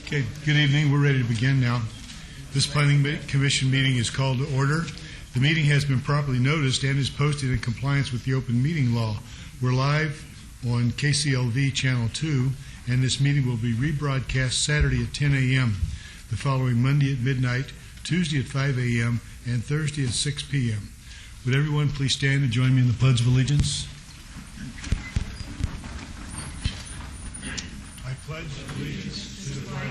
Okay, good evening. We're ready to begin now. This Planning Commission meeting is called to order. The meeting has been properly noticed and is posted in compliance with the open meeting law. We're live on KCLV Channel 2, and this meeting will be rebroadcast Saturday at 10 a.m., the following Monday at midnight, Tuesday at 5 a.m., and Thursday at 6 p.m. Would everyone please stand and join me in the Pledge of Allegiance? I pledge allegiance to the flag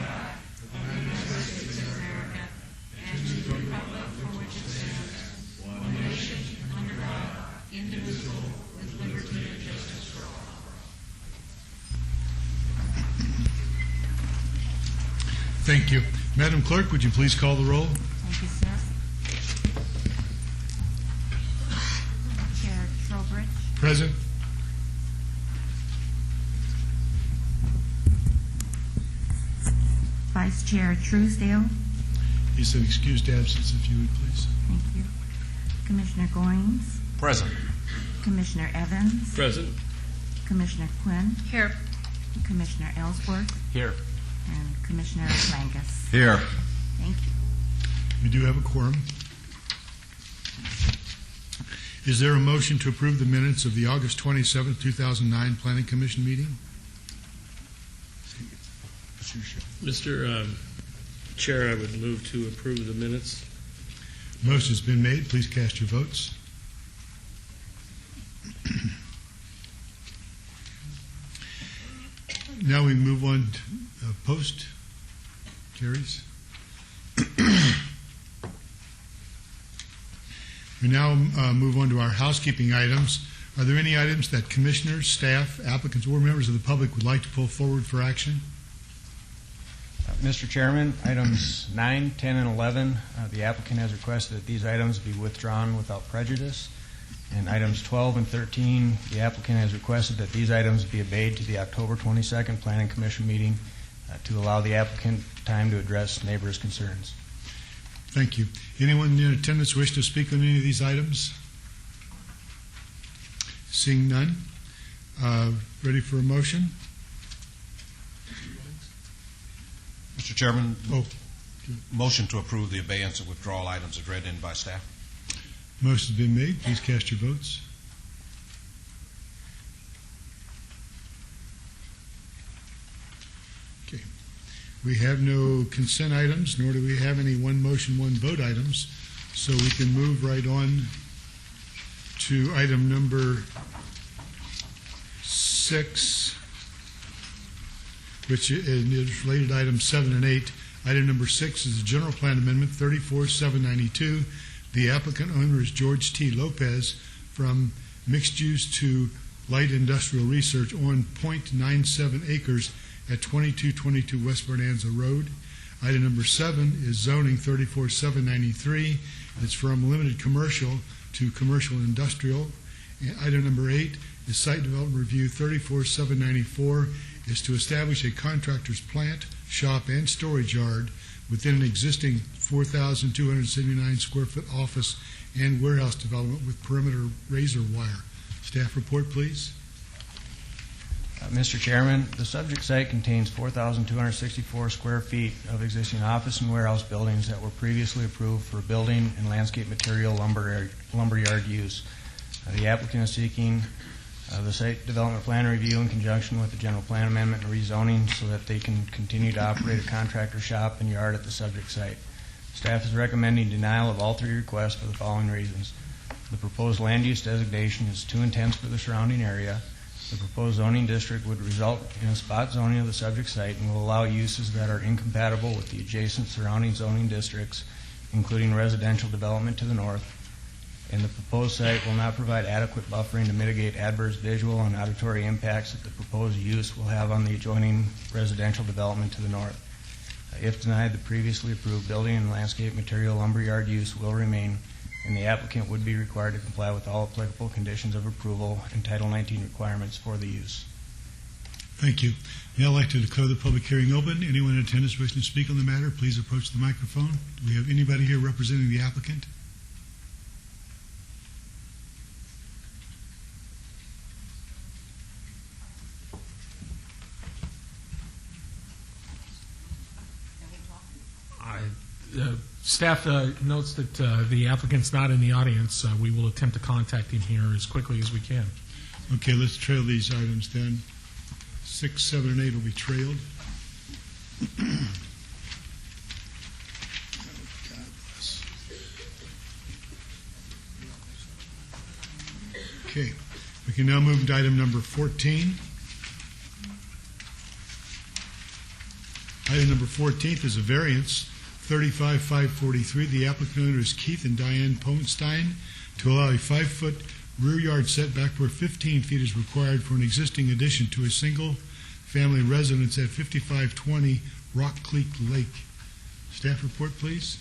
of the United States of America and to the republic for which it stands, one nation, under God, indivisible, with liberty and justice for all. Thank you. Madam Clerk, would you please call the roll? Thank you, sir. Chair Trowbridge. Present. Vice Chair Truesdale. He's an excused absence, if you would, please. Thank you. Commissioner Goins. Present. Commissioner Evans. Present. Commissioner Quinn. Here. Commissioner Ellsworth. Here. And Commissioner Langus. Here. Thank you. We do have a quorum. Is there a motion to approve the minutes of the August 27, 2009 Planning Commission meeting? Mr. Chair, I would move to approve the minutes. Motion has been made. Please cast your votes. Now we move on to post. Carries. We now move on to our housekeeping items. Are there any items that commissioners, staff, applicants, or members of the public would like to pull forward for action? Mr. Chairman, items 9, 10, and 11, the applicant has requested that these items be withdrawn without prejudice. And items 12 and 13, the applicant has requested that these items be obeyed to the October 22nd Planning Commission meeting to allow the applicant time to address neighbors' concerns. Thank you. Anyone in attendance wish to speak on any of these items? Seeing none, ready for a motion? Mr. Chairman, Oh, motion to approve the abeyance of withdrawal items as read in by staff. motion has been made. Please cast your votes. Okay. We have no consent items, nor do we have any one motion, one vote items, so we can move right on to item number 6, which is related to items 7 and 8. Item number 6 is the General Plan Amendment 34-792. The applicant owner is George T. Lopez from mixed use to light industrial research on .97 acres at 2222 West Bonanza Road. Item number 7 is zoning 34-793. It's from limited commercial to commercial and industrial. And item number 8 is site development review 34-794, is to establish a contractor's plant, shop, and storage yard within an existing 4,279 square foot office and warehouse development with perimeter razor wire. Staff report, please. Mr. Chairman, the subject site contains 4,264 square feet of existing office and warehouse buildings that were previously approved for building and landscape material lumberyard use. The applicant is seeking the site development plan review in conjunction with the general plan amendment and rezoning so that they can continue to operate a contractor shop and yard at the subject site. Staff is recommending denial of all 3 requests for the following reasons. The proposed land use designation is too intense for the surrounding area. The proposed zoning district would result in a spot zoning of the subject site and will allow uses that are incompatible with the adjacent surrounding zoning districts, including residential development to the north. And the proposed site will not provide adequate buffering to mitigate adverse visual and auditory impacts that the proposed use will have on the adjoining residential development to the north. If denied, the previously approved building and landscape material lumberyard use will remain, and the applicant would be required to comply with all applicable conditions of approval and Title 19 requirements for the use. Thank you. Now I'd like to declare the public hearing open. Anyone in attendance wishing to speak on the matter, please approach the microphone. Do we have anybody here representing the applicant? Staff notes that the applicant's not in the audience. We will attempt to contact him here as quickly as we can. Okay, let's trail these items then. 6, 7, and 8 will be trailed. Okay, we can now move to item number 14. Item number 14 is a variance, 35-543. The applicant owner is Keith and Diane Poenstein to allow a 5-foot rear yard setback where 15 feet is required for an existing addition to a single-family residence at 5520 Rock Creek Lake. Staff report, please.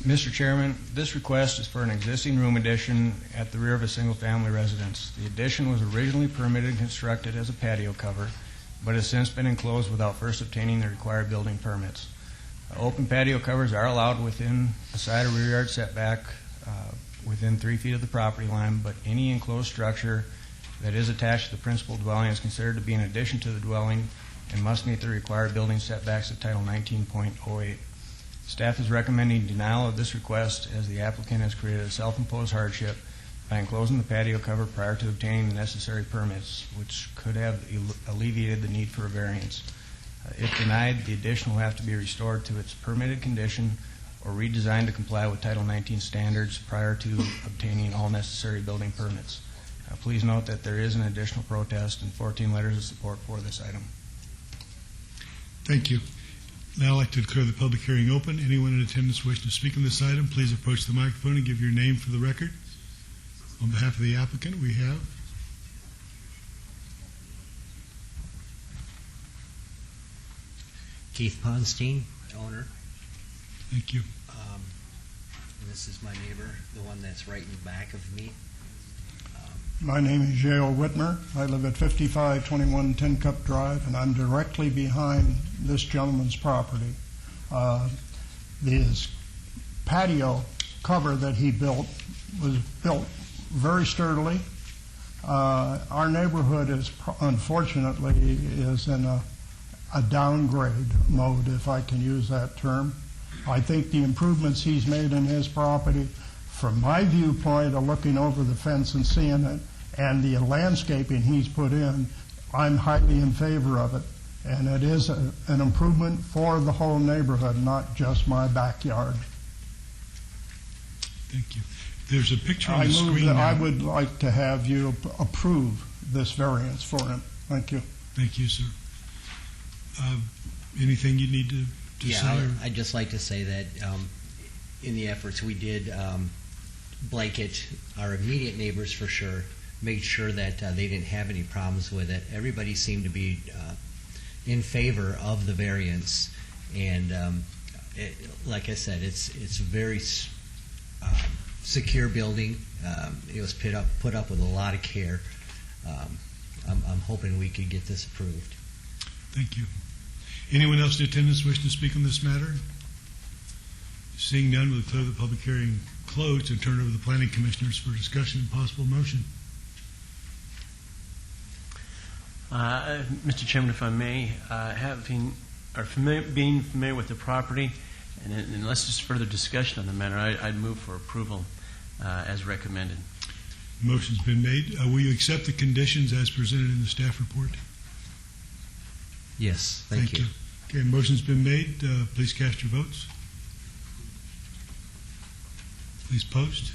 Mr. Chairman, this request is for an existing room addition at the rear of a single-family residence. The addition was originally permitted and constructed as a patio cover, but has since been enclosed without first obtaining the required building permits. Open patio covers are allowed within a side or rear yard setback within 3 feet of the property line, but any enclosed structure that is attached to the principal dwelling is considered to be an addition to the dwelling and must meet the required building setbacks of Title 19.08. Staff is recommending denial of this request as the applicant has created a self-imposed hardship by enclosing the patio cover prior to obtaining the necessary permits, which could have alleviated the need for a variance. If denied, the addition will have to be restored to its permitted condition or redesigned to comply with Title 19 standards prior to obtaining all necessary building permits. Please note that there is an additional protest and 14 letters of support for this item. Thank you. Now I'd like to declare the public hearing open. Anyone in attendance wishing to speak on this item, please approach the microphone and give your name for the record. On behalf of the applicant, we have Keith Ponstein, owner. Thank you. This is my neighbor, the one that's right in back of me. My name is Yale Whitmer. I live at 5521 Tin Cup Drive, and I'm directly behind this gentleman's property. This patio cover that he built was built very sturdily. Our neighborhood is, unfortunately, is in a downgrade mode, if I can use that term. I think the improvements he's made in his property, from my viewpoint of looking over the fence and seeing it, and the landscaping he's put in, I'm highly in favor of it. And it is an improvement for the whole neighborhood, not just my backyard. Thank you. There's a picture on I the move screen that now. I would like to have you approve this variance for him. Thank you. Thank you, sir. Anything you need to say? Yeah, or- I'd just like to say that in the efforts we did blanket our immediate neighbors for sure, made sure that they didn't have any problems with it. Everybody seemed to be in favor of the variance, and like I said, it's a very secure building. It was put up with a lot of care. I'm hoping we could get this approved. Thank you. Anyone else in attendance wish to speak on this matter? Seeing none, we'll declare the public hearing closed and turn it over to the planning commissioners for discussion and possible motion. Mr. Chairman, if I may, being familiar with the property, and unless there's further discussion on the matter, I'd move for approval as recommended. Motion's been made. Will you accept the conditions as presented in the staff report? Yes, thank you. Okay, motion's been made. Please cast your votes. Please post.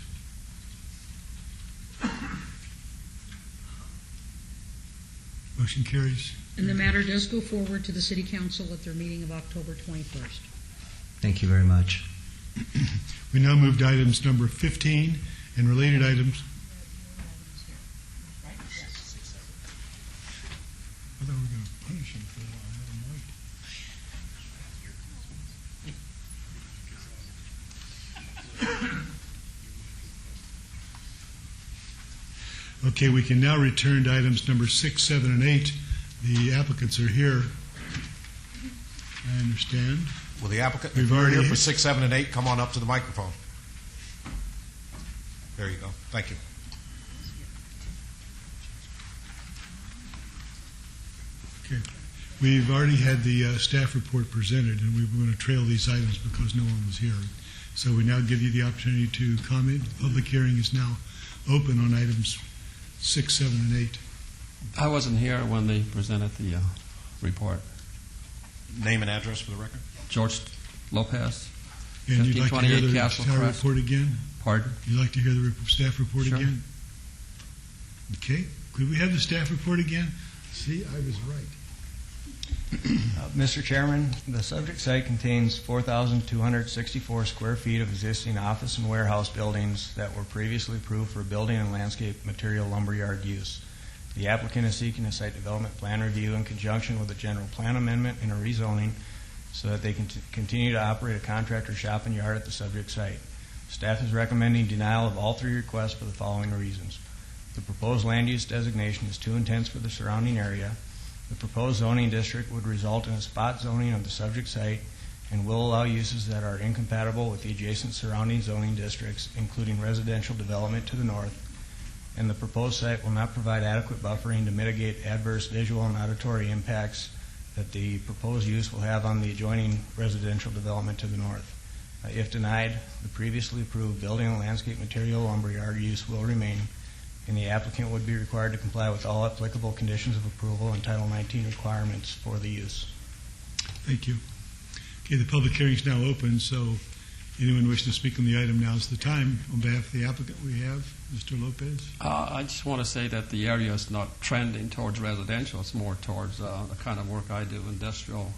Motion carries. And the matter does go forward to the City Council at their meeting of October 21st. Thank you very much. We now move to items number 15 and related items. I thought we were going to punish him for that. Okay, we can now return to items number 6, 7, and 8. The applicants are here. I understand. Will the applicant, We've if you're already- here for 6, 7, and 8, come on up to the microphone. There you go. Thank you. Okay. We've already had the staff report presented, and we were going to trail these items because no one was here. So we now give you the opportunity to comment. The public hearing is now open on items 6, 7, and 8. I wasn't here when they presented the report. Name and address for the record. George Lopez. And you'd like to hear 1528 the Castle staff Crest. report again? Pardon? You'd like to hear the staff report Sure. again? Okay. Could we have the staff report again? See, I was right. Mr. Chairman, the subject site contains 4,264 square feet of existing office and warehouse buildings that were previously approved for building and landscape material lumberyard use. The applicant is seeking a site development plan review in conjunction with a general plan amendment and a rezoning so that they can continue to operate a contractor shop and yard at the subject site. Staff is recommending denial of all 3 requests for the following reasons. The proposed land use designation is too intense for the surrounding area. The proposed zoning district would result in a spot zoning of the subject site and will allow uses that are incompatible with the adjacent surrounding zoning districts, including residential development to the north. And the proposed site will not provide adequate buffering to mitigate adverse visual and auditory impacts that the proposed use will have on the adjoining residential development to the north. If denied, the previously approved building and landscape material lumberyard use will remain, and the applicant would be required to comply with all applicable conditions of approval and Title 19 requirements for the use. Thank you. Okay, the public hearing is now open, so anyone wishing to speak on the item, now is the time. On behalf of the applicant, we have Mr. Lopez. I just want to say that the area is not trending towards residential. It's more towards the kind of work I do, industrial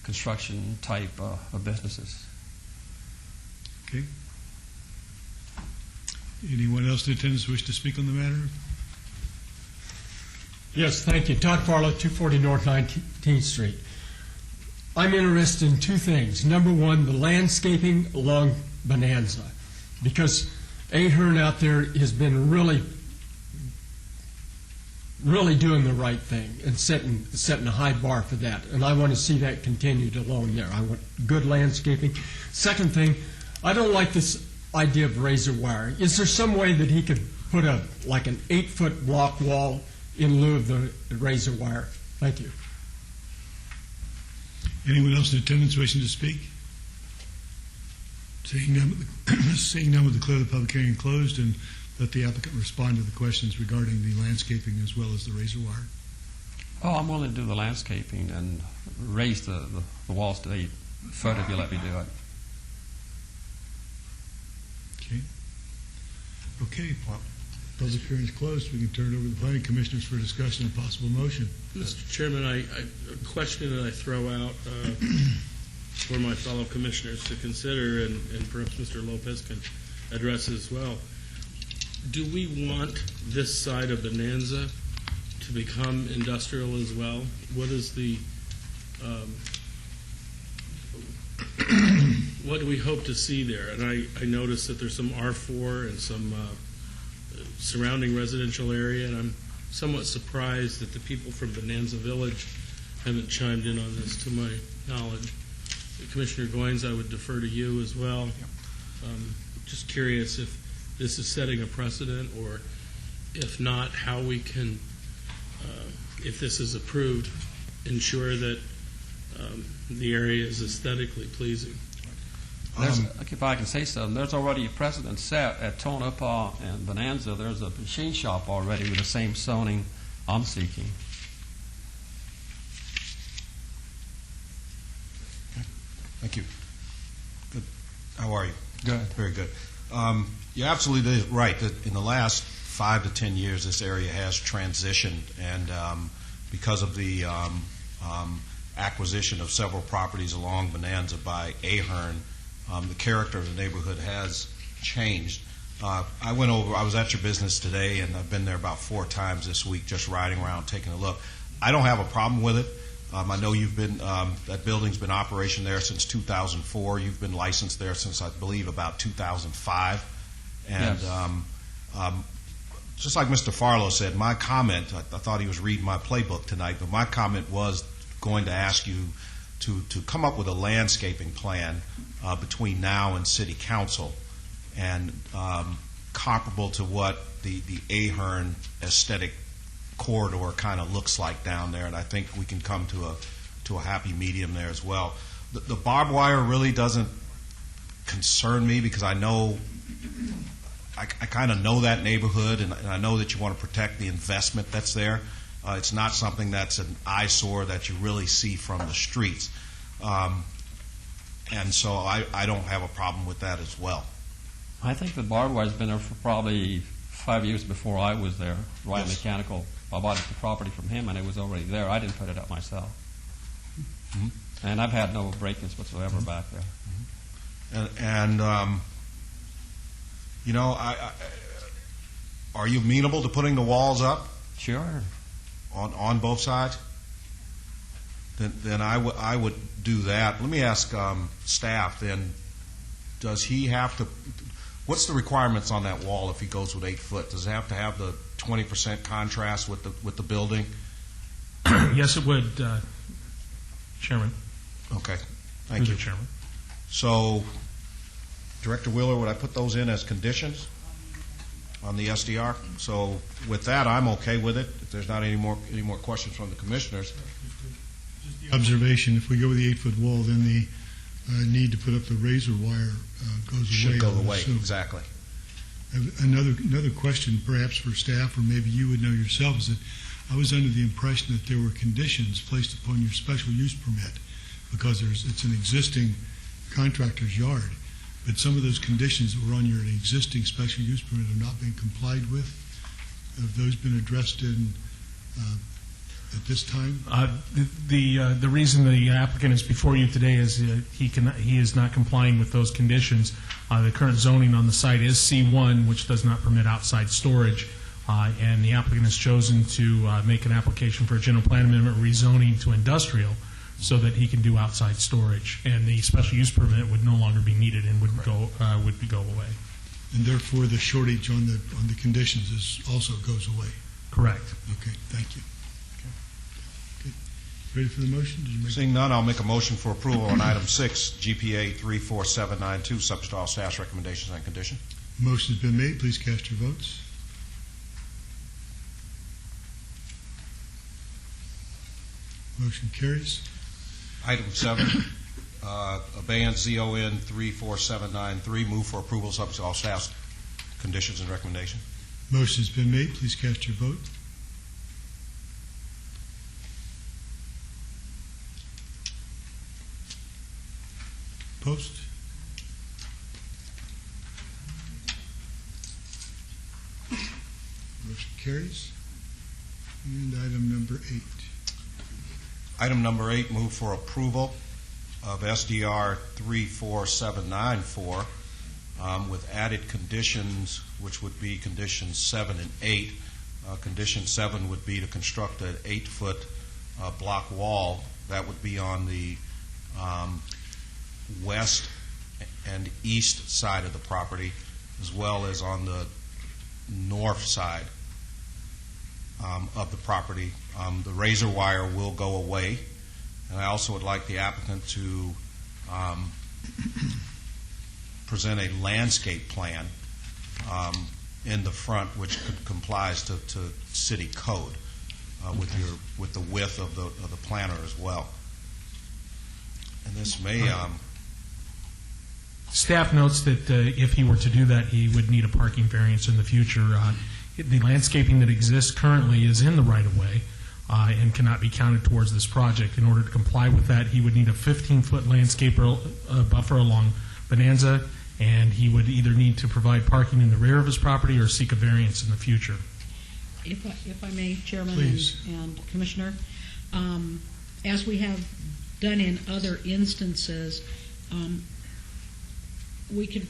construction type of businesses. Okay. Anyone else in attendance wish to speak on the matter? Yes, thank you. Todd Farlow, 240 North 19th Street. I'm interested in 2 things. Number 1, the landscaping along Bonanza, because Ahern out there has been really doing the right thing and setting a high bar for that, and I want to see that continued along there. I want good landscaping. Second thing, I don't like this idea of razor wire. Is there some way that he could put like an 8-foot block wall in lieu of the razor wire? Thank you. Anyone else in attendance wishing to speak? Seeing none, we'll declare the public hearing closed and let the applicant respond to the questions regarding the landscaping as well as the razor wire. Oh, I'm willing to do the landscaping and raise the walls to 8 foot if you let me do it. Okay. Well, public hearing is closed. We can turn it over to the planning commissioners for discussion and possible motion. Mr. Chairman, a question that I throw out for my fellow commissioners to consider, and perhaps Mr. Lopez can address as well. Do we want this side of Bonanza to become industrial as well? What is the what do we hope to see there? And I noticed that there's some R4 and some surrounding residential area, and I'm somewhat surprised that the people from Bonanza Village haven't chimed in on this, to my knowledge. Commissioner Goins, I would defer to you as well. Just curious if this is setting a precedent, or if not, how we can, if this is approved, ensure that the area is aesthetically pleasing. If I can say something, there's already a precedent set at Tonopah and Bonanza. There's a machine shop already with the same zoning I'm seeking. Thank you. Good. How are you? Good. Very good. You're absolutely right that in the last 5 to 10 years, this area has transitioned, and because of the acquisition of several properties along Bonanza by Ahern, the character of the neighborhood has changed. I was at your business today, and I've been there about 4 times this week, just riding around, taking a look. I don't have a problem with it. I know you've been, that building's been in operation there since 2004. You've been licensed there since, I believe, about 2005. And Yes. Just like Mr. Farlow said, my comment, I thought he was reading my playbook tonight, but my comment was going to ask you to come up with a landscaping plan between now and City Council, and comparable to what the Ahern aesthetic corridor kind of looks like down there, and I think we can come to a happy medium there as well. The barbed wire really doesn't concern me because I know I kind of know that neighborhood, and I know that you want to protect the investment that's there. It's not something that's an eyesore that you really see from the streets. And so I don't have a problem with that as well. I think the barbed wire's been there for probably 5 years before I was there. Ryan Yes. Mechanical, I bought the property from him, and it was already there. I didn't put it up myself. Mhm. And I've had no break-ins whatsoever back there. And you know, are you amenable to putting the walls up Sure. on both sides? Then I would do that. Let me ask staff then, does he have to, what's the requirements on that wall if he goes with 8 foot? Does it have to have the 20% contrast with the building? Yes, it would, Chairman. Okay, Through thank the you. Chairman. So, Director Wheeler, would I put those in as conditions on the SDR? So with that, I'm okay with it. If there's not any more questions from the commissioners. Observation, if we go with the 8-foot wall, then the need to put up the razor wire goes away. Should go I would away, assume. exactly. Another question, perhaps for staff, or maybe you would know yourself, is that I was under the impression that there were conditions placed upon your special use permit because it's an existing contractor's yard. But some of those conditions that were on your existing special use permit have not been complied with. Have those been addressed at this time? The reason the applicant is before you today is he is not complying with those conditions. The current zoning on the site is C1, which does not permit outside storage, and the applicant has chosen to make an application for a general plan amendment rezoning to industrial so that he can do outside storage, and the special use permit would no longer be needed and would go away. And therefore, the shortage on the conditions also goes away. Correct. Okay, thank you. Okay. Ready for the motion? Did you make Seeing none, I'll make a motion for approval on item 6, GPA 34792, subject to all staff's recommendations and condition. Motion's been made. Please cast your votes. Motion carries. Item 7, abeyance ZON 34793, move for approval subject to all staff's conditions and recommendation. Motion's been made. Please cast your vote. Post. Motion carries. And item number 8. Item number 8, move for approval of SDR 34794 with added conditions, which would be conditions 7 and 8. Condition 7 would be to construct an 8-foot block wall. That would be on the west and east side of the property, as well as on the north side of the property. The razor wire will go away, and I also would like the applicant to present a landscape plan in the front, which complies to city code with the width of the planter as well. And this may. Staff notes that if he were to do that, he would need a parking variance in the future. The landscaping that exists currently is in the right-of-way and cannot be counted towards this project. In order to comply with that, he would need a 15-foot landscape buffer along Bonanza, and he would either need to provide parking in the rear of his property or seek a variance in the future. If I may, Chairman Please. and Commissioner, as we have done in other instances, we could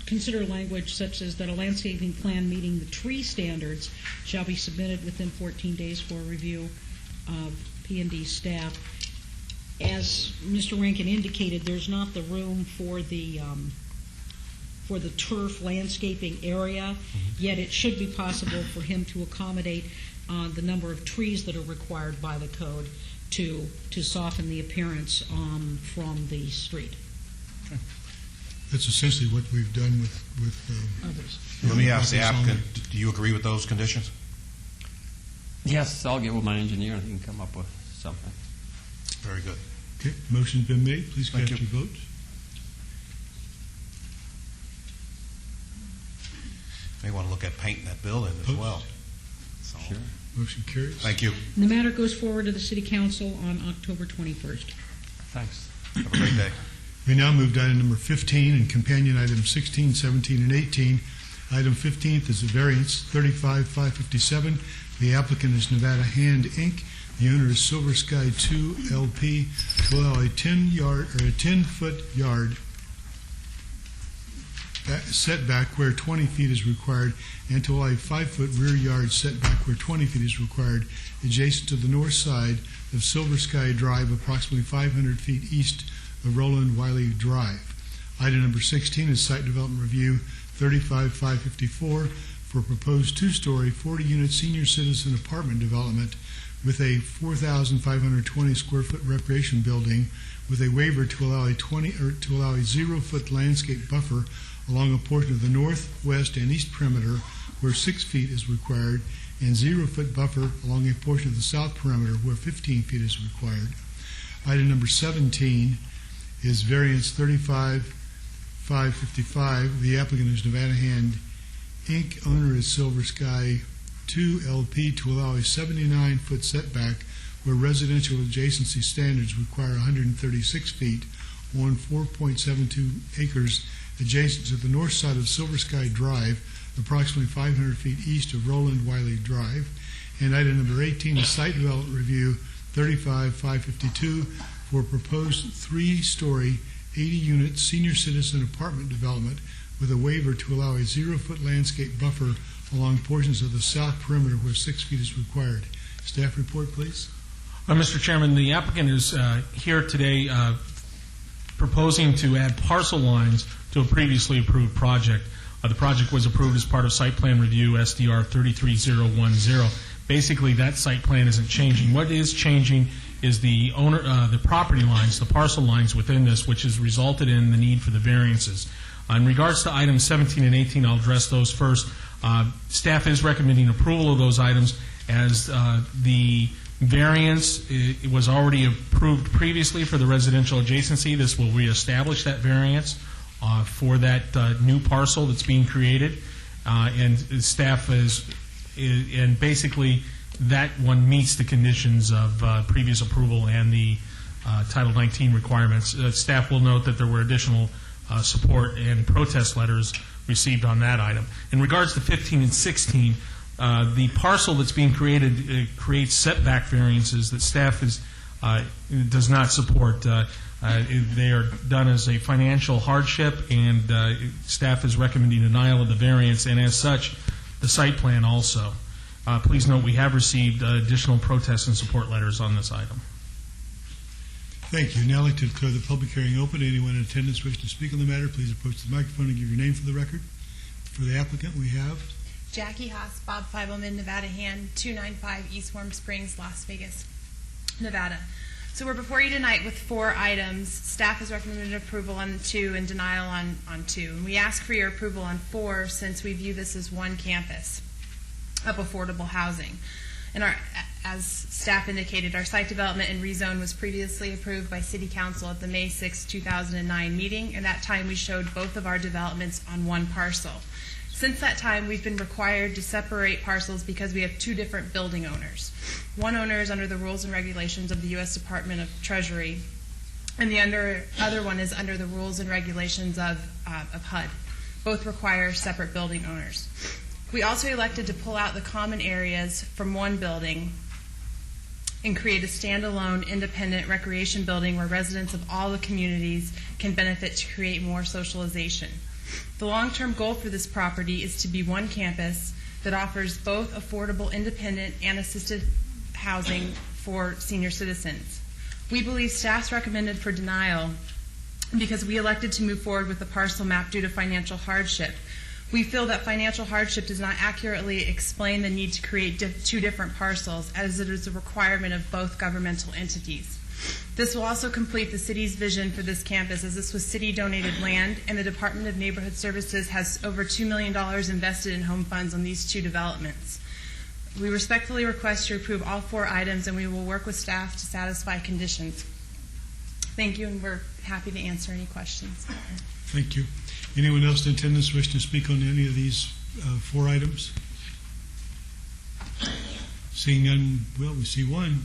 consider language such as that a landscaping plan meeting the tree standards shall be submitted within 14 days for review of P&D staff. As Mr. Rankin indicated, there's not the room for the turf landscaping area, yet it should be possible for him to accommodate the number of trees that are required by the code to soften the appearance from the street. That's essentially what we've done with Others. Let me ask the Office applicant, only. do you agree with those conditions? Yes, I'll get with my engineer and he can come up with something. Very good. Okay, motion's been made. Please Thank cast you. your vote. May want to look at painting that building as Post. well. So, Sure. Motion carries. thank you. The matter goes forward to the City Council on October 21st. Thanks. Have a great day. We now move to item number 15 and companion items 16, 17, and 18. Item 15th is a variance 35-557. The applicant is Nevada Hand, Inc. The owner is Silver Sky 2 LP to allow a 10-foot yard setback where 20 feet is required, and to allow a 5-foot rear yard setback where 20 feet is required, adjacent to the north side of Silver Sky Drive, approximately 500 feet east of Roland Wiley Drive. Item number 16 is site development review 35-554 for proposed two-story, 40-unit senior citizen apartment development with a 4,520 square foot recreation building with a waiver to allow a 0-foot landscape buffer along a portion of the north, west, and east perimeter where 6 feet is required, and 0-foot buffer along a portion of the south perimeter where 15 feet is required. Item number 17 is variance 35-555. The applicant is Nevada Hand, Inc. Owner is Silver Sky 2 LP to allow a 79-foot setback where residential adjacency standards require 136 feet on 4.72 acres adjacent to the north side of Silver Sky Drive, approximately 500 feet east of Roland Wiley Drive. And item number 18 is site development review 35-552 for proposed 3-story, 80-unit senior citizen apartment development with a waiver to allow a 0-foot landscape buffer along portions of the south perimeter where 6 feet is required. Staff report, please. Mr. Chairman, the applicant is here today proposing to add parcel lines to a previously approved project. The project was approved as part of site plan review SDR 33010. Basically, that site plan isn't changing. What is changing is the property lines, the parcel lines within this, which has resulted in the need for the variances. In regards to items 17 and 18, I'll address those first. Staff is recommending approval of those items as the variance it was already approved previously for the residential adjacency. This will reestablish that variance for that new parcel that's being created, and staff and basically that one meets the conditions of previous approval and the Title 19 requirements. Staff will note that there were additional support and protest letters received on that item. In regards to 15 and 16, the parcel that's being created creates setback variances that staff does not support. They are done as a financial hardship, and staff is recommending denial of the variance, and as such, the site plan also. Please note we have received additional protest and support letters on this item. Thank you. Now I'd like to declare the public hearing open. Anyone in attendance wishing to speak on the matter, please approach the microphone and give your name for the record. For the applicant, we have Jackie Haas, Bob Feibelman, Nevada Hand, 295 East Warm Springs, Las Vegas, Nevada. So we're before you tonight with 4 items. Staff has recommended approval on 2 and denial on 2. And we ask for your approval on 4 since we view this as one campus of affordable housing. And as staff indicated, our site development and rezone was previously approved by City Council at the May 6, 2009 meeting. At that time, we showed both of our developments on one parcel. Since that time, we've been required to separate parcels because we have 2 different building owners. One owner is under the rules and regulations of the U.S. Department of Treasury, and the other one is under the rules and regulations of HUD. Both require separate building owners. We also elected to pull out the common areas from one building and create a standalone independent recreation building where residents of all the communities can benefit to create more socialization. The long-term goal for this property is to be one campus that offers both affordable independent and assisted housing for senior citizens. We believe staff's recommended for denial because we elected to move forward with the parcel map due to financial hardship. We feel that financial hardship does not accurately explain the need to create 2 different parcels, as it is a requirement of both governmental entities. This will also complete the city's vision for this campus, as this was city-donated land, and the Department of Neighborhood Services has over $2 million invested in home funds on these 2 developments. We respectfully request you approve all 4 items, and we will work with staff to satisfy conditions. Thank you, and we're happy to answer any questions. Thank you. Anyone else in attendance wish to speak on any of these 4 items? Seeing none, well, we see one.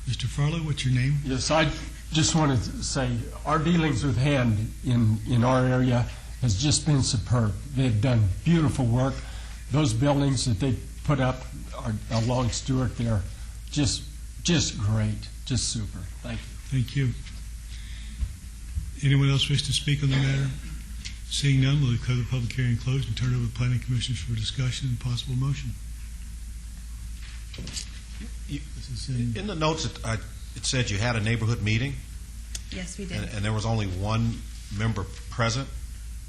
Mr. Farlow, what's your name? Yes, I just wanted to say our dealings with Hand in our area has just been superb. They've done beautiful work. Those buildings that they put up along Stewart, they're just great, just super. Thank you. Thank you. Anyone else wish to speak on the matter? Seeing none, we'll declare the public hearing closed and turn it over to the planning commissioners for discussion and possible motion. This is In the notes, it said you had a neighborhood meeting, Yes, we did. and there was only one member present,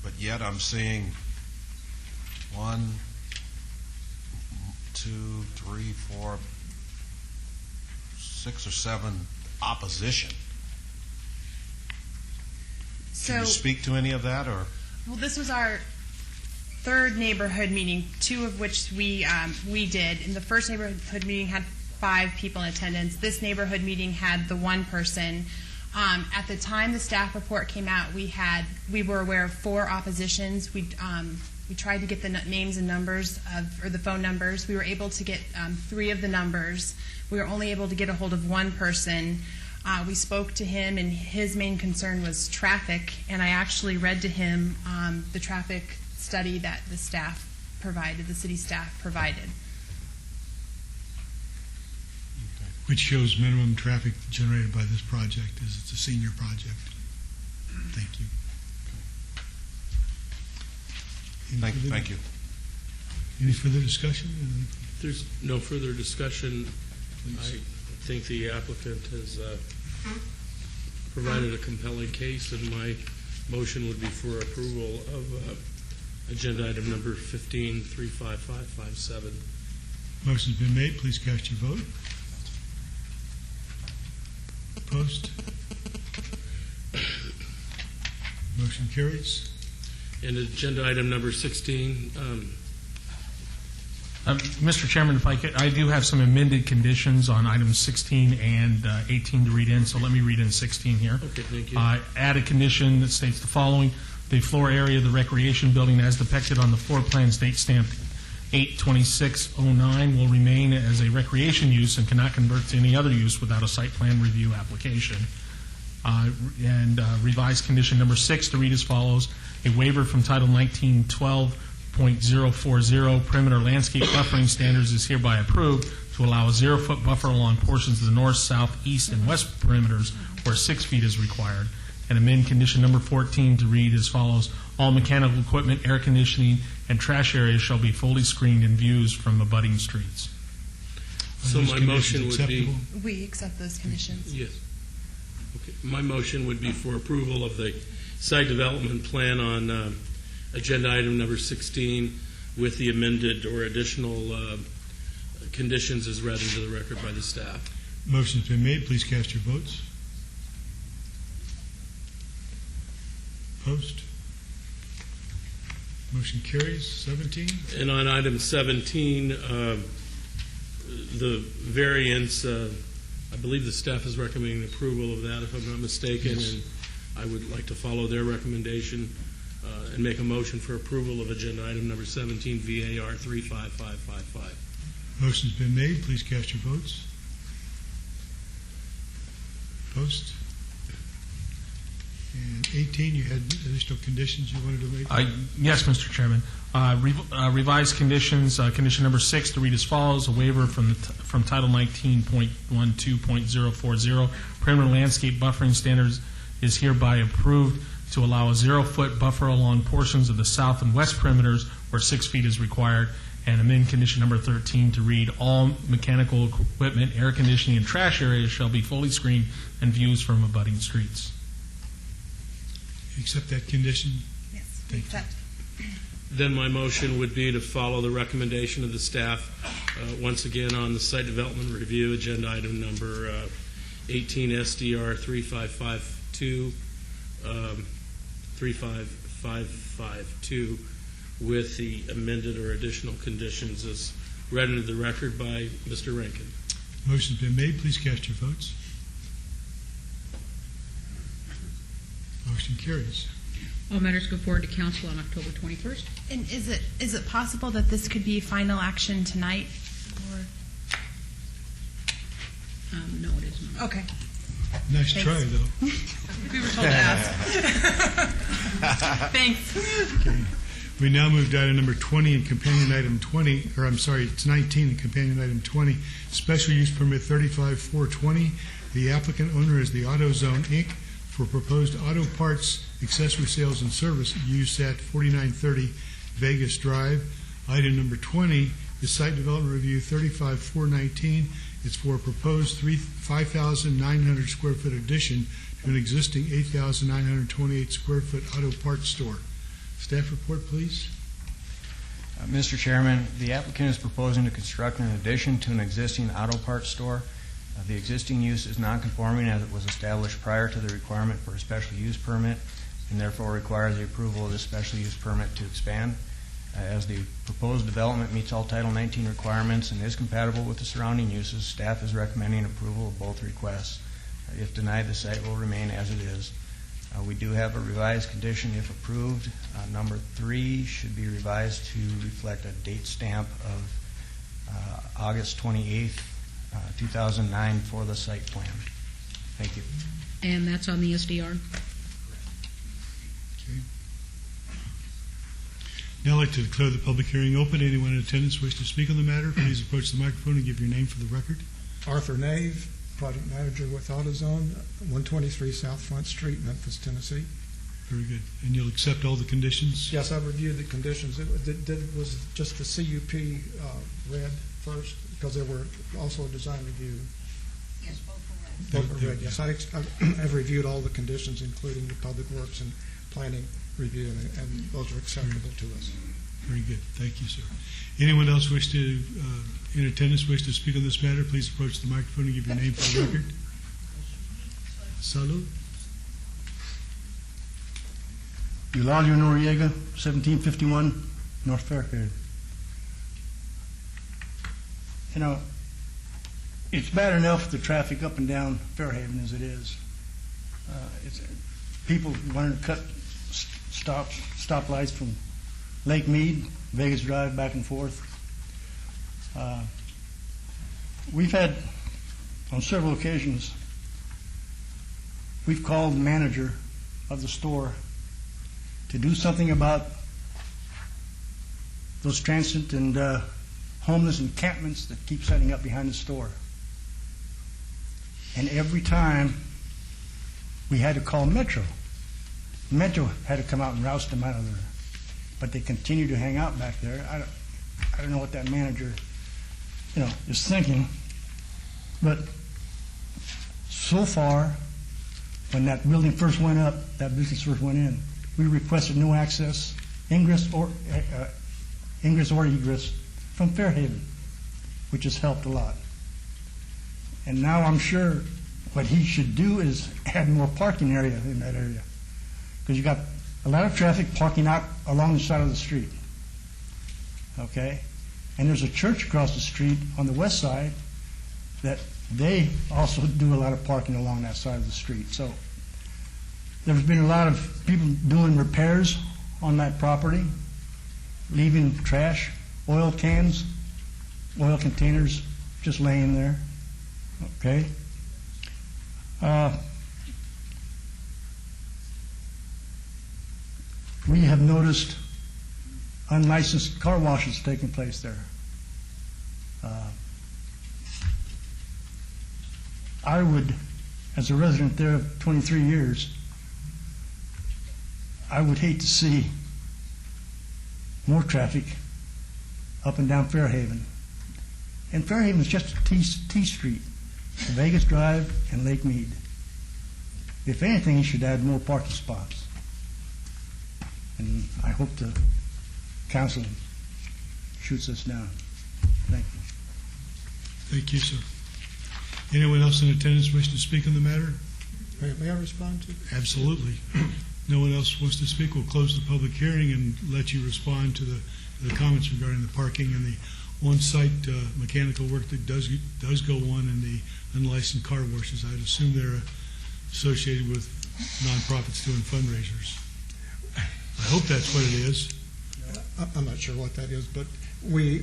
but yet I'm seeing 1, 2, 3, 4, 6 or 7 opposition. Can you speak to any of that, or? Well, this was our 3rd neighborhood meeting, 2 of which we did. And the first neighborhood meeting had 5 people in attendance. This neighborhood meeting had the 1 person. At the time the staff report came out, we were aware of 4 oppositions. We tried to get the names and numbers or the phone numbers. We were able to get 3 of the numbers. We were only able to get a hold of 1 person. We spoke to him, and his main concern was traffic, and I actually read to him the traffic study that the staff provided, the city staff provided. which shows minimum traffic generated by this project, as it's a senior project. Thank you. Thank you. Any further discussion? If there's no further discussion, I think the applicant has provided a compelling case, and my motion would be for approval of agenda item number 15-35557. Motion's been made. Please cast your vote. Opposed? Motion carries. And agenda item number 16. Mr. Chairman, if I could, I do have some amended conditions on items 16 and 18 to read in, so let me read in 16 here. Okay, thank you. Add a condition that states the following: the floor area of the recreation building as depicted on the floor plan date stamped 8/26/09 will remain as a recreation use and cannot convert to any other use without a site plan review application. Revised condition number 6 to read as follows: a waiver from Title 1912.040 perimeter landscape buffering standards is hereby approved to allow a 0-foot buffer along portions of the north, south, east, and west perimeters where 6 feet is required. And amend condition number 14 to read as follows: all mechanical equipment, air conditioning, and trash areas shall be fully screened in views from abutting streets. So my motion would be... We accept those conditions. Yes. Okay. My motion would be for approval of the site development plan on agenda item number 16 with the amended or additional conditions as read into the record by the staff. Motion's been made. Please cast your votes. Opposed? Motion carries. 17. And on item 17, the variance, I believe the staff is recommending approval of that, if I'm not mistaken, Yes. and I would like to follow their recommendation and make a motion for approval of agenda item number 17, VAR 35555. Motion's been made. Please cast your votes. Opposed? And 18, you had additional conditions you wanted to make? Yes, Mr. Chairman. Revised conditions, condition number 6 to read as follows: a waiver from Title 19.12.040 perimeter landscape buffering standards is hereby approved to allow a 0-foot buffer along portions of the south and west perimeters where 6 feet is required. And amend condition number 13 to read: all mechanical equipment, air conditioning, and trash areas shall be fully screened and views from abutting streets. Accept that condition? Yes, Thank you. accept. Then my motion would be to follow the recommendation of the staff, once again on the site development review, agenda item number 18 SDR 3552, 35552, with the amended or additional conditions as read into the record by Mr. Rankin. Motion's been made. Please cast your votes. Motion carries. All matters go forward to council on October 21st. And is it possible that this could be final action tonight? Or, No, it is not. okay. Nice Thanks. try, though. We were told to ask. Thanks. Okay. We now move to item number 20 and companion item 20, or I'm sorry, it's 19 and companion item 20, special use permit 35420. The applicant owner is the AutoZone, Inc. for proposed auto parts, accessory sales and service use at 4930 Vegas Drive. Item number 20 is site development review 35419. It's for a proposed 5,900 square foot addition to an existing 8,928 square foot auto parts store. Staff report, please. Mr. Chairman, the applicant is proposing to construct an addition to an existing auto parts store. The existing use is non-conforming as it was established prior to the requirement for a special use permit, and therefore requires the approval of this special use permit to expand. As the proposed development meets all Title 19 requirements and is compatible with the surrounding uses, staff is recommending approval of both requests. If denied, the site will remain as it is. We do have a revised condition if approved. Number 3 should be revised to reflect a date stamp of August 28th, 2009 for the site plan. Thank you. And that's on the SDR. Okay. Now I'd like to declare the public hearing open. Anyone in attendance wish to speak on the matter, please approach the microphone and give your name for the record. Arthur Nave, Project Manager with AutoZone, 123 South Front Street, Memphis, Tennessee. Very good. And you'll accept all the conditions? Yes, I've reviewed the conditions. It was just the CUP read first, because there were also a design review. Yes, both Both were read, yes. I've reviewed all the conditions, including the Public Works and Planning review, and those are acceptable to us. Very good. Thank you, sir. Anyone else wish to, in attendance, wish to speak on this matter, please approach the microphone and give your name for the record. Salud. Eulalio Noriega, 1751 North Fairfield. You know, it's bad enough the traffic up and down Fairhaven as it is. People wanting to cut stoplights from Lake Mead, Vegas Drive, back and forth. We've had, on several occasions, we've called the manager of the store to do something about those transient and homeless encampments that keep setting up behind the store. And every time we had to call Metro. Metro had to come out and roust them out of there. But they continue to hang out back there. I don't know what that manager, is thinking. But so far, when that building first went up, that business first went in, we requested no access, ingress or egress from Fairhaven, which has helped a lot. And now I'm sure what he should do is add more parking area in that area, because you got a lot of traffic parking out along the side of the street. Okay? And there's a church across the street on the west side that they also do a lot of parking along that side of the street. So there's been a lot of people doing repairs on that property, leaving trash, oil cans, oil containers just laying there. Okay? We have noticed unlicensed car washes taking place there. I would, as a resident there of 23 years, I would hate to see more traffic up and down Fairhaven. And Fairhaven is just a T Street, Vegas Drive and Lake Mead. If anything, he should add more parking spots. And I hope the council shoots us down. Thank you. Thank you, sir. Anyone else in attendance wish to speak on the matter? May I respond to? Absolutely. No one else wants to speak. We'll close the public hearing and let you respond to the comments regarding the parking and the on-site mechanical work that does go on in the unlicensed car washes. I'd assume they're associated with nonprofits doing fundraisers. I hope that's what it is. I'm not sure what that is, but we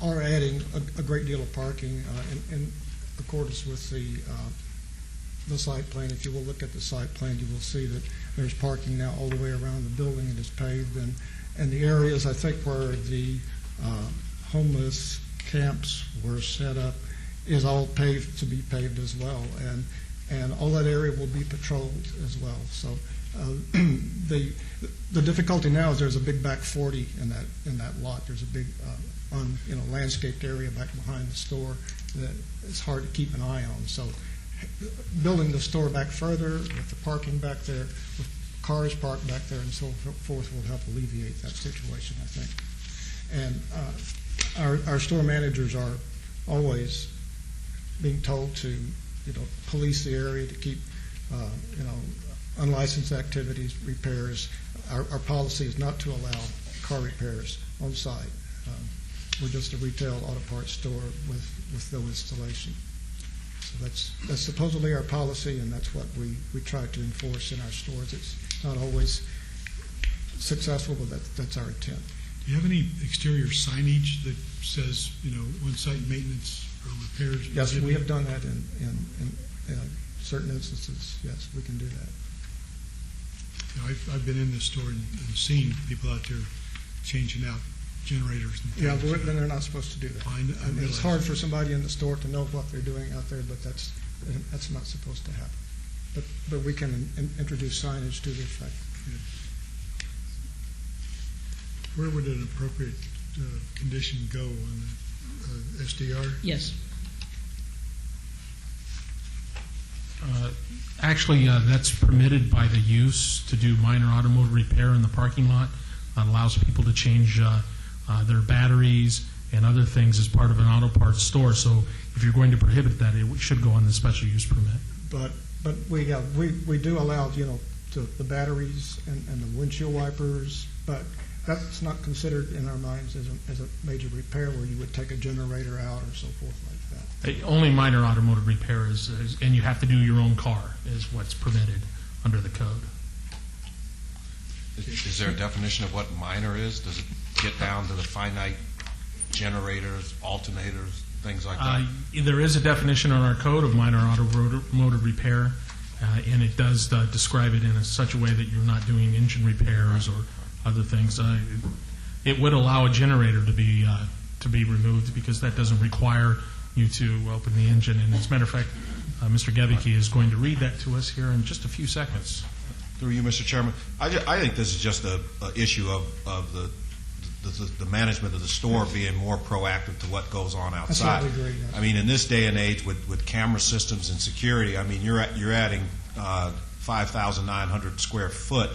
are adding a great deal of parking in accordance with the site plan. If you will look at the site plan, you will see that there's parking now all the way around the building. It is paved, and the areas, I think, where the homeless camps were set up is all paved, to be paved as well, and all that area will be patrolled as well. So the difficulty now is there's a big back 40 in that lot. There's a big landscaped area back behind the store that it's hard to keep an eye on. So building the store back further with the parking back there, with cars parked back there and so forth will help alleviate that situation, I think. And our store managers are always being told to, police the area, to keep, unlicensed activities, repairs. Our policy is not to allow car repairs on site. We're just a retail auto parts store with no installation. So that's supposedly our policy, and that's what we try to enforce in our stores. It's not always successful, but that's our intent. Do you have any exterior signage that says, on-site maintenance or repairs? Yes, we have done that in certain instances. Yes, we can do that. I've been in this store and seen people out there changing out generators. Yeah, then they're not supposed to do that. I mean, it's hard for somebody in the store to know what they're doing out there, but that's not supposed to happen. But we can introduce signage to the effect. Where would an appropriate condition go on the SDR? Yes. Actually, that's permitted by the use to do minor automotive repair in the parking lot. It allows people to change their batteries and other things as part of an auto parts store. So if you're going to prohibit that, it should go on the special use permit. But we do allow, the batteries and the windshield wipers, but that's not considered in our minds as a major repair where you would take a generator out or so forth like that. Only minor automotive repair is, and you have to do your own car, is what's permitted under the code. Is there a definition of what minor is? Does it get down to the finite generators, alternators, things like that? There is a definition on our code of minor automotive repair, and it does describe it in such a way that you're not doing engine repairs or other things. It would allow a generator to be removed because that doesn't require you to open the engine. And as a matter of fact, Mr. Gebicki is going to read that to us here in just a few seconds. Through you, Mr. Chairman, I think this is just an issue of the management of the store being more proactive to what goes on outside. I certainly agree, yes. I mean, in this day and age with camera systems and security, I mean, you're adding 5,900 square foot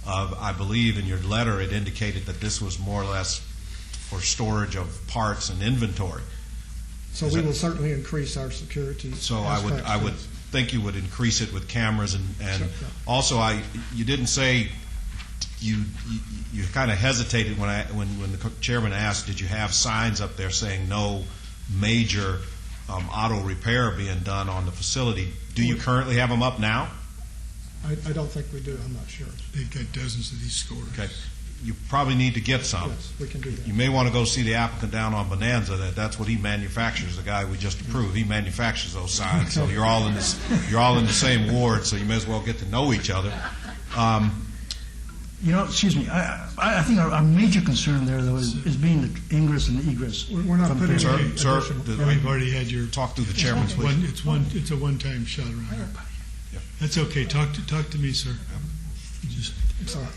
of, I believe in your letter it indicated that this was more or less for storage of parts and inventory. So we will certainly increase our security. So I would think you would increase it with cameras and Sure. also you didn't say you kind of hesitated when the chairman asked, did you have signs up there saying no major auto repair being done on the facility? Do you currently have them up now? I don't think we do. I'm not sure. They've got dozens of these stores. Okay. You probably need to get some. Yes, we can do that. You may want to go see the applicant down on Bonanza. That's what he manufactures. The guy we just approved, he manufactures those signs. So you're all in the same ward. So you may as well get to know each other. Excuse me. I think our major concern there, though, is being the ingress and the egress. We're not putting Sir, additional. we've already had your talk to the chairman, please. It's a one-time shot around. That's okay. Talk to me, sir. Just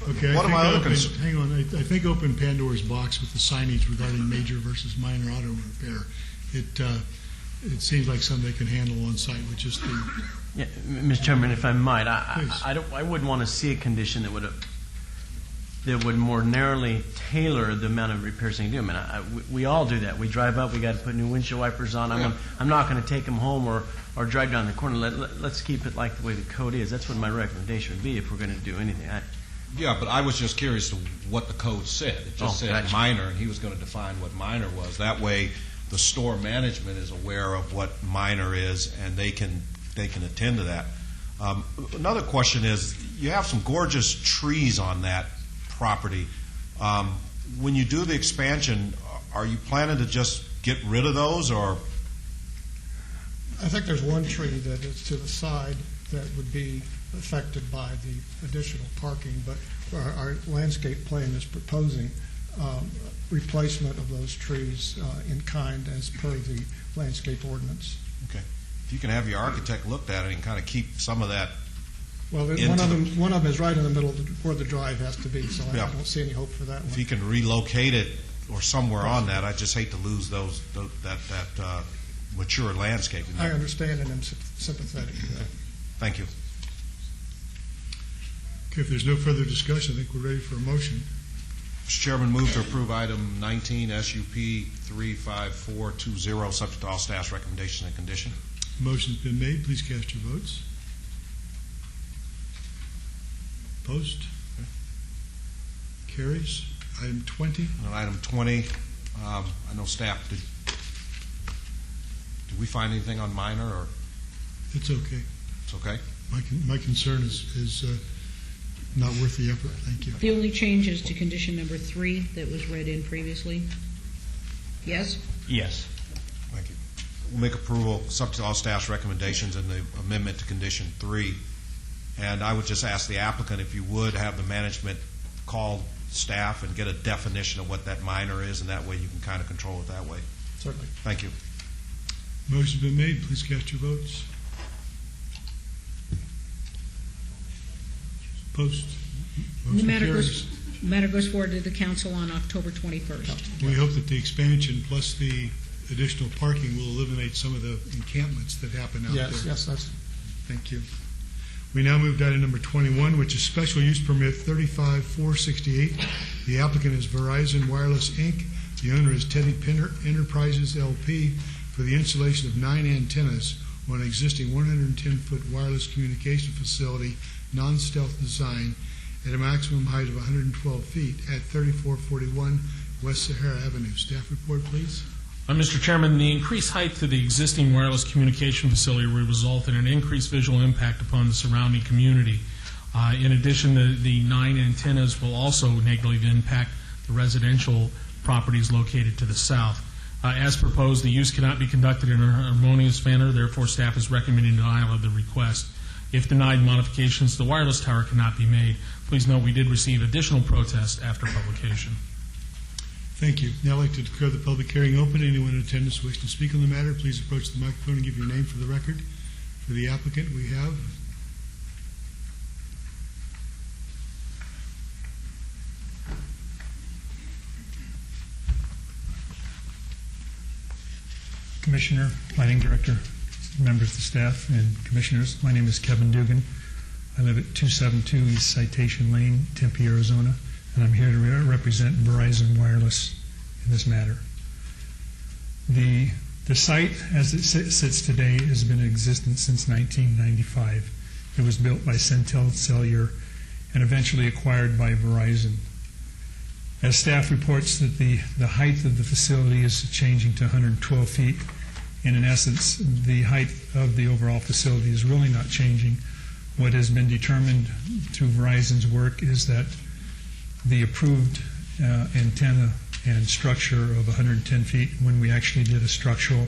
okay. What are my other concerns? Hang on. I think open Pandora's box with the signage regarding major versus minor auto repair. It seems like something they can handle on site with just the. Yeah, Mr. Chairman, if I might, Please. I wouldn't want to see a condition that would more narrowly tailor the amount of repairs they can do. I mean, we all do that. We drive up, we got to put new windshield wipers on. I'm not going to take them home or drive down the corner. Let's keep it like the way the code is. That's what my recommendation would be if we're going to do anything. Yeah, but I was just curious to what the code said. It just said gotcha. minor, and he was going to define what minor was. That way, the store management is aware of what minor is, and they can attend to that. Another question is, you have some gorgeous trees on that property. When you do the expansion, are you planning to just get rid of those, or? I think there's one tree that is to the side that would be affected by the additional parking, but our landscape plan is proposing replacement of those trees in kind as per the landscape ordinance. Okay. If you can have your architect looked at it and kind of keep some of that. Well, one of them is right in the middle of where the drive has to be, so I don't see any hope for that If one. you can relocate it or somewhere on that, I just hate to lose that mature landscaping. I understand and I'm sympathetic to that. Thank you. Okay, if there's no further discussion, I think we're ready for a motion. Mr. Chairman, move to approve item 19, SUP 35420, subject to all staff's recommendations and condition. Motion's been made. Please cast your votes. Opposed? Carries. Item 20. On item 20, I know staff, did we find anything on minor, or It's okay. it's okay? My concern is not worth the effort. Thank you. The only change is to condition number 3 that was read in previously. Yes? Yes. Thank you. We'll make approval subject to all staff's recommendations and the amendment to condition 3. And I would just ask the applicant if you would have the management call staff and get a definition of what that minor is, and that way you can kind of control it that way. Certainly. Thank you. Motion's been made. Please cast your votes. Opposed? The Motion matter carries. goes forward to the council on October 21st. We hope that the expansion plus the additional parking will eliminate some of the encampments that happen out there. Yes, that's. Thank you. We now move to item number 21, which is special use permit 35468. The applicant is Verizon Wireless, Inc. The owner is Teddy Pinner Enterprises, LP, for the installation of 9 antennas on an existing 110-foot wireless communication facility, non-stealth design, at a maximum height of 112 feet at 3441 West Sahara Avenue. Staff report, please. Mr. Chairman, the increased height to the existing wireless communication facility will result in an increased visual impact upon the surrounding community. In addition, the 9 antennas will also negatively impact the residential properties located to the south. As proposed, the use cannot be conducted in a harmonious manner, therefore staff is recommending denial of the request. If denied, modifications to the wireless tower cannot be made. Please note we did receive additional protests after publication. Thank you. Now I'd like to declare the public hearing open. Anyone in attendance wishing to speak on the matter, please approach the microphone and give your name for the record. For the applicant, we have Commissioner, Planning Director, members of the staff, and commissioners. My name is Kevin Dugan. I live at 272 East Citation Lane, Tempe, Arizona, and I'm here to represent Verizon Wireless in this matter. The site, as it sits today, has been in existence since 1995. It was built by Centel Cellular and eventually acquired by Verizon. As staff reports that the height of the facility is changing to 112 feet, and in essence, the height of the overall facility is really not changing. What has been determined through Verizon's work is that the approved antenna and structure of 110 feet, when we actually did a structural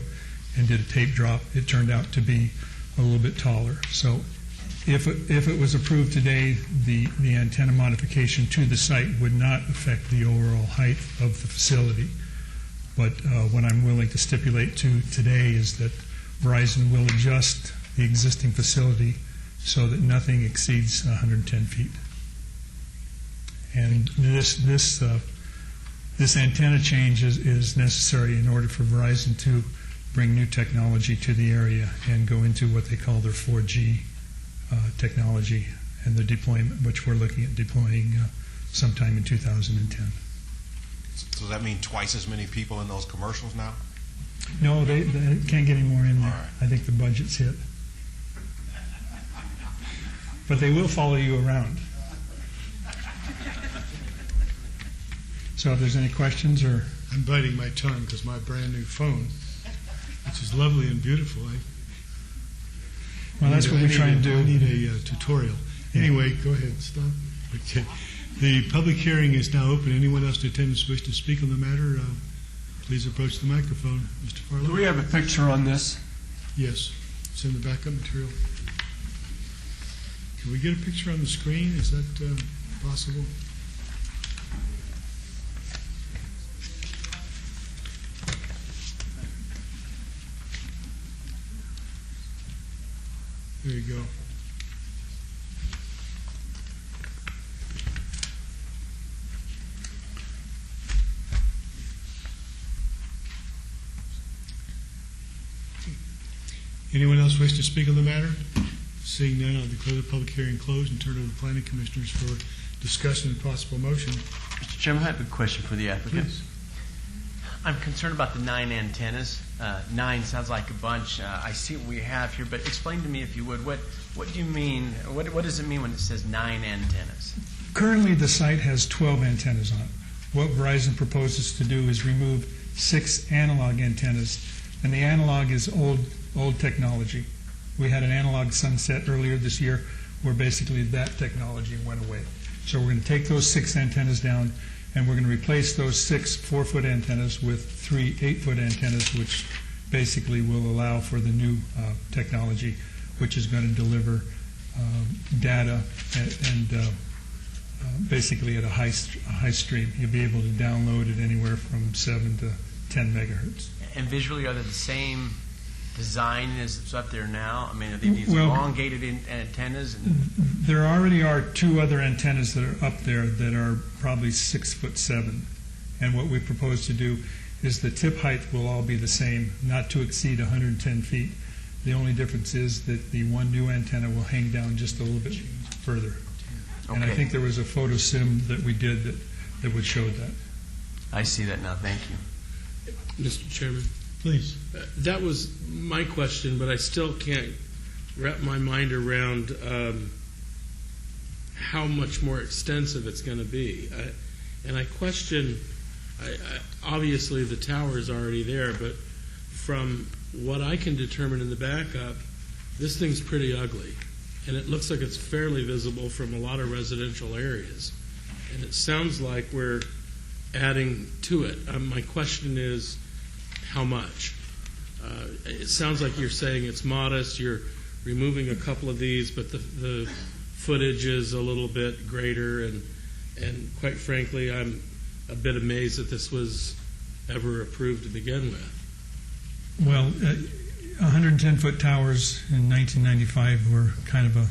and did a tape drop, it turned out to be a little bit taller. So if it was approved today, the antenna modification to the site would not affect the overall height of the facility. But what I'm willing to stipulate to today is that Verizon will adjust the existing facility so that nothing exceeds 110 feet. And this antenna change is necessary in order for Verizon to bring new technology to the area and go into what they call their 4G technology and the deployment, which we're looking at deploying sometime in 2010. So does that mean twice as many people in those commercials now? No, they can't get any more in there. All right. I think the budget's hit. But they will follow you around. So if there's any questions or... I'm biting my tongue because my brand new phone, which is lovely and beautiful, Well, that's what we try and do. I need a tutorial. Anyway, go ahead, stop. Okay. The public hearing is now open. Anyone else in attendance wish to speak on the matter, please approach the microphone. Mr. Farlow? Do we have a picture on this? Yes, it's in the backup material. Can we get a picture on the screen? Is that possible? There you go. Anyone else wish to speak on the matter? Seeing none, I'll declare the public hearing closed and turn it over to the planning commissioners for discussion and possible motion. Mr. Chairman, I have a question for the applicant. Please. I'm concerned about the 9 antennas. 9 sounds like a bunch. I see what we have here, but explain to me, if you would, what do you mean? What does it mean when it says 9 antennas? Currently, the site has 12 antennas on it. What Verizon proposes to do is remove 6 analog antennas, and the analog is old technology. We had an analog sunset earlier this year where basically that technology went away. So we're going to take those 6 antennas down, and we're going to replace those 6 4-foot antennas with 3 8-foot antennas, which basically will allow for the new technology, which is going to deliver data and basically at a high stream. You'll be able to download it anywhere from 7 to 10 megahertz. And visually, are they the same design as up there now? I mean, are they these elongated antennas? There already are 2 other antennas that are up there that are probably 6'7", and what we propose to do is the tip height will all be the same, not to exceed 110 feet. The only difference is that the one new antenna will hang down just a little bit further. And I think there was a photo sim that we did that would show that. I see that now. Thank you. Mr. Chairman. Please. That was my question, but I still can't wrap my mind around how much more extensive it's going to be. And I question, obviously the tower is already there, but from what I can determine in the backup, this thing's pretty ugly. And it looks like it's fairly visible from a lot of residential areas. And it sounds like we're adding to it. My question is, how much? It sounds like you're saying it's modest. You're removing a couple of these, but the footage is a little bit greater. And quite frankly, I'm a bit amazed that this was ever approved to begin with. Well, 110-foot towers in 1995 were kind of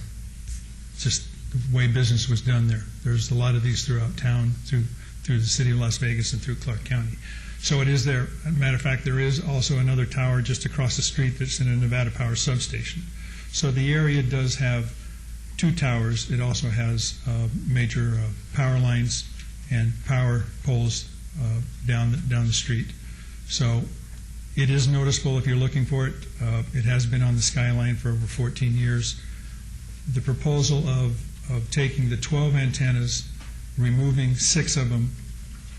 just the way business was done there. There's a lot of these throughout town, through the city of Las Vegas and through Clark County. So it is there. As a matter of fact, there is also another tower just across the street that's in a Nevada Power substation. So the area does have 2 towers. It also has major power lines and power poles down the street. So it is noticeable if you're looking for it. It has been on the skyline for over 14 years. The proposal of taking the 12 antennas, removing 6 of them,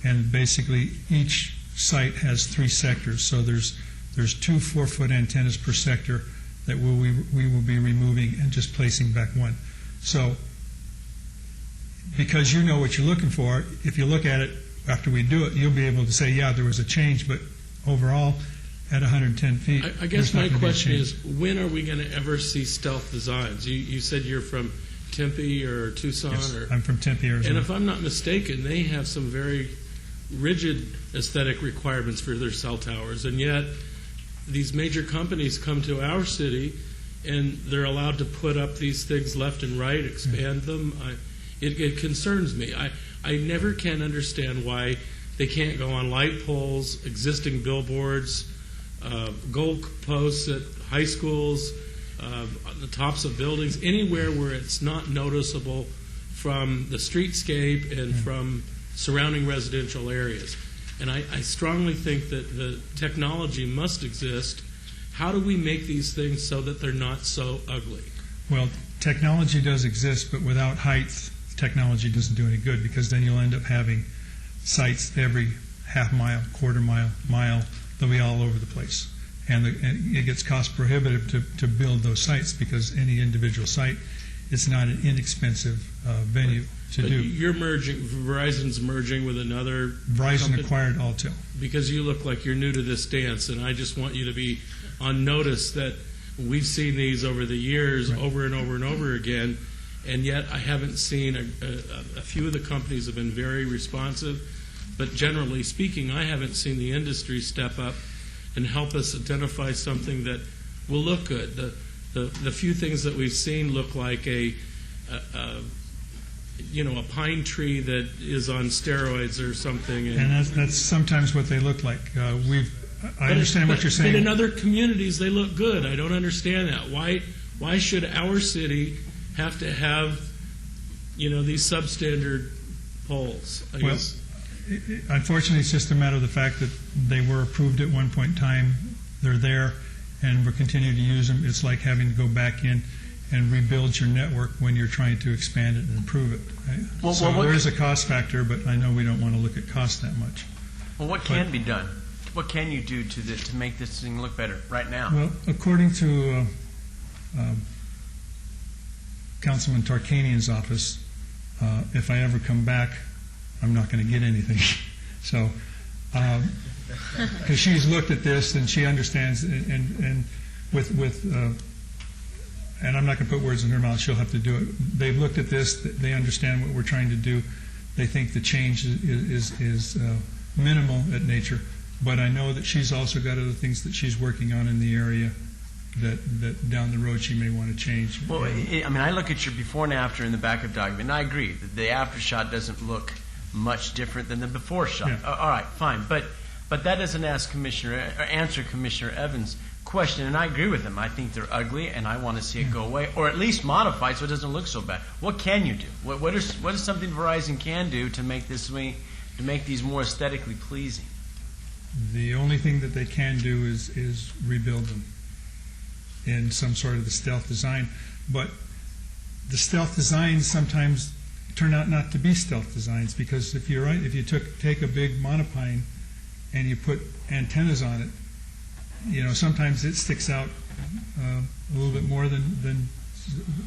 and basically each site has 3 sectors. So there's 2 4-foot antennas per sector that we will be removing and just placing back 1. So because you know what you're looking for, if you look at it after we do it, you'll be able to say, yeah, there was a change, but overall, at 110 feet, I guess my question is, when are we going to ever see stealth designs? You said you're from Tempe or Tucson? Yes, or, I'm from Tempe, Arizona. And if I'm not mistaken, they have some very rigid aesthetic requirements for their cell towers, and yet these major companies come to our city and they're allowed to put up these things left and right, expand them. It concerns me. I never can understand why they can't go on light poles, existing billboards, goal posts at high schools, on the tops of buildings, anywhere where it's not noticeable from the streetscape and from surrounding residential areas. And I strongly think that the technology must exist. How do we make these things so that they're not so ugly? Well, technology does exist, but without height, technology doesn't do any good, because then you'll end up having sites every half mile, quarter mile, mile. They'll be all over the place. And it gets cost prohibitive to build those sites because any individual site is not an inexpensive venue to But do. you're merging, Verizon's merging with another Verizon company? acquired Altel. Because you look like you're new to this dance, and I just want you to be on notice that we've seen these over the years, over and over and over again, and yet I haven't seen a few of the companies have been very responsive, but generally speaking, I haven't seen the industry step up and help us identify something that will look good. The few things that we've seen look like a pine tree that is on steroids or something. And that's sometimes what they look like. I understand what you're saying. But in other communities, they look good. I don't understand that. Why should our city have to have, these substandard poles? Unfortunately, it's just a matter of the fact that they were approved at one point in time. They're there, and we're continuing to use them. It's like having to go back in and rebuild your network when you're trying to expand it and improve it. Right? So there is a cost factor, but I know we don't want to look at cost that much. Well, what can be done? What can you do to make this thing look better right now? Well, according to Councilman Tarkanian's office, if I ever come back, I'm not going to get anything. So, because she's looked at this and she understands, and I'm not going to put words in her mouth. She'll have to do it. They've looked at this. They understand what we're trying to do. They think the change is minimal at nature. But I know that she's also got other things that she's working on in the area that down the road she may want to change. Well, I look at your before and after in the backup document, and I agree that the after shot doesn't look much different than the before shot. Yeah. All right, fine. But that doesn't answer Commissioner Evans' question, and I agree with him. I think they're ugly, and I want to see it go away, or at least modified so it doesn't look so bad. What can you do? What is something Verizon can do to make these more aesthetically pleasing? The only thing that they can do is rebuild them in some sort of the stealth design. But the stealth designs sometimes turn out not to be stealth designs, because if you're right, if you take a big monopine and you put antennas on it, sometimes it sticks out a little bit more than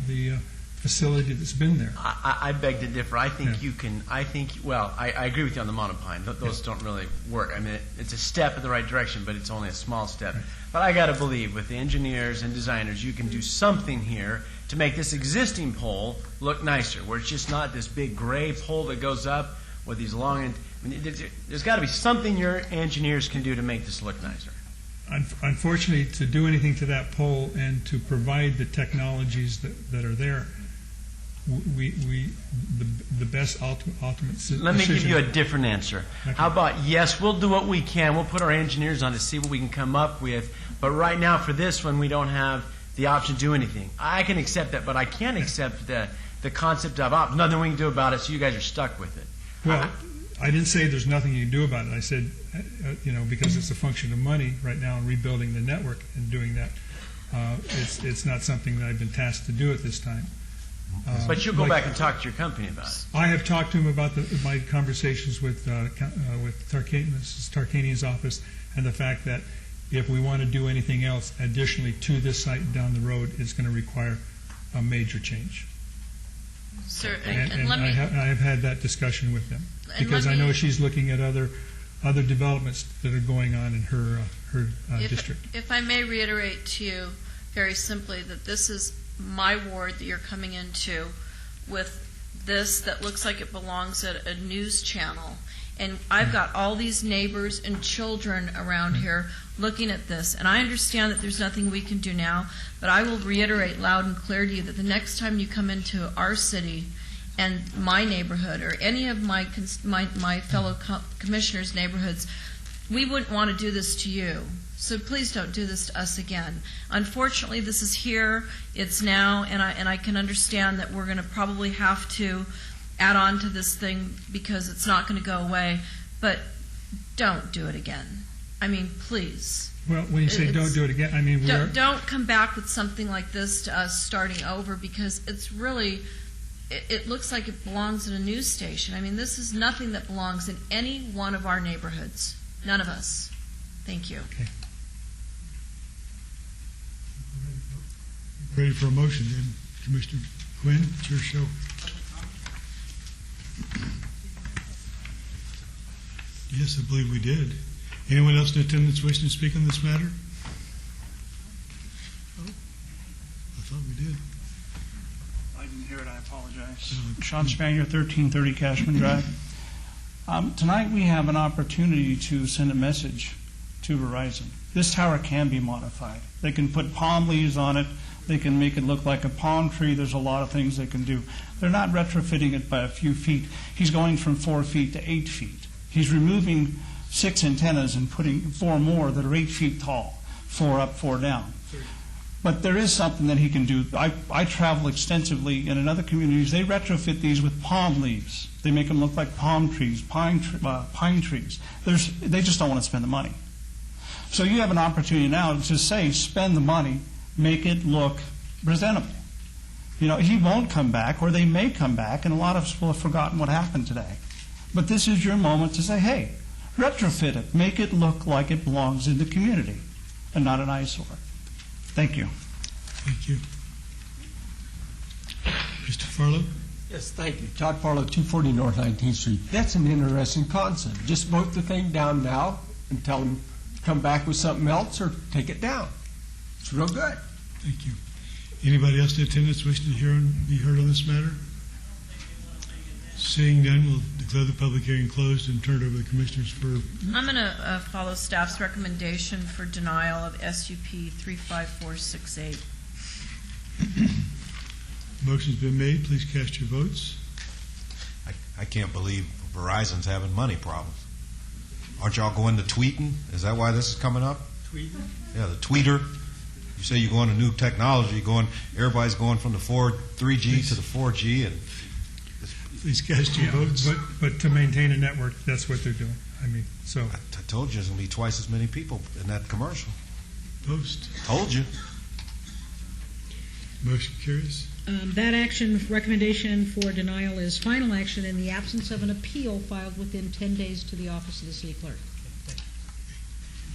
the facility that's been there. I beg to differ. I think you can. I agree with you on the monopine. Those don't really work. I mean, it's a step in the right direction, but it's only a small step. Right. But I got to believe with the engineers and designers, you can do something here to make this existing pole look nicer, where it's just not this big gray pole that goes up with these long. There's got to be something your engineers can do to make this look nicer. Unfortunately, to do anything to that pole and to provide the technologies that are there, the best ultimate decision. Let me give you a different answer. Okay. How about, yes, we'll do what we can. We'll put our engineers on to see what we can come up with. But right now, for this one, we don't have the option to do anything. I can accept that, but I can't accept the concept of nothing we can do about it, so you guys are stuck with it. Well, I didn't say there's nothing you can do about it. I said, because it's a function of money right now and rebuilding the network and doing that, it's not something that I've been tasked to do at this time. But you'll go back and talk to your company about it. I have talked to him about my conversations with Mrs. Tarkanian's office, and the fact that if we want to do anything else additionally to this site down the road, it's going to require a major change. Sir, and I have had that discussion with them, because I know she's looking at other developments that are going on in her district. If I may reiterate to you very simply that this is my ward that you're coming into with this that looks like it belongs at a news channel. And I've got all these neighbors and children around here looking at this. And I understand that there's nothing we can do now, but I will reiterate loud and clear to you that the next time you come into our city and my neighborhood or any of my fellow commissioners' neighborhoods, we wouldn't want to do this to you. So please don't do this to us again. Unfortunately, this is here, it's now, and I can understand that we're going to probably have to add on to this thing because it's not going to go away, but don't do it again. I mean, please. Well, when you say don't do it again, I mean, don't come back with something like this to us starting over, because it's really it looks like it belongs in a news station. I mean, this is nothing that belongs in any one of our neighborhoods. None of us. Thank you. Ready for a motion then, Commissioner Quinn? It's your show. Yes, I believe we did. Anyone else in attendance wishing to speak on this matter? Oh, I thought we did. I didn't hear it, I apologize. Sean Spanier, 1330 Cashman Drive. Tonight we have an opportunity to send a message to Verizon. This tower can be modified. They can put palm leaves on it. They can make it look like a palm tree. There's a lot of things they can do. They're not retrofitting it by a few feet. He's going from 4 feet to 8 feet. He's removing 6 antennas and putting 4 more that are 8 feet tall, 4 up, 4 down. But there is something that he can do. I travel extensively, and in other communities, they retrofit these with palm leaves. They make them look like palm trees, pine trees. They just don't want to spend the money. So you have an opportunity now to say, spend the money, make it look presentable. You know, he won't come back, or they may come back, and a lot of us will have forgotten what happened today. But this is your moment to say, hey, retrofit it. Make it look like it belongs in the community and not an eyesore. Thank you. Thank you. Mr. Farlow? Yes, thank you. Todd Farlow, 240 North 19th Street. That's an interesting concept. Just vote the thing down now and tell them to come back with something else or take it down. It's real good. Thank you. Anybody else in attendance wishing to be heard on this matter? Seeing none, we'll declare the public hearing closed and turn it over to the commissioners for... I'm going to follow staff's recommendation for denial of SUP 35468. Motion's been made. Please cast your votes. I can't believe Verizon's having money problems. Aren't y'all going to tweeting? Is that why this is coming up? Tweeting? Yeah, the tweeter. You say you're going to new technology. Everybody's going from the 3G to the 4G, and please cast your votes. But to maintain a network, that's what they're doing. I mean, so I told you there's going to be twice as many people in that commercial. Post. Told you. Motion carries. That action recommendation for denial is final action in the absence of an appeal filed within 10 days to the office of the city clerk.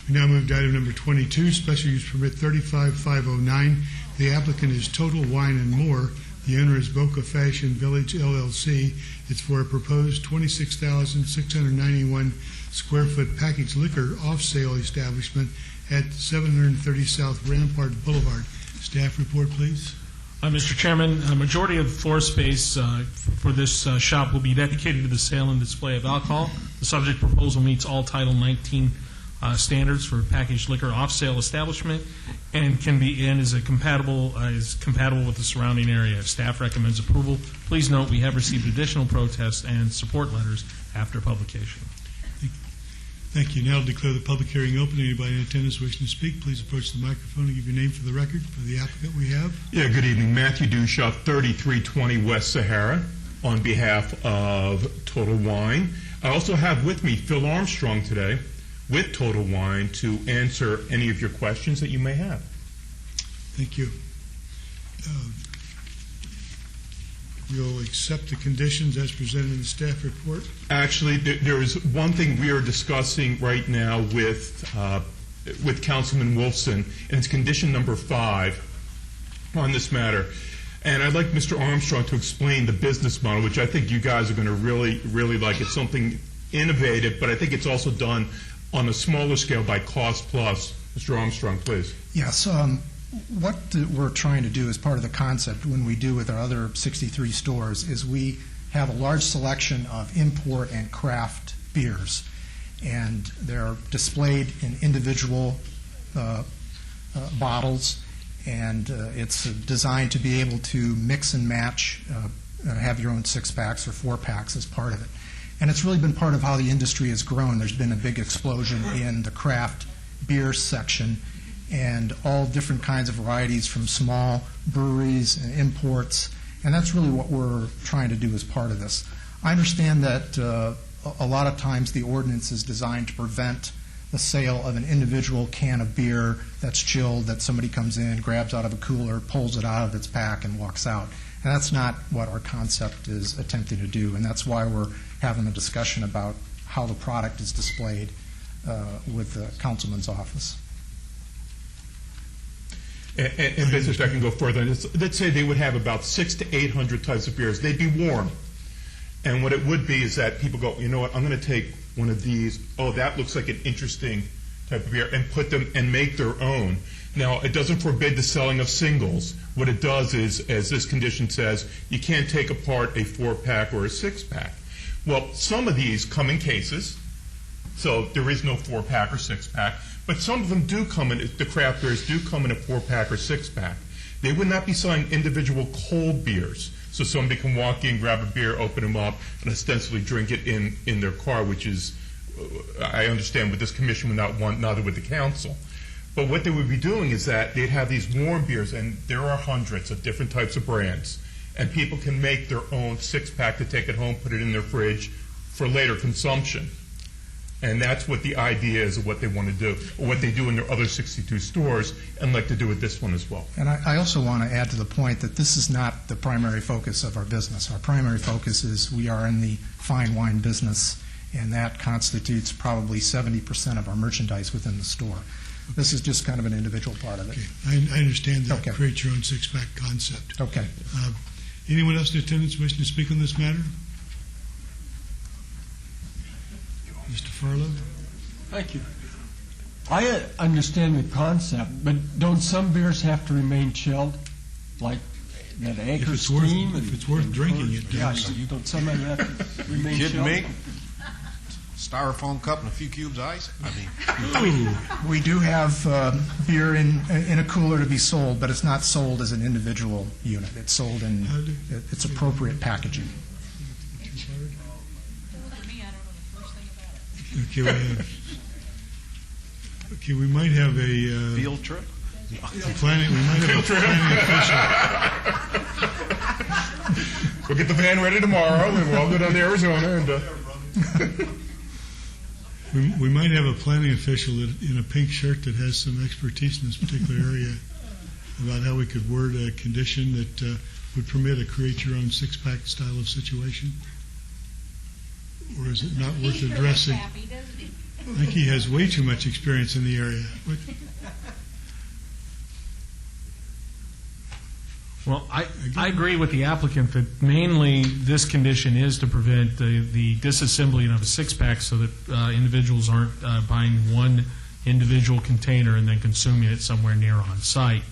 We now move to item number 22, special use permit 35509. The applicant is Total Wine and More. The owner is Boca Fashion Village, LLC. It's for a proposed 26,691 square foot packaged liquor off-sale establishment at 730 South Rampart Boulevard. Staff report, please. Mr. Chairman, a majority of the floor space for this shop will be dedicated to the sale and display of alcohol. The subject proposal meets all Title 19 standards for packaged liquor off-sale establishment and is compatible with the surrounding area. Staff recommends approval. Please note we have received additional protests and support letters after publication. Thank you. Now I'll declare the public hearing open. Anybody in attendance wishing to speak, please approach the microphone and give your name for the record. For the applicant we have. Yeah, good evening. Matthew Dusha, 3320 West Sahara, on behalf of Total Wine. I also have with me Phil Armstrong today with Total Wine to answer any of your questions that you may have. Thank you. You'll accept the conditions as presented in the staff report? Actually, there is one thing we are discussing right now with Councilman Wolfson, and it's condition number 5 on this matter. And I'd like Mr. Armstrong to explain the business model, which I think you guys are going to really, really like. It's something innovative, but I think it's also done on a smaller scale by cost plus. Mr. Armstrong, please. Yes. What we're trying to do as part of the concept when we do with our other 63 stores is we have a large selection of import and craft beers, and they're displayed in individual bottles, and it's designed to be able to mix and match, have your own 6-packs or 4-packs as part of it. And it's really been part of how the industry has grown. There's been a big explosion in the craft beer section, and all different kinds of varieties from small breweries and imports, and that's really what we're trying to do as part of this. I understand that a lot of times the ordinance is designed to prevent the sale of an individual can of beer that's chilled, that somebody comes in, grabs out of a cooler, pulls it out of its pack, and walks out. And that's not what our concept is attempting to do, and that's why we're having a discussion about how the product is displayed with the councilman's office. And business, I can go further. Let's say they would have about 600 to 800 types of beers. They'd be warm. And what it would be is that people go, you know what, I'm going to take one of these. Oh, that looks like an interesting type of beer, and put them and make their own. Now, it doesn't forbid the selling of singles. What it does is, as this condition says, you can't take apart a 4-pack or a 6-pack. Well, some of these come in cases, so there is no 4-pack or 6-pack, but some of them do come in, the craft beers do come in a 4-pack or 6-pack. They would not be selling individual cold beers, so somebody can walk in, grab a beer, open them up, and ostensibly drink it in their car, which is, I understand what this commission would not want, neither would the council. But what they would be doing is that they'd have these warm beers, and there are hundreds of different types of brands, and people can make their own 6-pack to take it home, put it in their fridge for later consumption. And that's what the idea is of what they want to do, or what they do in their other 62 stores, and like to do with this one as well. And I also want to add to the point that this is not the primary focus of our business. Our primary focus is we are in the fine wine business, and that constitutes probably 70% of our merchandise within the store. This is just kind of an individual part of it. Okay. I understand the Okay. create your own 6-pack concept. Okay. Anyone else in attendance wishing to speak on this matter? Mr. Farlow? Thank you. I understand the concept, but don't some beers have to remain chilled? Like that Anchor it's worth- Steam? if it's worth drinking, it Yeah, does. don't some of that have to remain Kidding chilled? me? Styrofoam cup and a few cubes of ice? I mean, We do have beer in a cooler to be sold, but it's not sold as an individual unit. It's sold in its appropriate packaging. Okay, we might have a field trip? planning. We might have a planning official. We'll get the van ready tomorrow, and we'll all go down to Arizona. And We might have a planning official in a pink shirt that has some expertise in this particular area about how we could word a condition that would permit a create-your-own 6-pack style of situation. Or is it not worth addressing? I think he has way too much experience in the area. Well, I agree with the applicant that mainly this condition is to prevent the disassembling of a 6-pack so that individuals aren't buying one individual container and then consuming it somewhere near on site.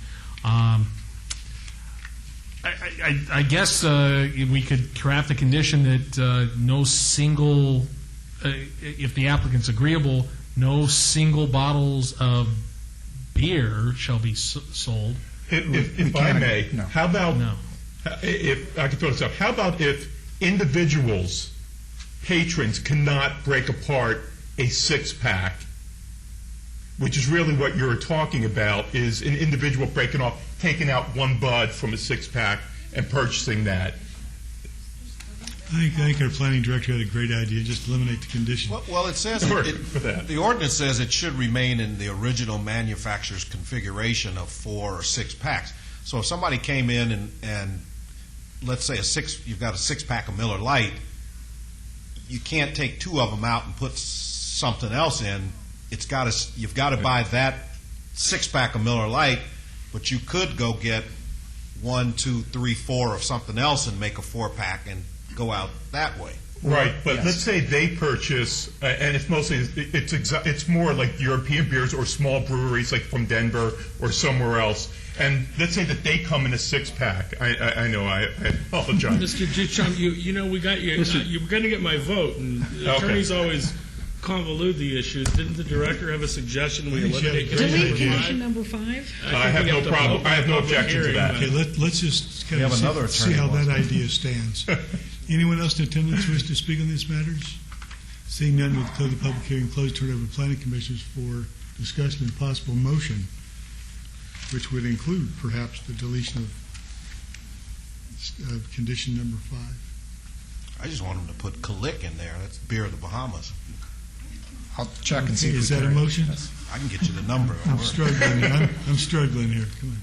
I guess we could craft a condition that no single, if the applicant's agreeable, no single bottles of beer shall be sold. If I may, how about, if I could throw this up, how about if individuals, patrons, cannot break apart a 6-pack, which is really what you're talking about, is an individual breaking off, taking out one bud from a 6-pack and purchasing that. I think our planning director had a great idea, just eliminate the condition. Well, it says the ordinance says it should remain in the original manufacturer's configuration of 4 or 6 packs. So if somebody came in and let's say you've got a 6-pack of Miller Lite, you can't take 2 of them out and put something else in. You've got to buy that 6-pack of Miller Lite, but you could go get 1, 2, 3, 4 of something else and make a 4-pack and go out that way. Right, but let's say they purchase, and it's mostly, it's more like European beers or small breweries like from Denver or somewhere else. And let's say that they come in a 6-pack. I know, I apologize. Mr. Duchamp, you know, we got you. You're going to get my vote, and the attorneys always convolute the issues. Didn't the director have a suggestion we eliminate condition number 5? I have no problem. I have no objection to that. Okay, let's just kind of see how that idea stands. Anyone else in attendance wish to speak on these matters? Seeing none, we'll declare the public hearing closed. Turn it over to planning commissioners for discussion and possible motion, which would include perhaps the deletion of condition number 5. I just want them to put Kalik in there. That's beer of the Bahamas. I'll check and see if is that a motion? I can get you the number. I'm struggling. I'm struggling here. Come on.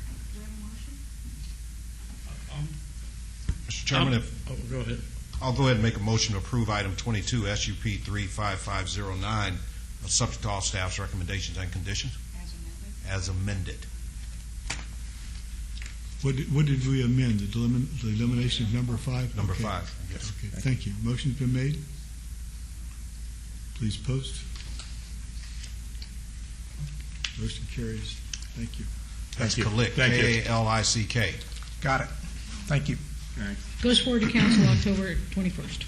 Chairman, go ahead. I'll go ahead and make a motion to approve item 22, SUP 35509, subject to all staff's recommendations and conditions. As amended. What did we amend? The elimination of number 5? Number Okay. 5, yes. Okay, thank you. Motion's been made. Please post. Motion carries. Thank you. That's Kalick, Thank you. K-A-L-I-C-K. Got it. Thank you. Goes forward to council October 21st.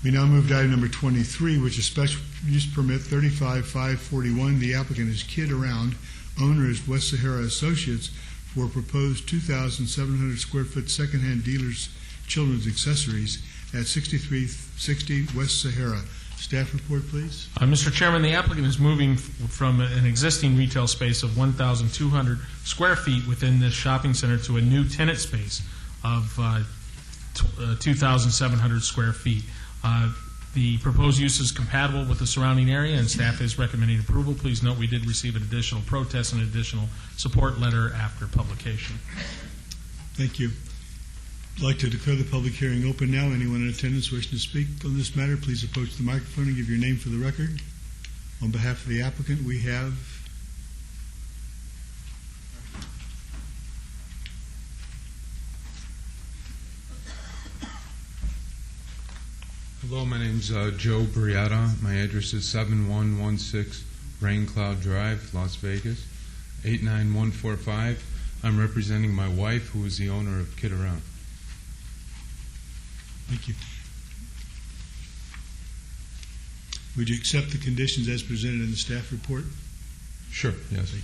We now move to item number 23, which is special use permit 35541. The applicant is Kid Around, owner is West Sahara Associates, for proposed 2,700 square foot secondhand dealers children's accessories at 6360 West Sahara. Staff report, please. Mr. Chairman, the applicant is moving from an existing retail space of 1,200 square feet within this shopping center to a new tenant space of 2,700 square feet. The proposed use is compatible with the surrounding area, and staff is recommending approval. Please note we did receive an additional protest and additional support letter after publication. Thank you. I'd like to declare the public hearing open now. Anyone in attendance wishing to speak on this matter, please approach the microphone and give your name for the record. On behalf of the applicant, we have Hello, my name's Joe Brietta. My address is 7116 Rain Cloud Drive, Las Vegas, 89145. I'm representing my wife, who is the owner of Kid Around. Thank you. Would you accept the conditions as presented in the staff report? Sure, yes.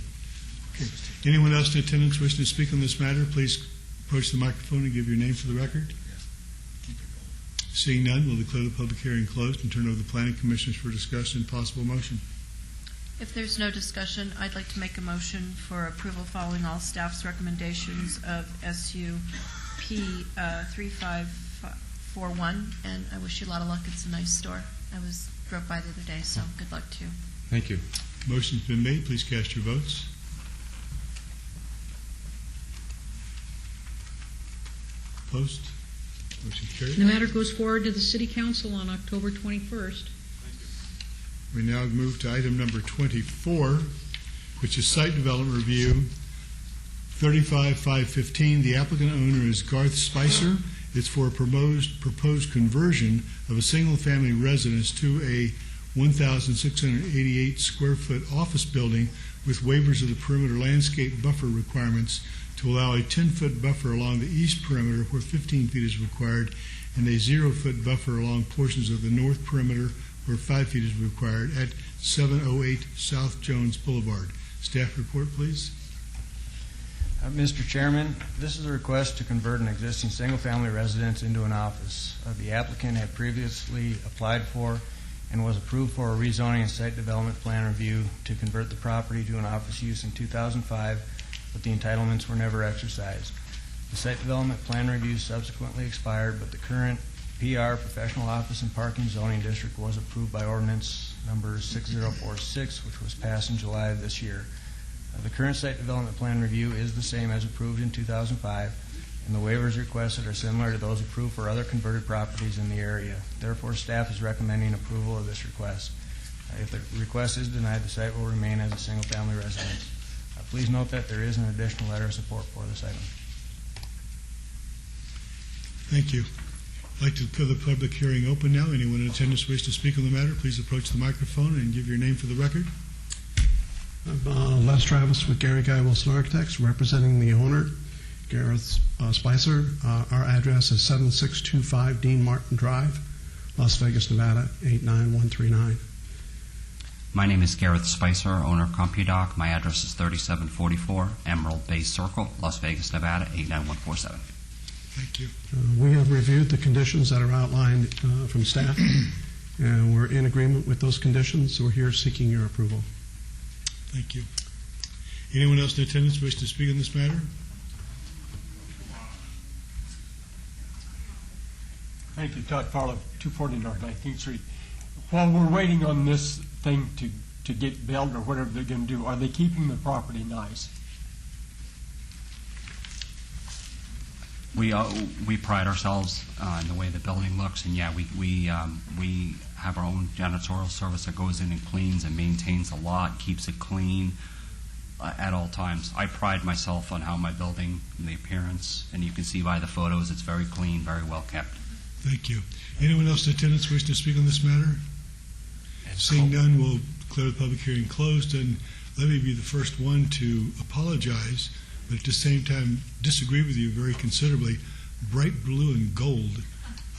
Okay. Anyone else in attendance wishing to speak on this matter, please approach the microphone and give your name for the record. Seeing none, we'll declare the public hearing closed and turn over to the planning commissioners for discussion and possible motion. If there's no discussion, I'd like to make a motion for approval following all staff's recommendations of SUP 3541, and I wish you a lot of luck. It's a nice store. I drove by the other day, so good luck to you. Thank you. Motion's been made. Please cast your votes. Post. Motion carried. The matter goes forward to the city council on October 21st. We now move to item number 24, which is site development review 35515. The applicant owner is Garth Spicer. It's for a proposed conversion of a single-family residence to a 1,688 square foot office building with waivers of the perimeter landscape buffer requirements to allow a 10-foot buffer along the east perimeter where 15 feet is required, and a 0-foot buffer along portions of the north perimeter where 5 feet is required at 708 South Jones Boulevard. Staff report, please. Mr. Chairman, this is a request to convert an existing single-family residence into an office. The applicant had previously applied for and was approved for a rezoning and site development plan review to convert the property to an office use in 2005, but the entitlements were never exercised. The site development plan review subsequently expired, but the current PR, Professional Office and Parking Zoning District, was approved by ordinance number 6046, which was passed in July of this year. The current site development plan review is the same as approved in 2005, and the waivers requested are similar to those approved for other converted properties in the area. Therefore, staff is recommending approval of this request. If the request is denied, the site will remain as a single-family residence. Please note that there is an additional letter of support for this item. Thank you. I'd like to declare the public hearing open now. Anyone in attendance wish to speak on the matter, please approach the microphone and give your name for the record. I'm Les Travis with Gary Guy Wilson Architects, representing the owner, Gareth Spicer. Our address is 7625 Dean Martin Drive, Las Vegas, Nevada, 89139. My name is Gareth Spicer, owner of CompuDoc. My address is 3744 Emerald Bay Circle, Las Vegas, Nevada, 89147. Thank you. We have reviewed the conditions that are outlined from staff, and we're in agreement with those conditions, so we're here seeking your approval. Thank you. Anyone else in attendance wish to speak on this matter? Thank you, Todd Farlow, 240 North 19th Street. While we're waiting on this thing to get built or whatever they're going to do, are they keeping the property nice? We pride ourselves in the way the building looks, and yeah, we have our own janitorial service that goes in and cleans and maintains the lot, keeps it clean at all times. I pride myself on how my building, and the appearance, and you can see by the photos, it's very clean, very well kept. Thank you. Anyone else in attendance wish to speak on this matter? Seeing none, we'll declare the public hearing closed, and let me be the first one to apologize, but at the same time disagree with you very considerably. Bright blue and gold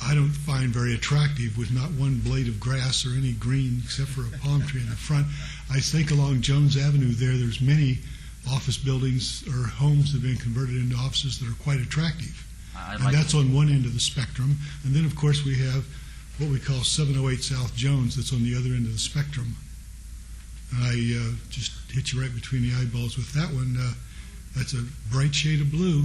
I don't find very attractive with not one blade of grass or any green except for a palm tree in the front. I think along Jones Avenue there's many office buildings or homes that have been converted into offices that are quite attractive. And that's on one end of the spectrum. And then, of course, we have what we call 708 South Jones that's on the other end of the spectrum. And I just hit you right between the eyeballs with that one. That's a bright shade of blue.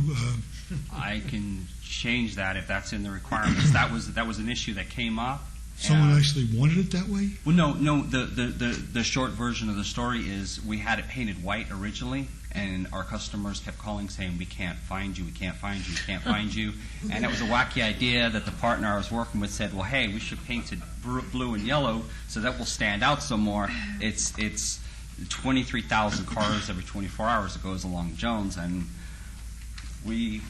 I can change that if that's in the requirements. That was an issue that came up. Someone actually wanted it that way? Well, no. The short version of the story is we had it painted white originally, and our customers kept calling saying, "We can't find you, we can't find you, we can't find you." And it was a wacky idea that the partner I was working with said, "Well, hey, we should paint it blue and yellow so that will stand out some more." It's 23,000 cars every 24 hours that goes along Jones, and we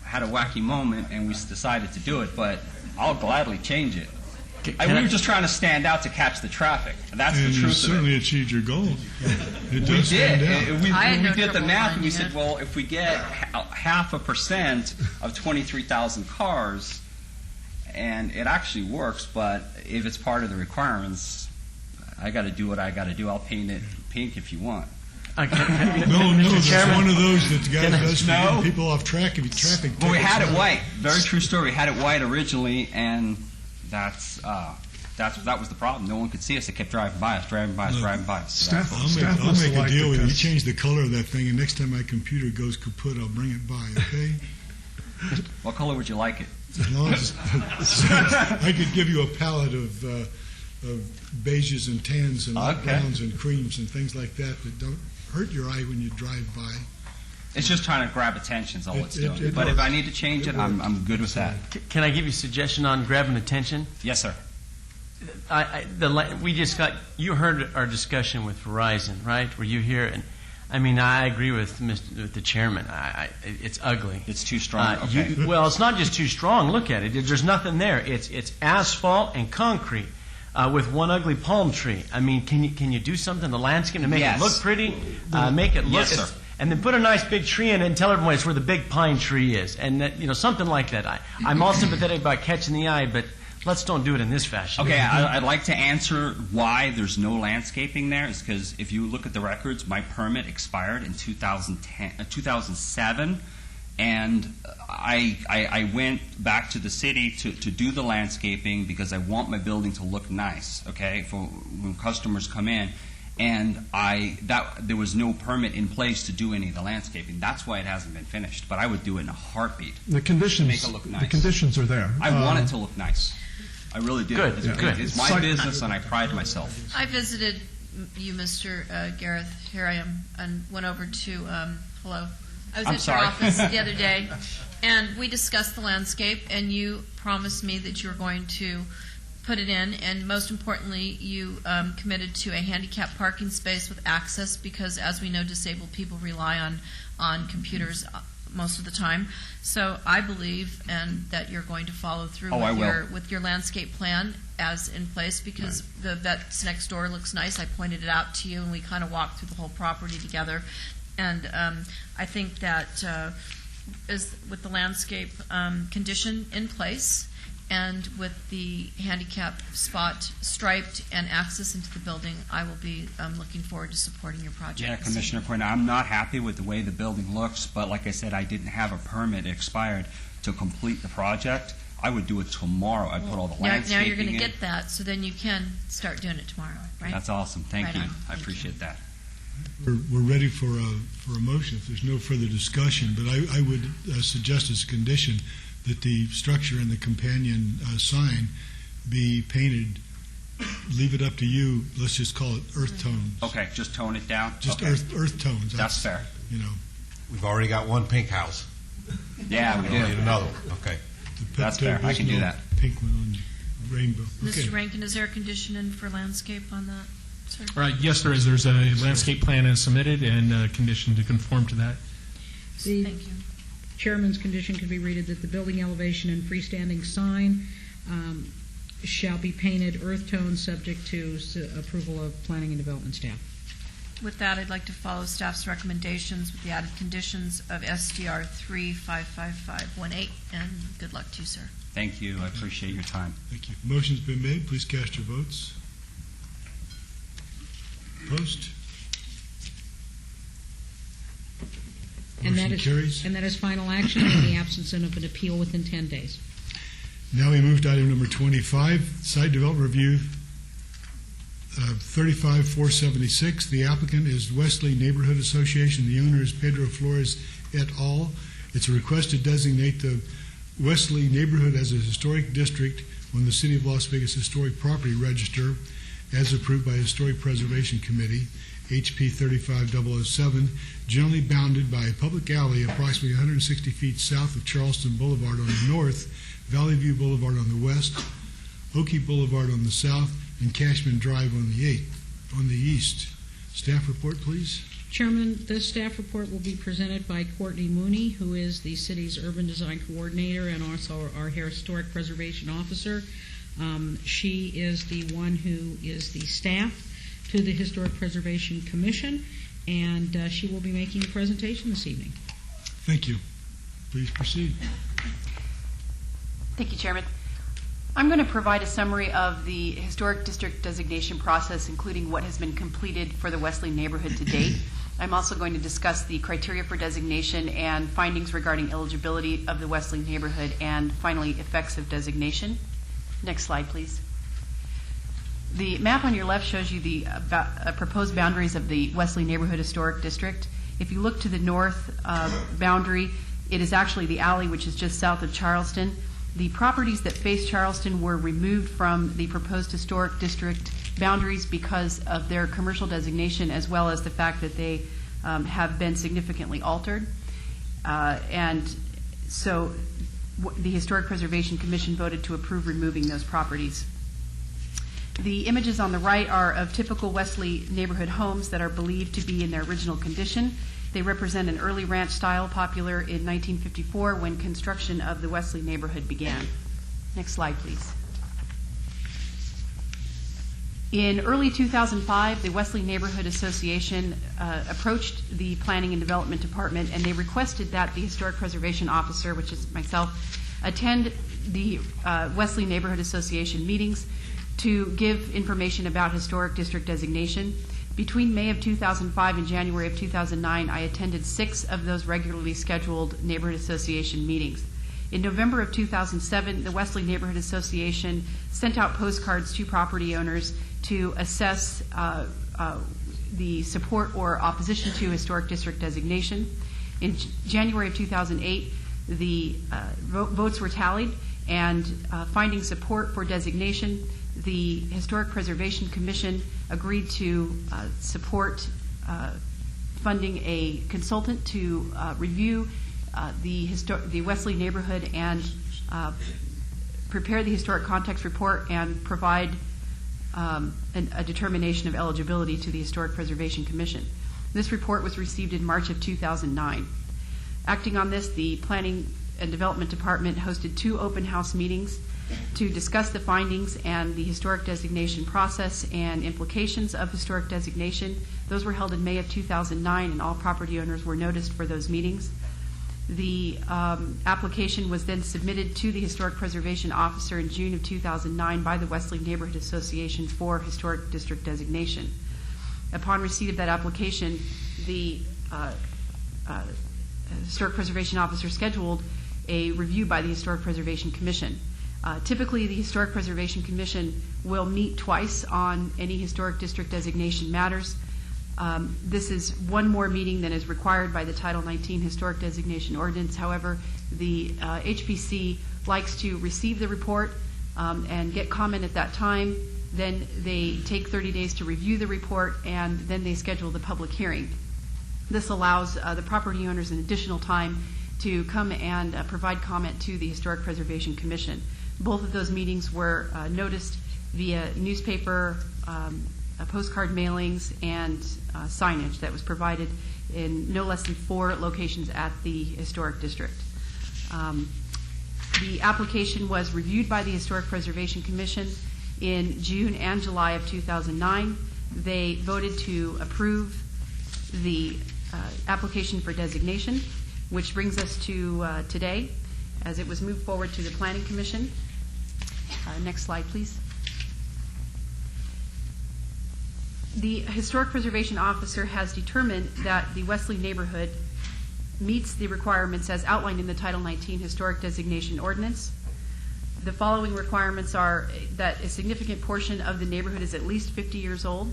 had a wacky moment and we decided to do it, but I'll gladly change it. We were just trying to stand out to catch the traffic. That's the truth of it. You certainly achieved your goal. It does stand out. We did the math and we said, well, if we get 0.5% of 23,000 cars, and it actually works, but if it's part of the requirements, I got to do what I got to do. I'll paint it pink if you want. No, that's one of those that the guy does for getting people off track of traffic. Well, we had it white. Very true story. We had it white originally, and that was the problem. No one could see us. They kept driving by us. So I'll make a deal with you. You change the color of that thing, and next time my computer goes kaput, I'll bring it by, okay? What color would you like it? As long as I could give you a palette of beiges and tans and light browns and creams and things like that don't hurt your eye when you drive by. It's just trying to grab attention is all it's doing. But if I need to change it, I'm good with that. Can I give you a suggestion on grabbing attention? Yes, sir. You heard our discussion with Verizon, right? Were you here? And I mean, I agree with the chairman. It's ugly. It's too strong. Well, it's not just too strong. Look at it. There's nothing there. It's asphalt and concrete. With one ugly palm tree. I mean, can you do something to the landscape to make it look pretty? Make it look, and then put a nice big tree in it and tell everyone it's where the big pine tree is, and that, something like that. I'm all sympathetic about catching the eye, but let's don't do it in this fashion. Okay, I'd like to answer why there's no landscaping there. Is because if you look at the records, my permit expired in 2007. And I went back to the city to do the landscaping because I want my building to look nice, okay, for when customers come in. And there was no permit in place to do any of the landscaping. That's why it hasn't been finished. But I would do it in a heartbeat. The conditions, to make it look nice. The conditions are there. I want it to look nice. I really do. Good. It's my business, and I pride myself. I visited you, Mr. Gareth. Here I am, and went over to hello. I was at your office the other day, and we discussed the landscape, and you promised me that you were going to put it in, and most importantly, you committed to a handicap parking space with access because, as we know, disabled people rely on computers most of the time. So I believe that you're going to follow through with your landscape plan as in place because the vets next door looks nice. I pointed it out to you, and we kind of walked through the whole property together. And I think that is with the landscape condition in place and with the handicap spot striped and access into the building, I will be looking forward to supporting your project. Yeah, Commissioner Quinn, I'm not happy with the way the building looks, but like I said, I didn't have a permit expired to complete the project. I would do it tomorrow. I'd put all the landscaping in. Now you're going to get that, so then you can start doing it tomorrow, right? That's awesome. Thank you. I appreciate that. We're ready for a motion if there's no further discussion, but I would suggest as a condition that the structure and the companion sign be painted. Leave it up to you. Let's just call it earth tones. Okay, just tone it down? Just earth tones. That's fair. We've already got one pink house. Yeah, we Oh, do. need another one, okay. That's fair. I can do that. Pink one on rainbow. Okay. Mr. Rankin, is there a condition in for landscape on that, sir? All right, yes, there is. There's a landscape plan as submitted and a condition to conform to that. The Thank you. chairman's condition could be read that the building elevation and freestanding sign shall be painted earth tone subject to approval of planning and development staff. With that, I'd like to follow staff's recommendations with the added conditions of SDR 355518, and good luck to you, sir. Thank you. I appreciate your time. Thank you. Motion's been made. Please cast your votes. Opposed? And that Motion is, carries. and that is final action in the absence of an appeal within 10 days. Now we move to item number 25, site development review, 35476. The applicant is Wesley Neighborhood Association. The owner is Pedro Flores et al. It's a request to designate the Wesley Neighborhood as a historic district on the City of Las Vegas Historic Property Register as approved by Historic Preservation Committee, HP 35007, generally bounded by a public alley approximately 160 feet south of Charleston Boulevard on the north, Valley View Boulevard on the west, Oakey Boulevard on the south, and Cashman Drive on the east. Staff report, please. Chairman, this staff report will be presented by Courtney Mooney, who is the city's urban design coordinator and also our historic preservation officer. She is the one who is the staff to the Historic Preservation Commission, and she will be making a presentation this evening. Thank you. Please proceed. Thank you, Chairman. I'm going to provide a summary of the historic district designation process, including what has been completed for the Wesley neighborhood to date. I'm also going to discuss the criteria for designation and findings regarding eligibility of the Wesley neighborhood, and finally, effects of designation. Next slide, please. The map on your left shows you the proposed boundaries of the Wesley Neighborhood Historic District. If you look to the north boundary, it is actually the alley which is just south of Charleston. The properties that face Charleston were removed from the proposed historic district boundaries because of their commercial designation, as well as the fact that they have been significantly altered. And so the Historic Preservation Commission voted to approve removing those properties. The images on the right are of typical Wesley neighborhood homes that are believed to be in their original condition. They represent an early ranch style popular in 1954 when construction of the Wesley neighborhood began. Next slide, please. In early 2005, the Wesley Neighborhood Association approached the Planning and Development Department, and they requested that the Historic Preservation Officer, which is myself, attend the Wesley Neighborhood Association meetings to give information about historic district designation. Between May of 2005 and January of 2009, I attended 6 of those regularly scheduled Neighborhood Association meetings. In November of 2007, the Wesley Neighborhood Association sent out postcards to property owners to assess the support or opposition to historic district designation. In January of 2008, the votes were tallied, and finding support for designation, the Historic Preservation Commission agreed to support funding a consultant to review the Wesley neighborhood and prepare the historic context report and provide a determination of eligibility to the Historic Preservation Commission. This report was received in March of 2009. Acting on this, the Planning and Development Department hosted 2 open house meetings to discuss the findings and the historic designation process and implications of historic designation. Those were held in May of 2009, and all property owners were noticed for those meetings. The application was then submitted to the Historic Preservation Officer in June of 2009 by the Wesley Neighborhood Association for historic district designation. Upon receipt of that application, the Historic Preservation Officer scheduled a review by the Historic Preservation Commission. Typically, the Historic Preservation Commission will meet twice on any historic district designation matters. This is one more meeting than is required by the Title 19 Historic Designation Ordinance. However, the HPC likes to receive the report and get comment at that time. Then they take 30 days to review the report, and then they schedule the public hearing. This allows the property owners an additional time to come and provide comment to the Historic Preservation Commission. Both of those meetings were noticed via newspaper, postcard mailings, and signage that was provided in no less than 4 locations at the Historic District. The application was reviewed by the Historic Preservation Commission in June and July of 2009. They voted to approve the application for designation, which brings us to today, as it was moved forward to the Planning Commission. Next slide, please. The Historic Preservation Officer has determined that the Wesley neighborhood meets the requirements as outlined in the Title 19 Historic Designation Ordinance. The following requirements are that a significant portion of the neighborhood is at least 50 years old.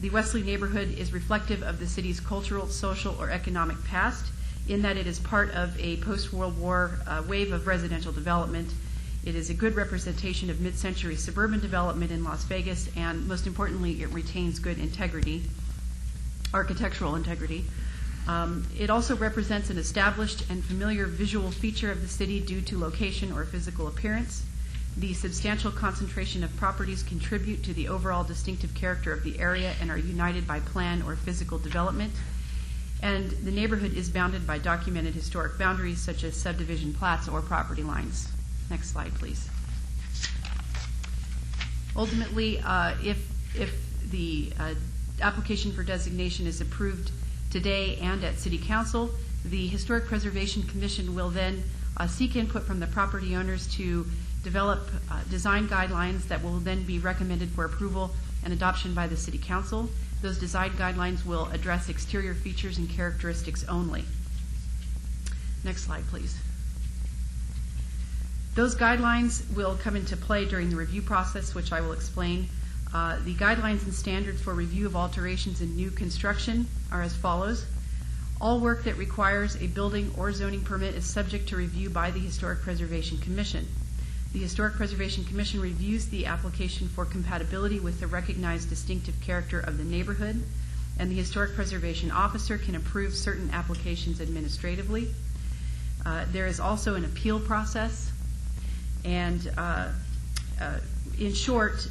The Wesley neighborhood is reflective of the city's cultural, social, or economic past, in that it is part of a post-World War wave of residential development. It is a good representation of mid-century suburban development in Las Vegas, and most importantly, it retains good integrity, architectural integrity. It also represents an established and familiar visual feature of the city due to location or physical appearance. The substantial concentration of properties contribute to the overall distinctive character of the area and are united by plan or physical development. And the neighborhood is bounded by documented historic boundaries such as subdivision plats or property lines. Next slide, please. Ultimately, if the application for designation is approved today and at City Council, the Historic Preservation Commission will then seek input from the property owners to develop design guidelines that will then be recommended for approval and adoption by the City Council. Those design guidelines will address exterior features and characteristics only. Next slide, please. Those guidelines will come into play during the review process, which I will explain. The guidelines and standards for review of alterations in new construction are as follows. All work that requires a building or zoning permit is subject to review by the Historic Preservation Commission. The Historic Preservation Commission reviews the application for compatibility with the recognized distinctive character of the neighborhood, and the Historic Preservation Officer can approve certain applications administratively. There is also an appeal process, and in short,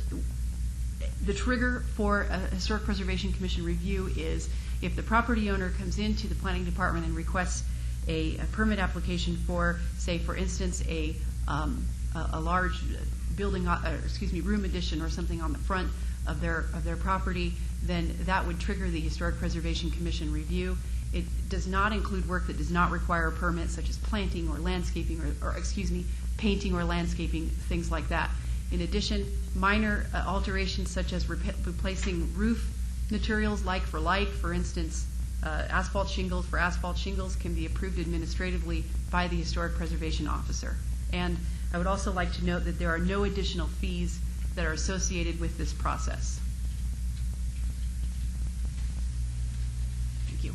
the trigger for a Historic Preservation Commission review is if the property owner comes into the Planning Department and requests a permit application for, say, for instance, a large building, room addition or something on the front of their property, then that would trigger the Historic Preservation Commission review. It does not include work that does not require a permit, such as planting or landscaping, or painting or landscaping, things like that. In addition, minor alterations such as replacing roof materials like, for instance, asphalt shingles for asphalt shingles can be approved administratively by the Historic Preservation Officer. And I would also like to note that there are no additional fees that are associated with this process. Thank you.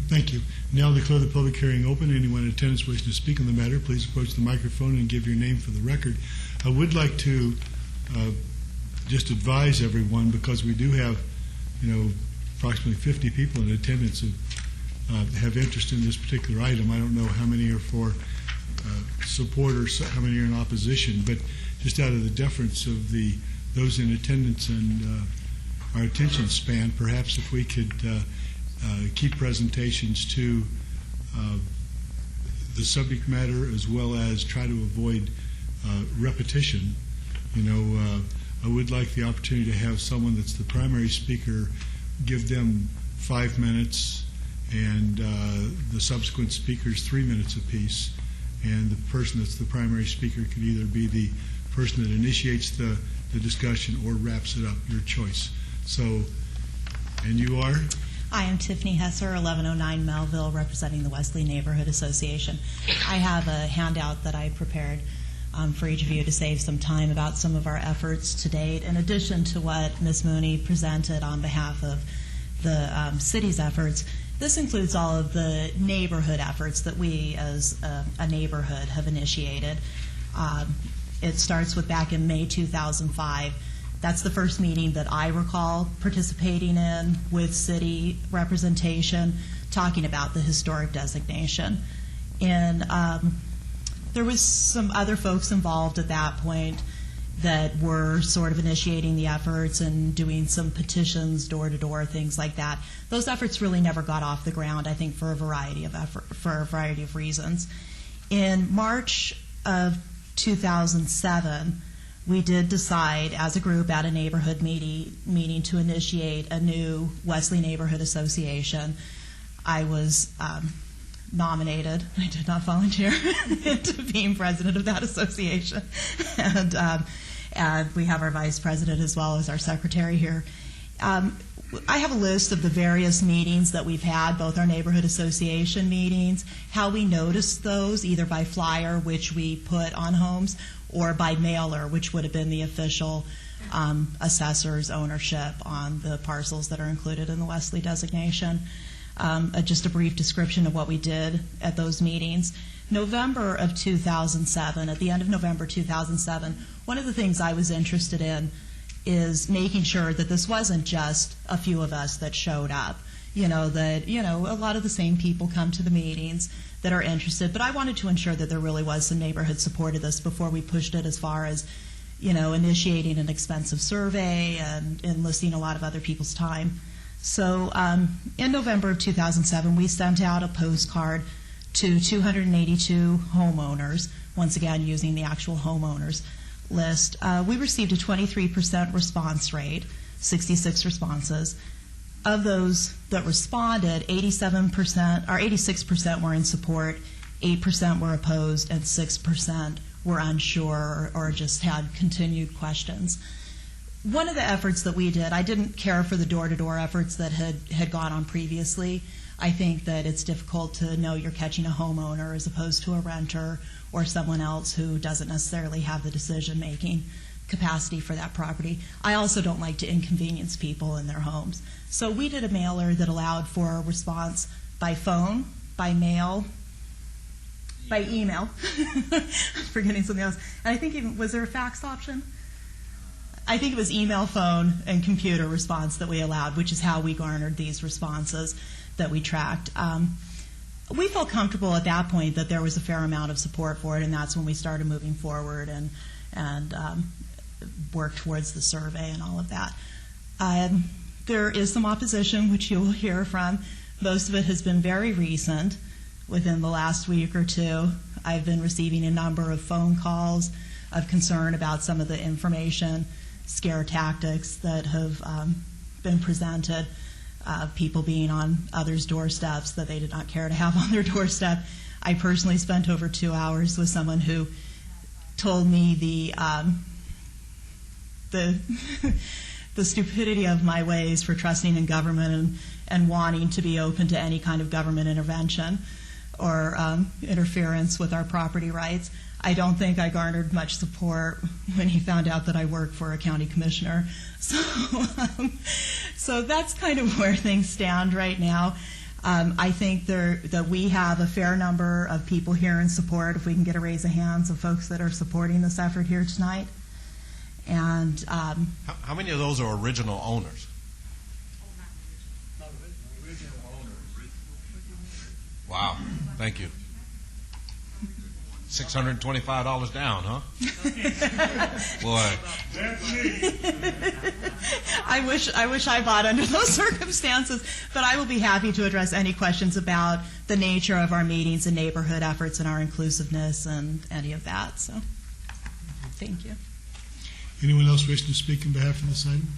Thank you. Now I declare the public hearing open. Anyone in attendance wishing to speak on the matter, please approach the microphone and give your name for the record. I would like to just advise everyone, because we do have, approximately 50 people in attendance who have interest in this particular item. I don't know how many are for support or how many are in opposition, but just out of the deference of those in attendance and our attention span, perhaps if we could keep presentations to the subject matter as well as try to avoid repetition. I would like the opportunity to have someone that's the primary speaker give them 5 minutes, and the subsequent speakers 3 minutes apiece. And the person that's the primary speaker could either be the person that initiates the discussion or wraps it up, your choice. So, and you are? I am Tiffany Hesser, 1109 Melville, representing the Wesley Neighborhood Association. I have a handout that I prepared for each of you to save some time about some of our efforts to date, in addition to what Ms. Mooney presented on behalf of the city's efforts. This includes all of the neighborhood efforts that we as a neighborhood have initiated. It starts with back in May 2005. That's the first meeting that I recall participating in with city representation talking about the historic designation. And there was some other folks involved at that point that were sort of initiating the efforts and doing some petitions, door-to-door, things like that. Those efforts really never got off the ground, I think, for a variety of reasons. In March of 2007, we did decide as a group at a neighborhood meeting to initiate a new Wesley Neighborhood Association. I was nominated. I did not volunteer into being president of that association. And we have our vice president as well as our secretary here. I have a list of the various meetings that we've had, both our neighborhood association meetings, how we noticed those, either by flyer, which we put on homes, or by mailer, which would have been the official assessor's ownership on the parcels that are included in the Wesley designation. Just a brief description of what we did at those meetings. November of 2007, at the end of November 2007, one of the things I was interested in is making sure that this wasn't just a few of us that showed up. A lot of the same people come to the meetings that are interested, but I wanted to ensure that there really was some neighborhood support of this before we pushed it as far as, initiating an expensive survey and enlisting a lot of other people's time. So in November of 2007, we sent out a postcard to 282 homeowners, once again using the actual homeowners list. We received a 23% response rate, 66 responses. Of those that responded, 86% were in support, 8% were opposed, and 6% were unsure or just had continued questions. One of the efforts that we did, I didn't care for the door-to-door efforts that had gone on previously. I think that it's difficult to know you're catching a homeowner as opposed to a renter or someone else who doesn't necessarily have the decision-making capacity for that property. I also don't like to inconvenience people in their homes. So we did a mailer that allowed for a response by phone, by mail, by email. Forgetting something else. And I think was there a fax option? I think it was email, phone, and computer response that we allowed, which is how we garnered these responses that we tracked. We felt comfortable at that point that there was a fair amount of support for it, and that's when we started moving forward and worked towards the survey and all of that. There is some opposition, which you will hear from. Most of it has been very recent. Within the last week or two, I've been receiving a number of phone calls of concern about some of the information, scare tactics that have been presented, people being on others' doorsteps that they did not care to have on their doorstep. I personally spent over 2 hours with someone who told me the stupidity of my ways for trusting in government and wanting to be open to any kind of government intervention or interference with our property rights. I don't think I garnered much support when he found out that I worked for a county commissioner. So that's kind of where things stand right now. I think that we have a fair number of people here in support, if we can get a raise of hands of folks that are supporting this effort here tonight. And how many of those are original owners? Wow, thank you. $625 down, huh? Boy. I wish I bought under those circumstances, but I will be happy to address any questions about the nature of our meetings and neighborhood efforts and our inclusiveness and any of that. So, thank you. Anyone else wish to speak on behalf of this item?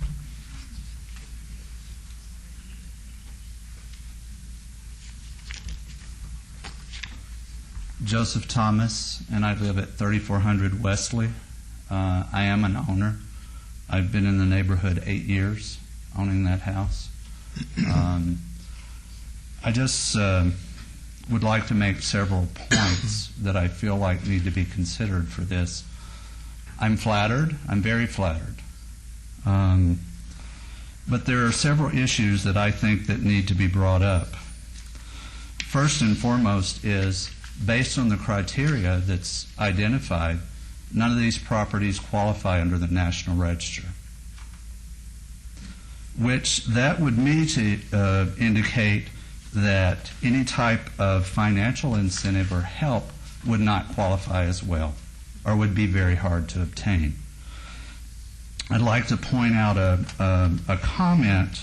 Joseph Thomas, and I live at 3400 Wesley. I am an owner. I've been in the neighborhood 8 years, owning that house. I just would like to make several points that I feel like need to be considered for this. I'm flattered. I'm very flattered. But there are several issues that I think that need to be brought up. First and foremost is, based on the criteria that's identified, none of these properties qualify under the National Register, which that would me to indicate that any type of financial incentive or help would not qualify as well, or would be very hard to obtain. I'd like to point out a comment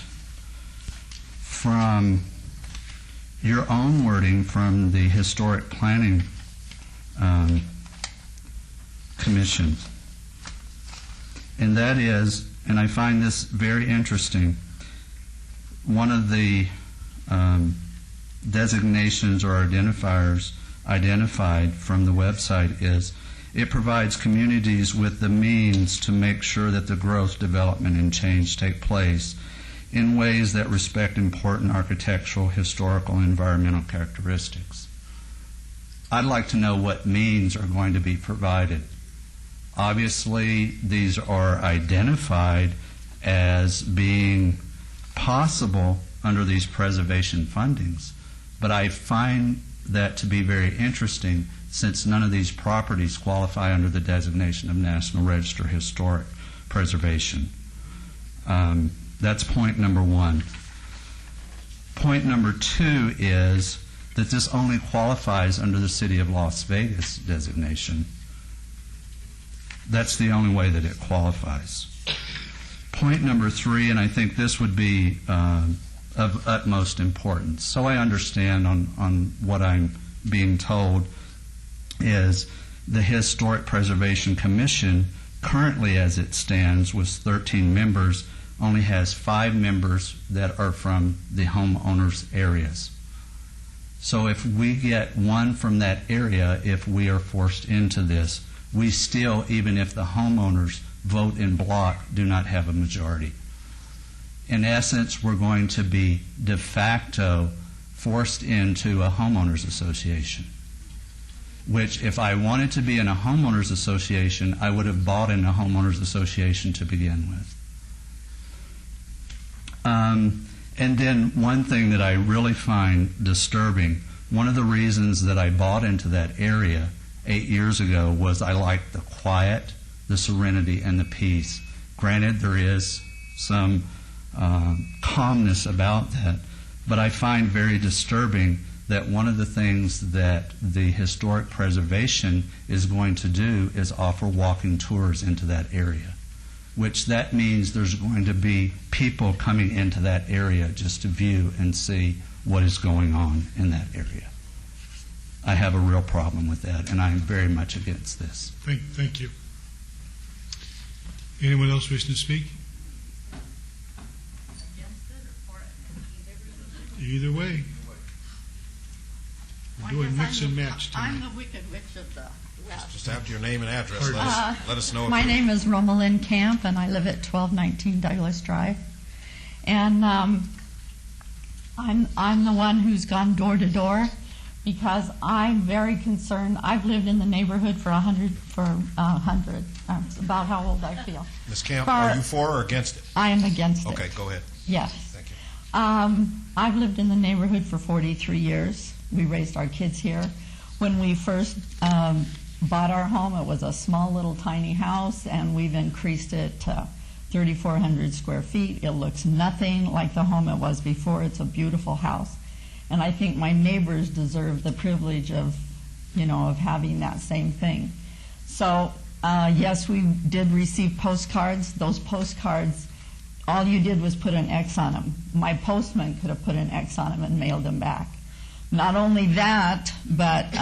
from your own wording from the Historic Planning Commission. And that is, and I find this very interesting, one of the designations or identifiers identified from the website is it provides communities with the means to make sure that the growth, development, and change take place in ways that respect important architectural, historical, and environmental characteristics. I'd like to know what means are going to be provided. Obviously, these are identified as being possible under these preservation fundings, but I find that to be very interesting since none of these properties qualify under the designation of National Register Historic Preservation. That's point number one. Point number two is that this only qualifies under the City of Las Vegas designation. That's the only way that it qualifies. Point number three, and I think this would be of utmost importance, so I understand on what I'm being told, is the Historic Preservation Commission, currently as it stands with 13 members, only has 5 members that are from the homeowners' areas. So if we get one from that area, if we are forced into this, we still, even if the homeowners vote in block, do not have a majority. In essence, we're going to be de facto forced into a homeowners association, which if I wanted to be in a homeowners association, I would have bought in a homeowners association to begin with. And then one thing that I really find disturbing, one of the reasons that I bought into that area 8 years ago was I liked the quiet, the serenity, and the peace. Granted, there is some calmness about that, but I find very disturbing that one of the things that the historic preservation is going to do is offer walking tours into that area, which that means there's going to be people coming into that area just to view and see what is going on in that area. I have a real problem with that, and I am very much against this. Thank you. Anyone else wishing to speak? Either way. We're doing mix and match tonight. I'm the Wicked Witch of the West. Just after your name and address, let us know. My name is Romalyn Camp, and I live at 1219 Douglas Drive. And I'm the one who's gone door to door because I'm very concerned. I've lived in the neighborhood for 100. That's about how old I feel. Ms. Camp, are you for or against it? I am against it. Okay, go ahead. Yes. Thank you. I've lived in the neighborhood for 43 years. We raised our kids here. When we first bought our home, it was a small little tiny house, and we've increased it to 3,400 square feet. It looks nothing like the home it was before. It's a beautiful house. And I think my neighbors deserve the privilege of, of having that same thing. So, yes, we did receive postcards. Those postcards, all you did was put an X on them. My postman could have put an X on them and mailed them back. Not only that, but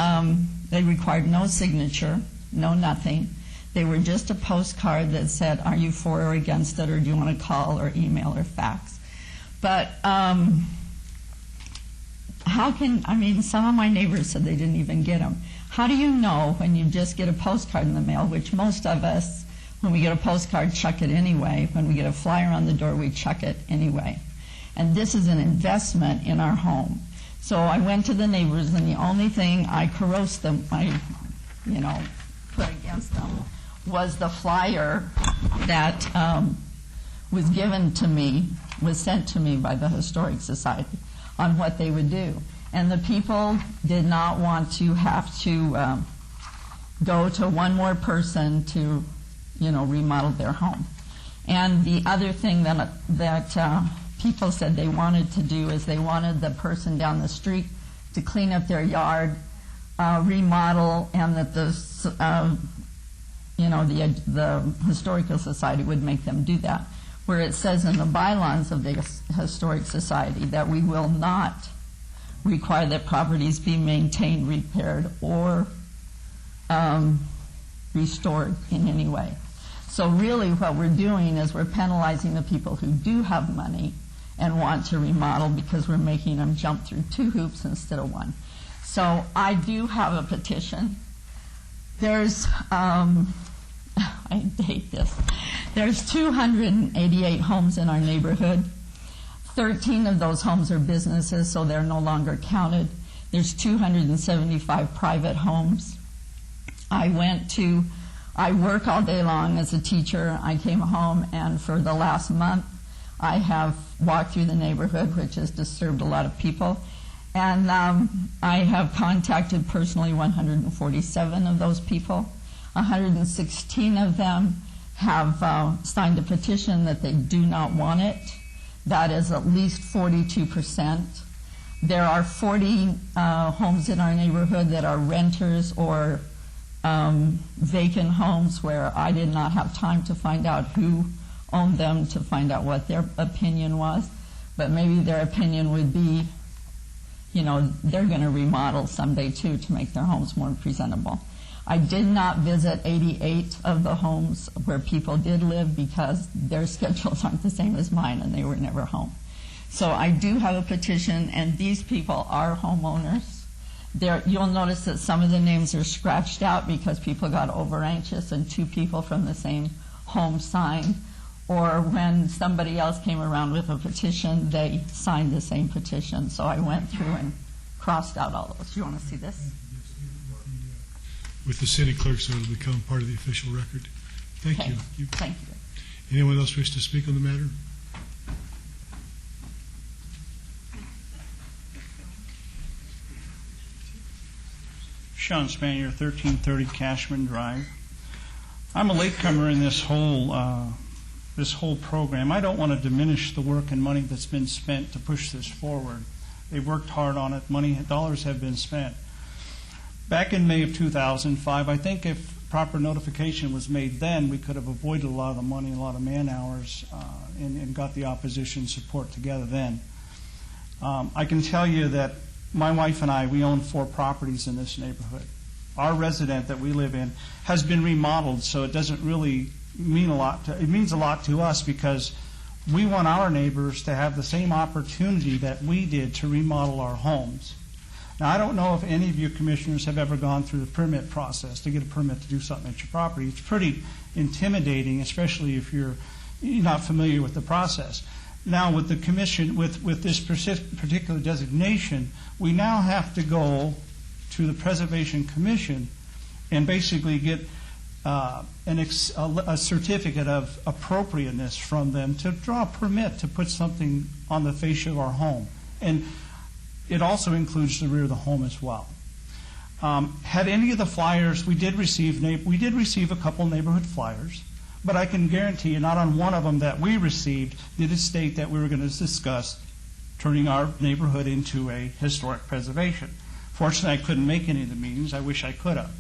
they required no signature, no nothing. They were just a postcard that said, are you for or against it, or do you want to call or email or fax? But some of my neighbors said they didn't even get them. How do you know when you just get a postcard in the mail, which most of us, when we get a postcard, chuck it anyway. When we get a flyer on the door, we chuck it anyway. And this is an investment in our home. So I went to the neighbors, and the only thing I put against them was the flyer that was given to me, was sent to me by the Historic Society on what they would do. And the people did not want to have to go to one more person to, remodel their home. And the other thing that people said they wanted to do is they wanted the person down the street to clean up their yard, remodel, and that the Historical Society would make them do that. Where it says in the bylaws of the Historic Society that we will not require that properties be maintained, repaired, or restored in any way. So really what we're doing is we're penalizing the people who do have money and want to remodel because we're making them jump through 2 hoops instead of 1. So I do have a petition. There's, I hate this, there's 288 homes in our neighborhood. 13 of those homes are businesses, so they're no longer counted. There's 275 private homes. I work all day long as a teacher. I came home, and for the last month, I have walked through the neighborhood, which has disturbed a lot of people. And I have contacted personally 147 of those people. 116 of them have signed a petition that they do not want it. That is at least 42%. There are 40 homes in our neighborhood that are renters or vacant homes where I did not have time to find out who owned them to find out what their opinion was. But maybe their opinion would be, you know, they're going to remodel someday too to make their homes more presentable. I did not visit 88 of the homes where people did live because their schedules aren't the same as mine and they were never home. So I do have a petition, and these people are homeowners. You'll notice that some of the names are scratched out because people got over anxious and 2 people from the same home signed. Or when somebody else came around with a petition, they signed the same petition. So I went through and crossed out all those. Do you want to see this? With the city clerk, so it'll become part of the official record. Thank you. Thank you. Anyone else wish to speak on the matter? Sean Spanier, 1330 Cashman Drive. I'm a latecomer in this whole program. I don't want to diminish the work and money that's been spent to push this forward. They've worked hard on it. Dollars have been spent. Back in May of 2005, I think if proper notification was made then, we could have avoided a lot of the money, a lot of man hours, and got the opposition support together then. I can tell you that my wife and I, we own 4 properties in this neighborhood. Our resident that we live in has been remodeled, so it doesn't really mean a lot. It means a lot to us because we want our neighbors to have the same opportunity that we did to remodel our homes. Now, I don't know if any of you commissioners have ever gone through the permit process to get a permit to do something at your property. It's pretty intimidating, especially if you're not familiar with the process. Now, with the commission, with this particular designation, we now have to go to the Preservation Commission and basically get a certificate of appropriateness from them to draw a permit to put something on the fascia of our home. And it also includes the rear of the home as well. Had any of the flyers, we did receive a couple neighborhood flyers, but I can guarantee you not on one of them that we received did it state that we were going to discuss turning our neighborhood into a historic preservation. Fortunately, I couldn't make any of the meetings. I wish I could have.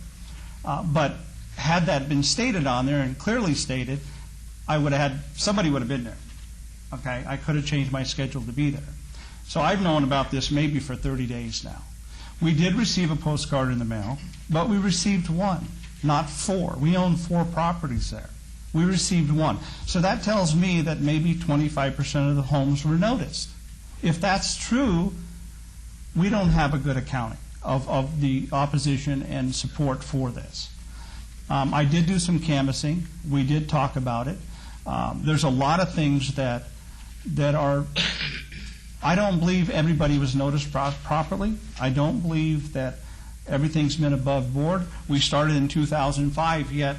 But had that been stated on there and clearly stated, somebody would have been there. Okay, I could have changed my schedule to be there. So I've known about this maybe for 30 days now. We did receive a postcard in the mail, but we received 1, not 4. We own 4 properties there. We received 1. So that tells me that maybe 25% of the homes were noticed. If that's true, we don't have a good accounting of the opposition and support for this. I did do some canvassing. We did talk about it. There's a lot of things that are... I don't believe everybody was noticed properly. I don't believe that everything's been above board. We started in 2005, yet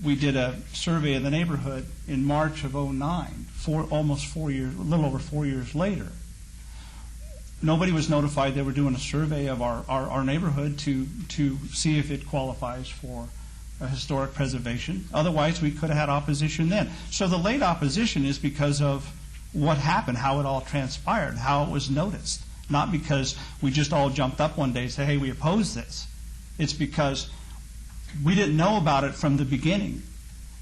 we did a survey of the neighborhood in March of 2009, almost 4 years, a little over 4 years later. Nobody was notified they were doing a survey of our neighborhood to see if it qualifies for a historic preservation. Otherwise, we could have had opposition then. So the late opposition is because of what happened, how it all transpired, how it was noticed. Not because we just all jumped up one day and said, hey, we oppose this. It's because we didn't know about it from the beginning.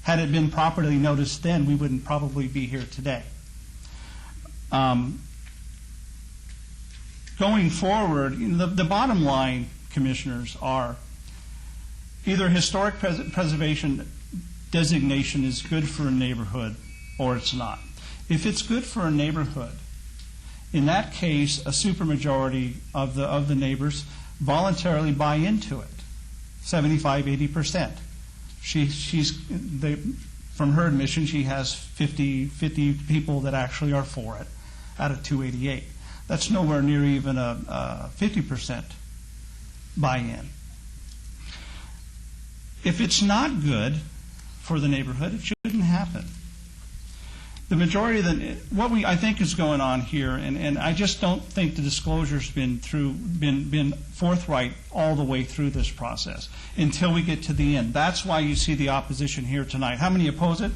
Had it been properly noticed then, we wouldn't probably be here today. Going forward, the bottom line, commissioners, are either historic preservation designation is good for a neighborhood or it's not. If it's good for a neighborhood, in that case, a supermajority of the neighbors voluntarily buy into it, 75-80%. From her admission, she has 50 people that actually are for it out of 288. That's nowhere near even a 50% buy-in. If it's not good for the neighborhood, it shouldn't happen. The majority of what I think is going on here, and I just don't think the disclosure's been forthright all the way through this process until we get to the end. That's why you see the opposition here tonight. How many oppose it?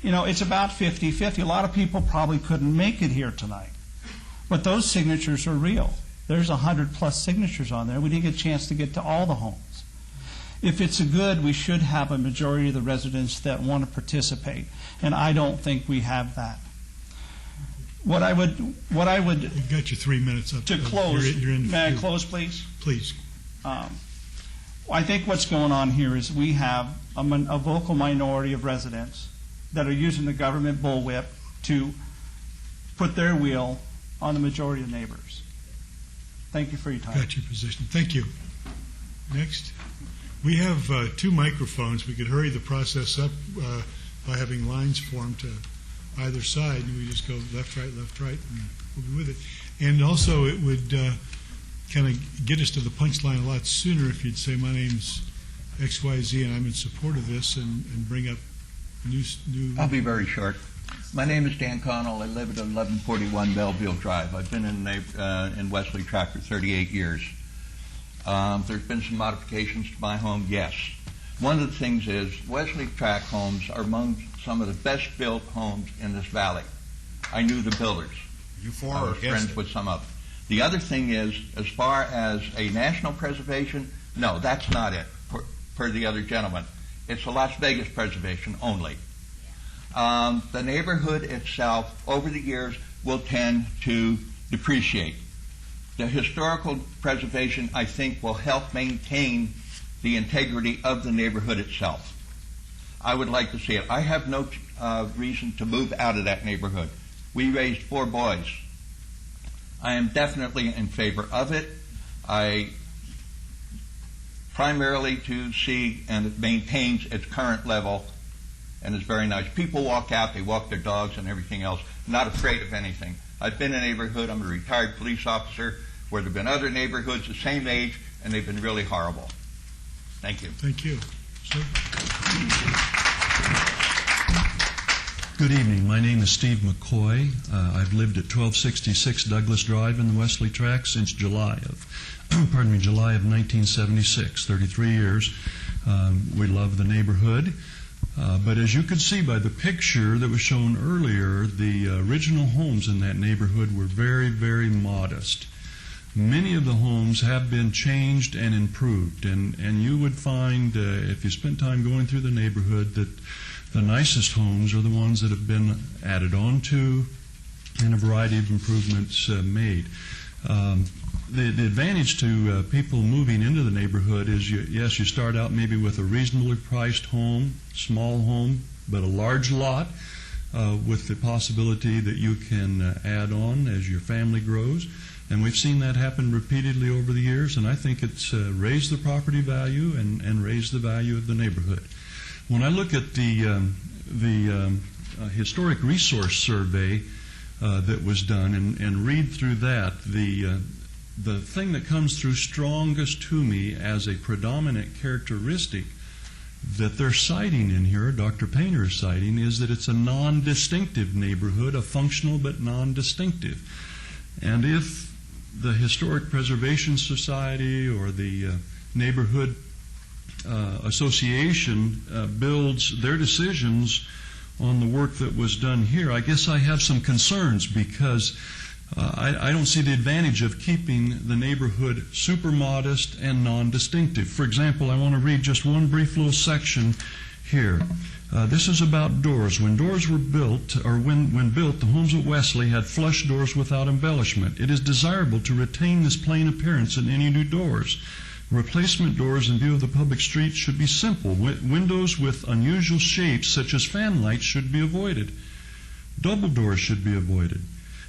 It's about 50-50. A lot of people probably couldn't make it here tonight. But those signatures are real. There's 100+ signatures on there. We didn't get a chance to get to all the homes. If it's a good, we should have a majority of the residents that want to participate, and I don't think we have that. What I would You've got your 3 minutes up to close. May I close, please? Please. I think what's going on here is we have a vocal minority of residents that are using the government bullwhip to put their wheel on the majority of neighbors. Thank you for your time. Got your position. Thank you. Next. We have 2 microphones. We could hurry the process up by having lines formed to either side, and we just go left, right, and we'll be with it. And also, it would kind of get us to the punchline a lot sooner if you'd say, my name's XYZ, and I'm in support of this, and bring up new... I'll be very short. My name is Dan Connell. I live at 1141 Belleville Drive. I've been in Wesley Track for 38 years. There's been some modifications to my home, yes. One of the things is Wesley Track homes are among some of the best built homes in this valley. I knew the builders. You for I or was against friends it? with some of them. The other thing is, as far as a national preservation, no, that's not it, per the other gentleman. It's a Las Vegas preservation only. The neighborhood itself, over the years, will tend to depreciate. The historical preservation, I think, will help maintain the integrity of the neighborhood itself. I would like to see it. I have no reason to move out of that neighborhood. We raised 4 boys. I am definitely in favor of it. Primarily to see and it maintains its current level, and it's very nice. People walk out, they walk their dogs and everything else, not afraid of anything. I've been in a neighborhood, I'm a retired police officer, where there have been other neighborhoods the same age, and they've been really horrible. Thank you. Thank you. Sir? Good evening. My name is Steve McCoy. I've lived at 1266 Douglas Drive in the Wesley Tract since July of 1976, 33 years. We love the neighborhood. But as you could see by the picture that was shown earlier, the original homes in that neighborhood were very, very modest. Many of the homes have been changed and improved, and you would find, if you spent time going through the neighborhood, that the nicest homes are the ones that have been added on to and a variety of improvements made. The advantage to people moving into the neighborhood is, you start out maybe with a reasonably priced home, small home, but a large lot with the possibility that you can add on as your family grows. And we've seen that happen repeatedly over the years, and I think it's raised the property value and raised the value of the neighborhood. When I look at the historic resource survey that was done and read through that, the thing that comes through strongest to me as a predominant characteristic that they're citing in here, Dr. Painter is citing, is that it's a non-distinctive neighborhood, a functional but non-distinctive. And if the Historic Preservation Society or the neighborhood association builds their decisions on the work that was done here. I guess I have some concerns because I don't see the advantage of keeping the neighborhood super modest and non-distinctive. For example, I want to read just one brief little section here. This is about doors. When doors were built, or when built, the homes at Wesley had flush doors without embellishment. It is desirable to retain this plain appearance in any new doors. Replacement doors in view of the public streets should be simple. Windows with unusual shapes, such as fan lights, should be avoided. Double doors should be avoided.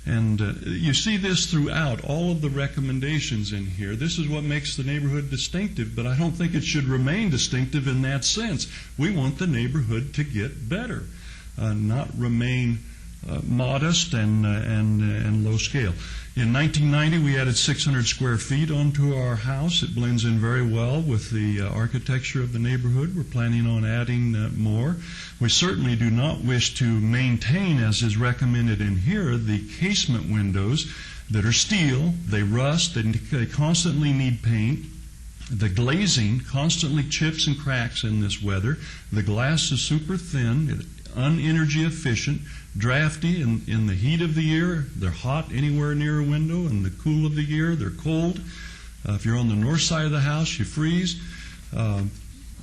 And you see this throughout all of the recommendations in here. This is what makes the neighborhood distinctive, but I don't think it should remain distinctive in that sense. We want the neighborhood to get better, not remain modest and low scale. In 1990, we added 600 square feet onto our house. It blends in very well with the architecture of the neighborhood. We're planning on adding more. We certainly do not wish to maintain, as is recommended in here, the casement windows that are steel. They rust, they constantly need paint. The glazing constantly chips and cracks in this weather. The glass is super thin, unenergy efficient, drafty in the heat of the year. They're hot anywhere near a window. In the cool of the year, they're cold. If you're on the north side of the house, you freeze.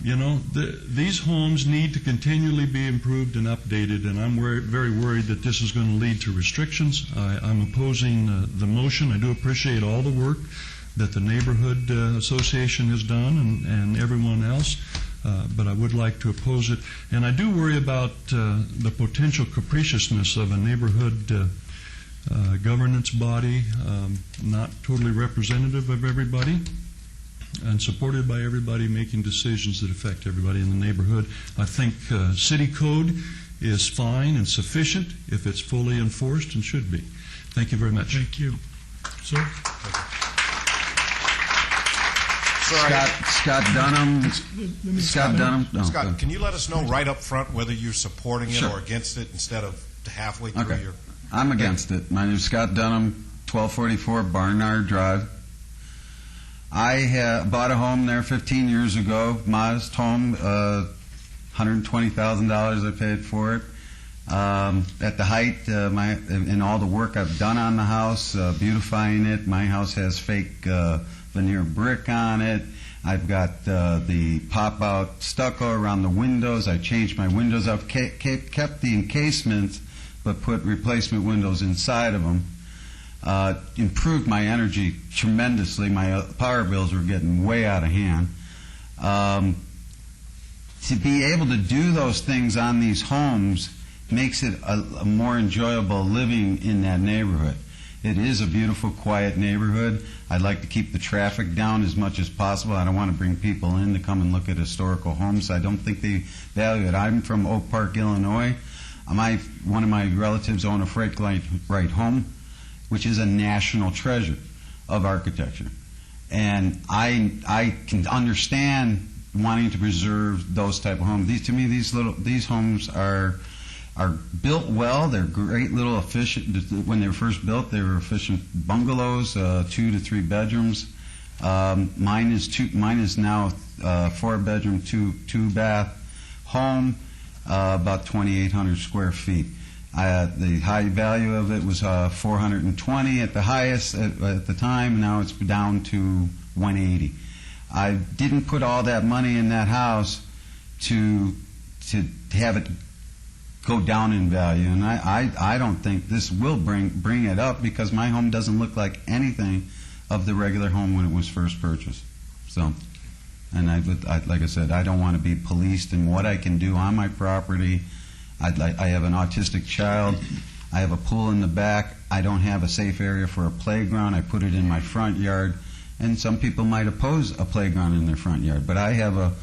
These homes need to continually be improved and updated, and I'm very worried that this is going to lead to restrictions. I'm opposing the motion. I do appreciate all the work that the Neighborhood Association has done and everyone else. But I would like to oppose it. And I do worry about the potential capriciousness of a neighborhood governance body, not totally representative of everybody and supported by everybody making decisions that affect everybody in the neighborhood. I think city code is fine and sufficient if it's fully enforced, and should be. Thank you very much. Thank you. Sir? Scott Dunham. Scott, can you let us know right up front whether you're supporting it or against it instead of halfway through your... I'm against it. My name is Scott Dunham, 1244 Barnard Drive. I bought a home there 15 years ago, modest home, $120,000 I paid for it. At the height, in all the work I've done on the house, beautifying it, my house has fake veneer brick on it. I've got the pop-out stucco around the windows. I changed my windows. I've kept the encasements, but put replacement windows inside of them. Improved my energy tremendously. My power bills were getting way out of hand. To be able to do those things on these homes makes it a more enjoyable living in that neighborhood. It is a beautiful, quiet neighborhood. I'd like to keep the traffic down as much as possible. I don't want to bring people in to come and look at historical homes. I don't think they value it. I'm from Oak Park, Illinois. One of my relatives own a Freight Right home, which is a national treasure of architecture. And I can understand wanting to preserve those type of homes. To me, these homes are built well. They're great little efficient. When they were first built, they were efficient bungalows, 2 to 3 bedrooms. Mine is now 4-bedroom, 2-bath home, about 2,800 square feet. The high value of it was 420 at the highest at the time. Now it's down to 180. I didn't put all that money in that house to have it go down in value, and I don't think this will bring it up, because my home doesn't look like anything of the regular home when it was first purchased. So, and like I said, I don't want to be policed in what I can do on my property. I have an autistic child. I have a pool in the back. I don't have a safe area for a playground. I put it in my front yard, and some people might oppose a playground in their front yard, but I have a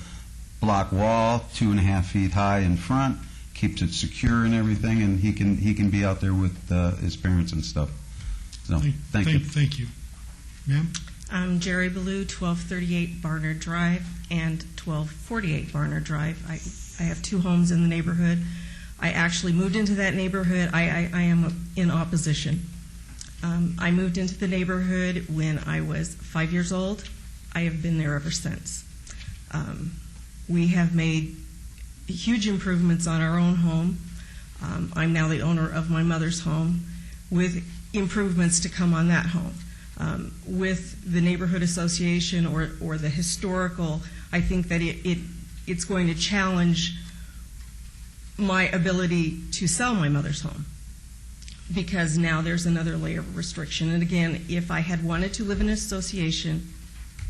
block wall 2.5 feet high in front, keeps it secure and everything, and he can be out there with his parents and stuff. So thank you. Thank you, ma'am. I'm Jerry Ballou, 1238 Barnard Drive and 1248 Barnard Drive. I have 2 homes in the neighborhood. I actually moved into that neighborhood. I am in opposition. I moved into the neighborhood when I was 5 years old. I have been there ever since. We have made huge improvements on our own home. I'm now the owner of my mother's home with improvements to come on that home. With the neighborhood association or the historical, I think that it's going to challenge my ability to sell my mother's home, because now there's another layer of restriction. And again, if I had wanted to live in an association,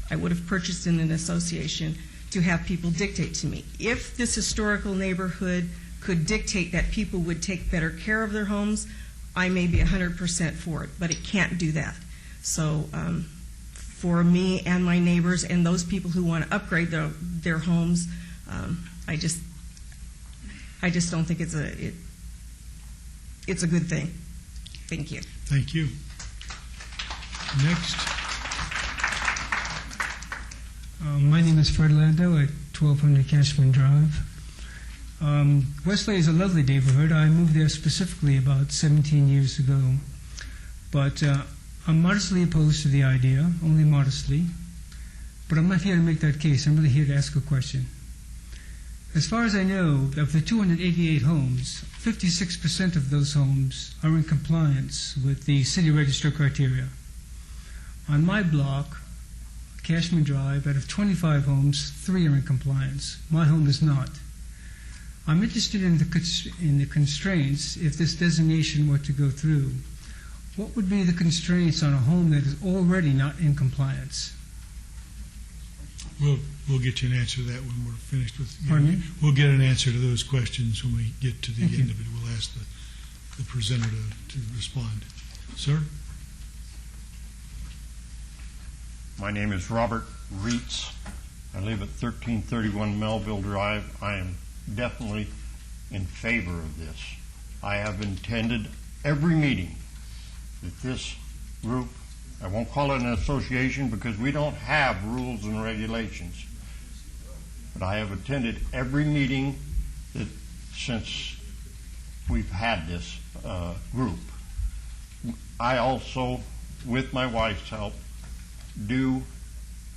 I would have purchased in an association to have people dictate to me. If this historical neighborhood could dictate that people would take better care of their homes, I may be 100% for it, but it can't do that. So for me and my neighbors and those people who want to upgrade their homes, I just don't think it's a good thing. Thank you. Thank you. Next. My name is Fred Lando at 1200 Cashman Drive. Westlake is a lovely neighborhood. I moved there specifically about 17 years ago. But I'm modestly opposed to the idea, only modestly. But I'm not here to make that case. I'm really here to ask a question. As far as I know, of the 288 homes, 56% of those homes are in compliance with the city register criteria. On my block, Cashman Drive, out of 25 homes, 3 are in compliance. My home is not. I'm interested in the constraints if this designation were to go through. What would be the constraints on a home that is already not in compliance? We'll get you an answer to that when we're finished with you. Pardon me? We'll get an answer to those questions when we get to the end of it. We'll ask the presenter to respond. Sir? My name is Robert Reitz. I live at 1331 Melville Drive. I am definitely in favor of this. I have attended every meeting that this group, I won't call it an association because we don't have rules and regulations, but I have attended every meeting that since we've had this group. I also, with my wife's help, do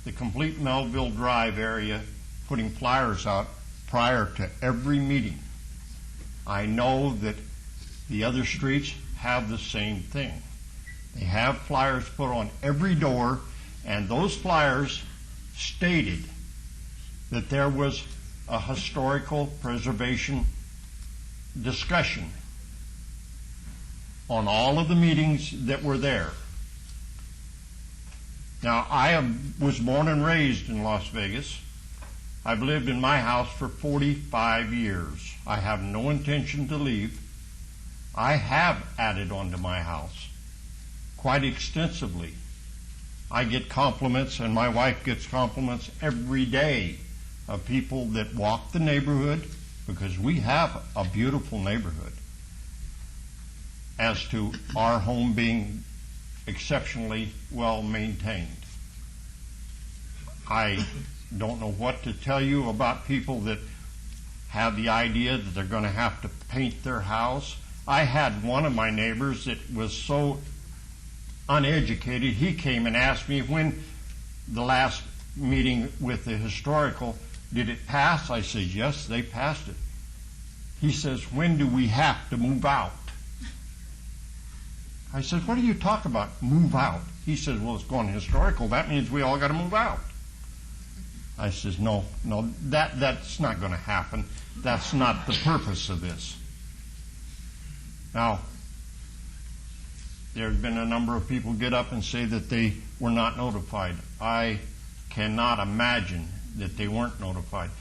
the complete Melville Drive area, putting flyers out prior to every meeting. I know that the other streets have the same thing. They have flyers put on every door, and those flyers stated that there was a historical preservation discussion on all of the meetings that were there. Now, was born and raised in Las Vegas. I've lived in my house for 45 years. I have no intention to leave. I have added on to my house quite extensively. I get compliments, and my wife gets compliments every day of people that walk the neighborhood, because we have a beautiful neighborhood, as to our home being exceptionally well maintained. I don't know what to tell you about people that have the idea that they're going to have to paint their house. I had one of my neighbors that was so uneducated, he came and asked me when the last meeting with the historical, did it pass? I said, yes, they passed it. He says, when do we have to move out? I said, what do you talk about, move out? He says, well, it's going historical. That means we all got to move out. I says, no, that's not going to happen. That's not the purpose of this. Now, there's been a number of people get up and say that they were not notified. I cannot imagine that they weren't notified.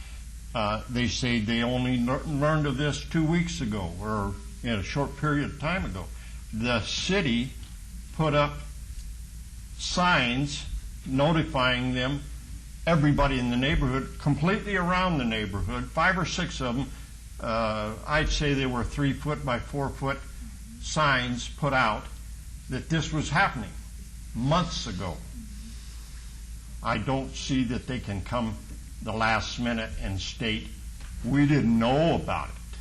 They say they only learned of this 2 weeks ago, or in a short period of time ago. The city put up signs notifying them, everybody in the neighborhood, completely around the neighborhood, 5 or 6 of them. I'd say they were 3 foot by 4 foot signs put out that this was happening months ago. I don't see that they can come the last minute and state, we didn't know about it.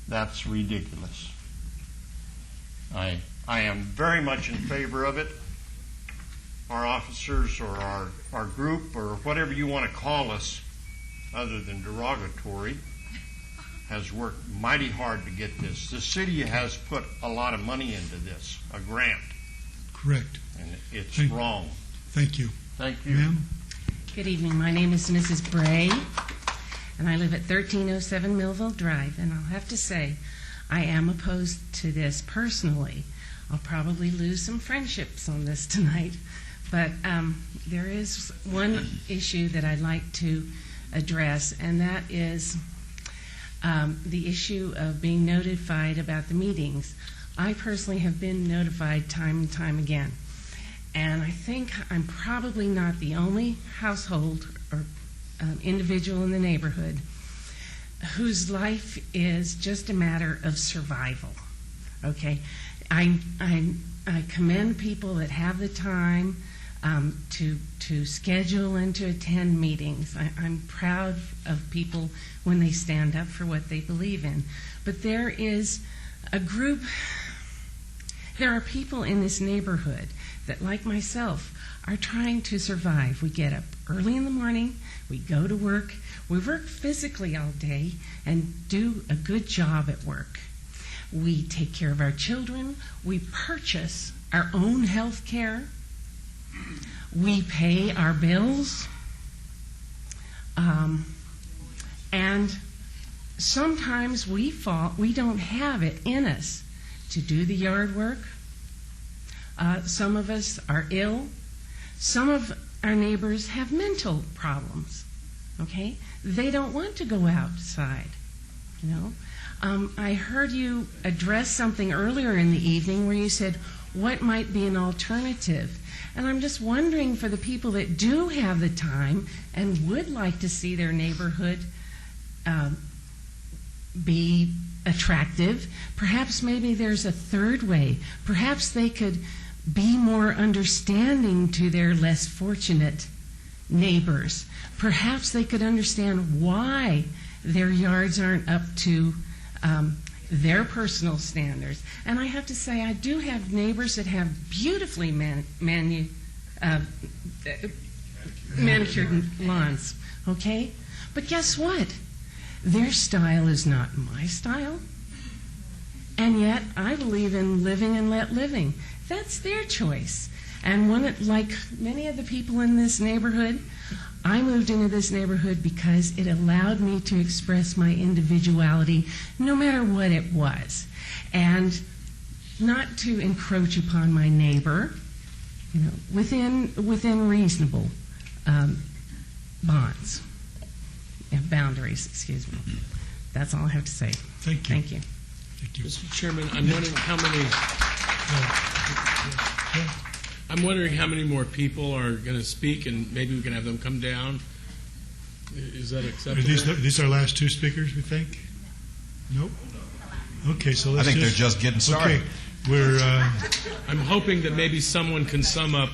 That's ridiculous. I am very much in favor of it. Our officers or our group or whatever you want to call us, other than derogatory, has worked mighty hard to get this. The city has put a lot of money into this, a grant, Correct. and it's Thank- wrong. Thank you. Thank you. Ma'am? Good evening. My name is Mrs. Bray, and I live at 1307 Millville Drive. And I'll have to say, I am opposed to this personally. I'll probably lose some friendships on this tonight. But there is one issue that I'd like to address, and that is the issue of being notified about the meetings. I personally have been notified time and time again. And I think I'm probably not the only household or individual in the neighborhood whose life is just a matter of survival. Okay? I commend people that have the time to schedule and to attend meetings. I'm proud of people when they stand up for what they believe in. But there is a group, there are people in this neighborhood that, like myself, are trying to survive. We get up early in the morning, we go to work, we work physically all day and do a good job at work. We take care of our children, we purchase our own health care, we pay our bills, and sometimes we don't have it in us to do the yard work. Some of us are ill. Some of our neighbors have mental problems. Okay? They don't want to go outside. You know? I heard you address something earlier in the evening where you said, what might be an alternative? And I'm just wondering, for the people that do have the time and would like to see their neighborhood be attractive, perhaps maybe there's a third way. Perhaps they could be more understanding to their less fortunate neighbors. Perhaps they could understand why their yards aren't up to their personal standards. And I have to say, I do have neighbors that have beautifully manicured lawns, okay? But guess what? Their style is not my style. And yet, I believe in living and let living. That's their choice. And like many of the people in this neighborhood, I moved into this neighborhood because it allowed me to express my individuality no matter what it was. And not to encroach upon my neighbor, you know, within reasonable boundaries, excuse me. That's all I have to say. Thank you. Thank you. Thank you. Mr. Chairman, I'm wondering how many more people are going to speak, and maybe we can have them come down. Is that acceptable? Are these our last two speakers, we think? Nope. Okay, so let's I think they're just getting started. Okay, I'm hoping that maybe someone can sum up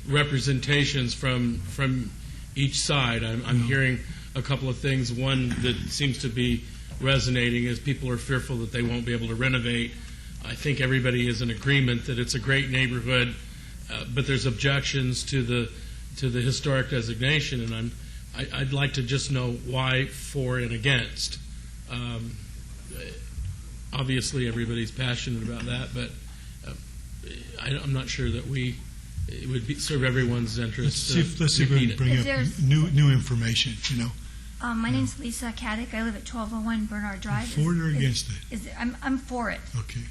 representations from each side. I'm hearing a couple of things. One that seems to be resonating is people are fearful that they won't be able to renovate. I think everybody is in agreement that it's a great neighborhood, but there's objections to the historic designation, and I'd like to just know why for and against. Obviously, everybody's passionate about that, but I'm not sure that it would serve everyone's interest. Let's see if we can bring up new information. You know. My name's Lisa Caddick. I live at 1201 Bernard Drive. For it or against it? I'm for it. Okay.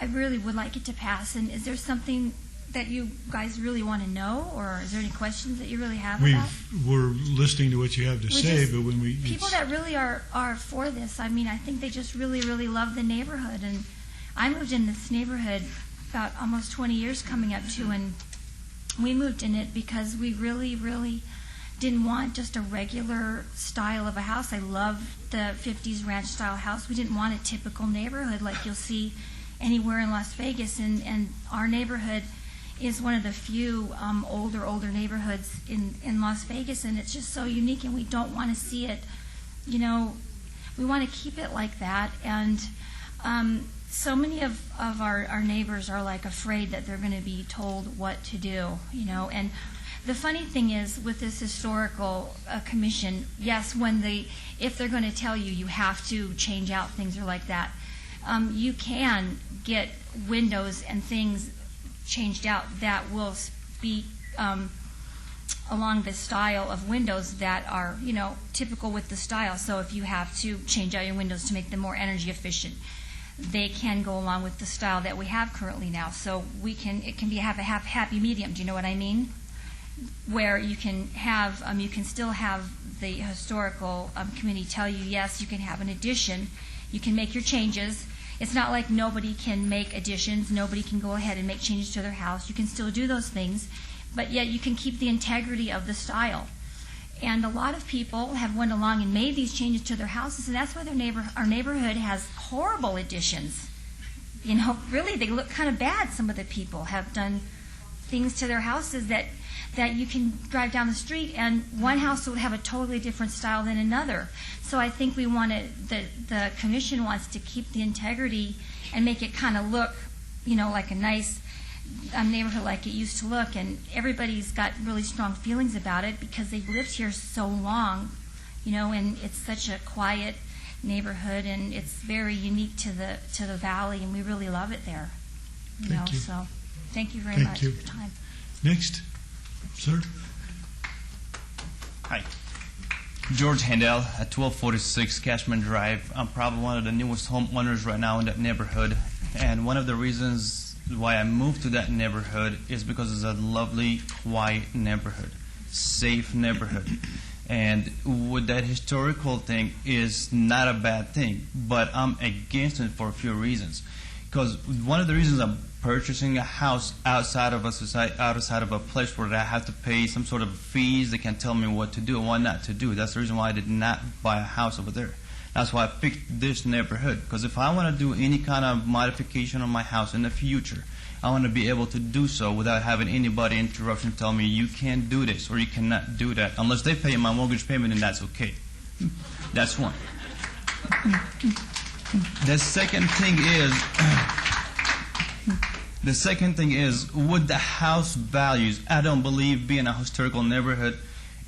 I really would like it to pass. And is there something that you guys really want to know, or is there any questions that you really have about? We're listening to what you have to say, but when people that really are for this, I mean, I think they just really, really love the neighborhood. And I moved in this neighborhood about almost 20 years coming up to, and we moved in it because we really, really didn't want just a regular style of a house. I love the 50s ranch style house. We didn't want a typical neighborhood like you'll see anywhere in Las Vegas, and our neighborhood is one of the few older neighborhoods in Las Vegas, and it's just so unique, and we don't want to see it, you know, we want to keep it like that. And so many of our neighbors are like afraid that they're going to be told what to do, you know, and The funny thing is, with this historical commission, yes, if they're going to tell you you have to change out things or like that, you can get windows and things changed out that will be along the style of windows that are, typical with the style. So if you have to change out your windows to make them more energy efficient, they can go along with the style that we have currently now. So it can have a happy medium. Do you know what I mean? Where you can have, you can still have the historical committee tell you, yes, you can have an addition, you can make your changes. It's not like nobody can make additions, nobody can go ahead and make changes to their house. You can still do those things, but yet you can keep the integrity of the style. And a lot of people have went along and made these changes to their houses, and that's why our neighborhood has horrible additions. Really, they look kind of bad. Some of the people have done things to their houses that you can drive down the street, and one house would have a totally different style than another. So I think the commission wants to keep the integrity and make it kind of look, like a nice neighborhood like it used to look, and everybody's got really strong feelings about it because they've lived here so long, and it's such a quiet neighborhood, and it's very unique to the valley, and we really love it there. Thank you. So thank you very much for your time. Next, sir. Hi. George Handel at 1246 Cashman Drive. I'm probably one of the newest homeowners right now in that neighborhood, and one of the reasons why I moved to that neighborhood is because it's a lovely, quiet neighborhood, safe neighborhood. And with that historical thing is not a bad thing, but I'm against it for a few reasons. Because one of the reasons I'm purchasing a house outside of a society, outside of a place where I have to pay some sort of fees, they can tell me what to do and what not to do. That's the reason why I did not buy a house over there. That's why I picked this neighborhood. Because if I want to do any kind of modification on my house in the future, I want to be able to do so without having anybody interrupt and tell me you can't do this or you cannot do that. Unless they pay my mortgage payment, and that's okay. That's one. The second thing is with the house values, I don't believe being a historical neighborhood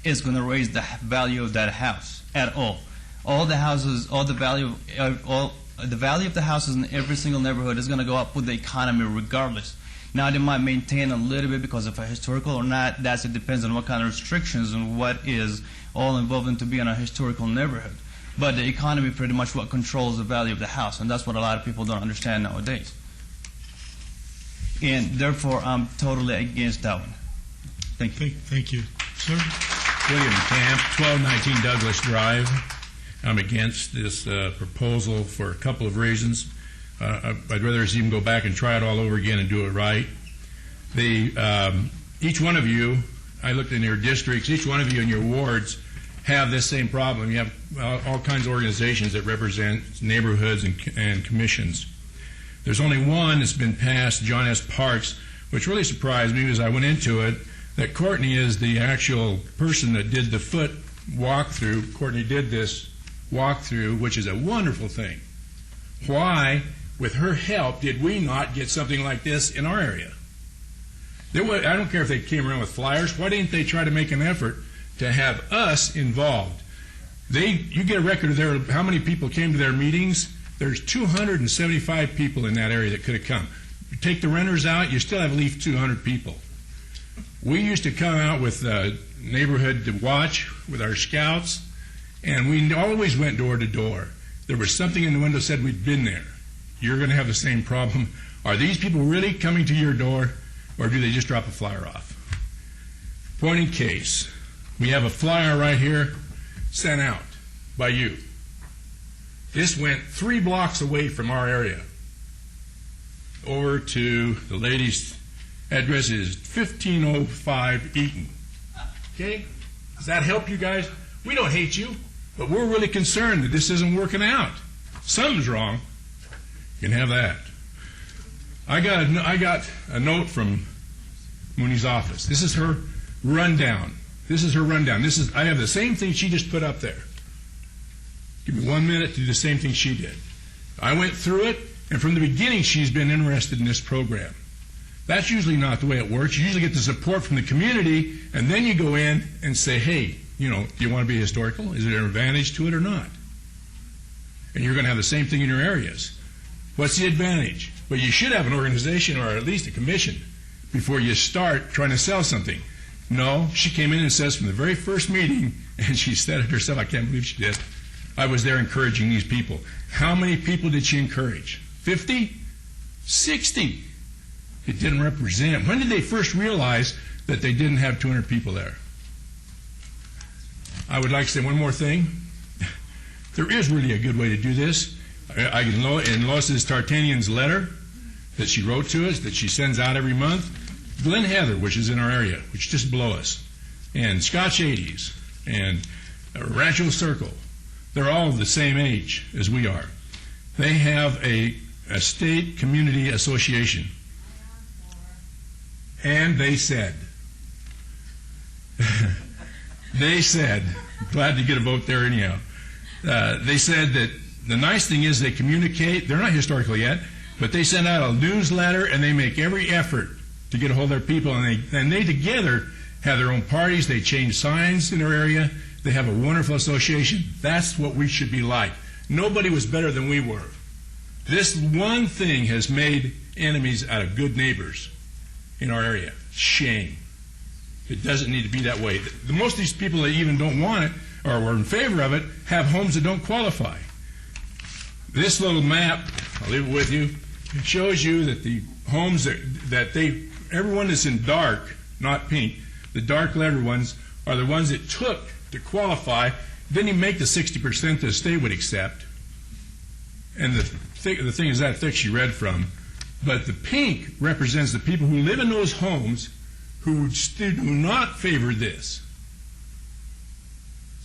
is going to raise the value of that house at all. All the houses, the value of the houses in every single neighborhood is going to go up with the economy regardless. Now, they might maintain a little bit because of a historical or not. It depends on what kind of restrictions and what is all involved in to be in a historical neighborhood. But the economy pretty much what controls the value of the house, and that's what a lot of people don't understand nowadays. And therefore, I'm totally against that one. Thank you. Thank you. Sir? William Camp, 1219 Douglas Drive. I'm against this proposal for a couple of reasons. I'd rather see them go back and try it all over again and do it right. Each one of you, I looked in your districts, each one of you in your wards have this same problem. You have all kinds of organizations that represent neighborhoods and commissions. There's only one that's been passed, John S. Parks, which really surprised me as I went into it, that Courtney is the actual person that did the foot walkthrough. Courtney did this walkthrough, which is a wonderful thing. Why, with her help, did we not get something like this in our area? I don't care if they came around with flyers. Why didn't they try to make an effort to have us involved? You get a record of how many people came to their meetings. There's 275 people in that area that could have come. You take the renters out, you still have at least 200 people. We used to come out with neighborhood to watch with our scouts, and we always went door to door. There was something in the window that said we'd been there. You're going to have the same problem. Are these people really coming to your door, or do they just drop a flyer off? Point in case, we have a flyer right here sent out by you. This went 3 blocks away from our area. Over to the lady's address is 1505 Eaton. Okay? Does that help you guys? We don't hate you, but we're really concerned that this isn't working out. Something's wrong. You can have that. I got a note from Mooney's office. This is her rundown. I have the same thing she just put up there. Give me 1 minute to do the same thing she did. I went through it, and from the beginning she's been interested in this program. That's usually not the way it works. You usually get the support from the community, and then you go in and say, hey, do you want to be historical? Is there an advantage to it or not? And you're going to have the same thing in your areas. What's the advantage? Well, you should have an organization or at least a commission before you start trying to sell something. No, she came in and says from the very first meeting, and she said it herself, I can't believe she did, I was there encouraging these people. How many people did she encourage? 50? 60? It didn't represent. When did they first realize that they didn't have 200 people there? I would like to say one more thing. There is really a good way to do this. In Lois Tartanian's letter that she wrote to us, that she sends out every month, Glen Heather, which is in our area, which is just below us, and Scotch 80s, and Rancho Circle, they're all the same age as we are. They have a state community association. And they said, glad to get a vote there anyhow. They said that the nice thing is they communicate. They're not historical yet, but they send out a newsletter and they make every effort to get a hold of their people. And they together have their own parties. They change signs in their area. They have a wonderful association. That's what we should be like. Nobody was better than we were. This one thing has made enemies out of good neighbors in our area. Shame. It doesn't need to be that way. Most of these people that even don't want it or are in favor of it have homes that don't qualify. This little map, I'll leave it with you, it shows you that the homes everyone that's in dark, not pink, the dark lettered ones are the ones that took to qualify. Didn't even make the 60% the state would accept. And the thing is that thick she read from. But the pink represents the people who live in those homes who do not favor this.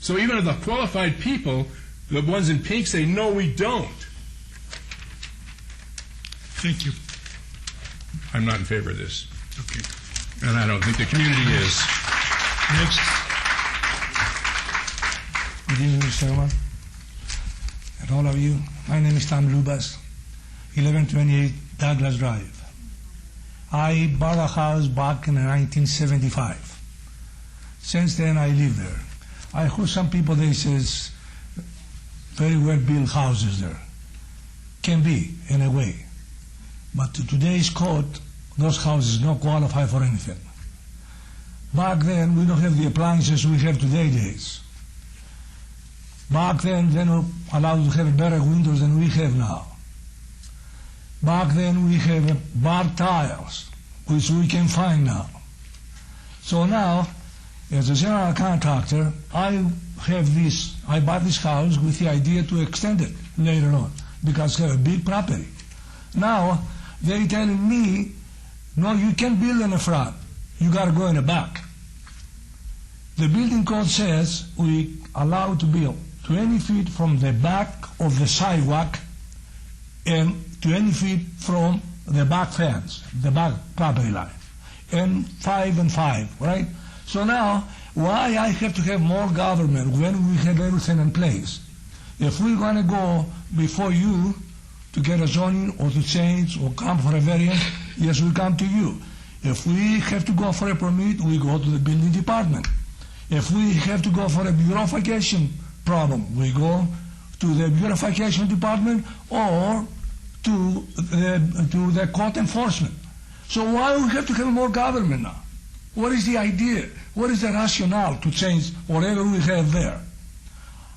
So even of the qualified people, the ones in pink say, no, we don't. Thank you. I'm not in favor of this. Okay. And I don't think the community is. Next. Good evening, Mr. Chairman, and all of you. My name is Tom Lubas, 1128 Douglas Drive. I bought a house back in 1975. Since then, I live there. I heard some people, they says, very well-built houses there. Can be, in a way. But to today's code, those houses don't qualify for anything. Back then, we don't have the appliances we have today's. Back then, they were allowed to have better windows than we have now. Back then, we have bar tiles, which we can find now. So now, as a general contractor, I bought this house with the idea to extend it later on, because I have a big property. Now, they're telling me, no, you can't build in the front. You got to go in the back. The building code says we allow to build 20 feet from the back of the sidewalk and 20 feet from the back fence, the back property line, and 5 and 5, right? So now, why I have to have more government when we have everything in place? If we're going to go before you to get a zoning or to change or come for a variance, yes, we come to you. If we have to go for a permit, we go to the building department. If we have to go for a beautification problem, we go to the beautification department or to the court enforcement. So why do we have to have more government now? What is the idea? What is the rationale to change whatever we have there?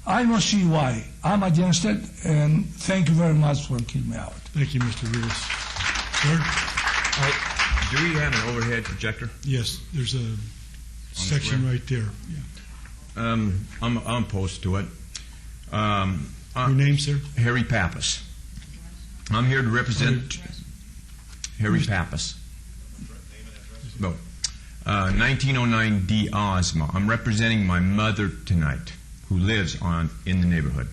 I don't see why. I'm against it, and thank you very much for keeping me out. Thank you, Mr. Rivas. Sir? Do we have an overhead projector? Yes, there's a section right there. Yeah. I'm opposed to it. Your name, sir? Harry Pappas. I'm here to represent Harry Pappas. No. 1909 D. Ozma. I'm representing my mother tonight, who lives in the neighborhood.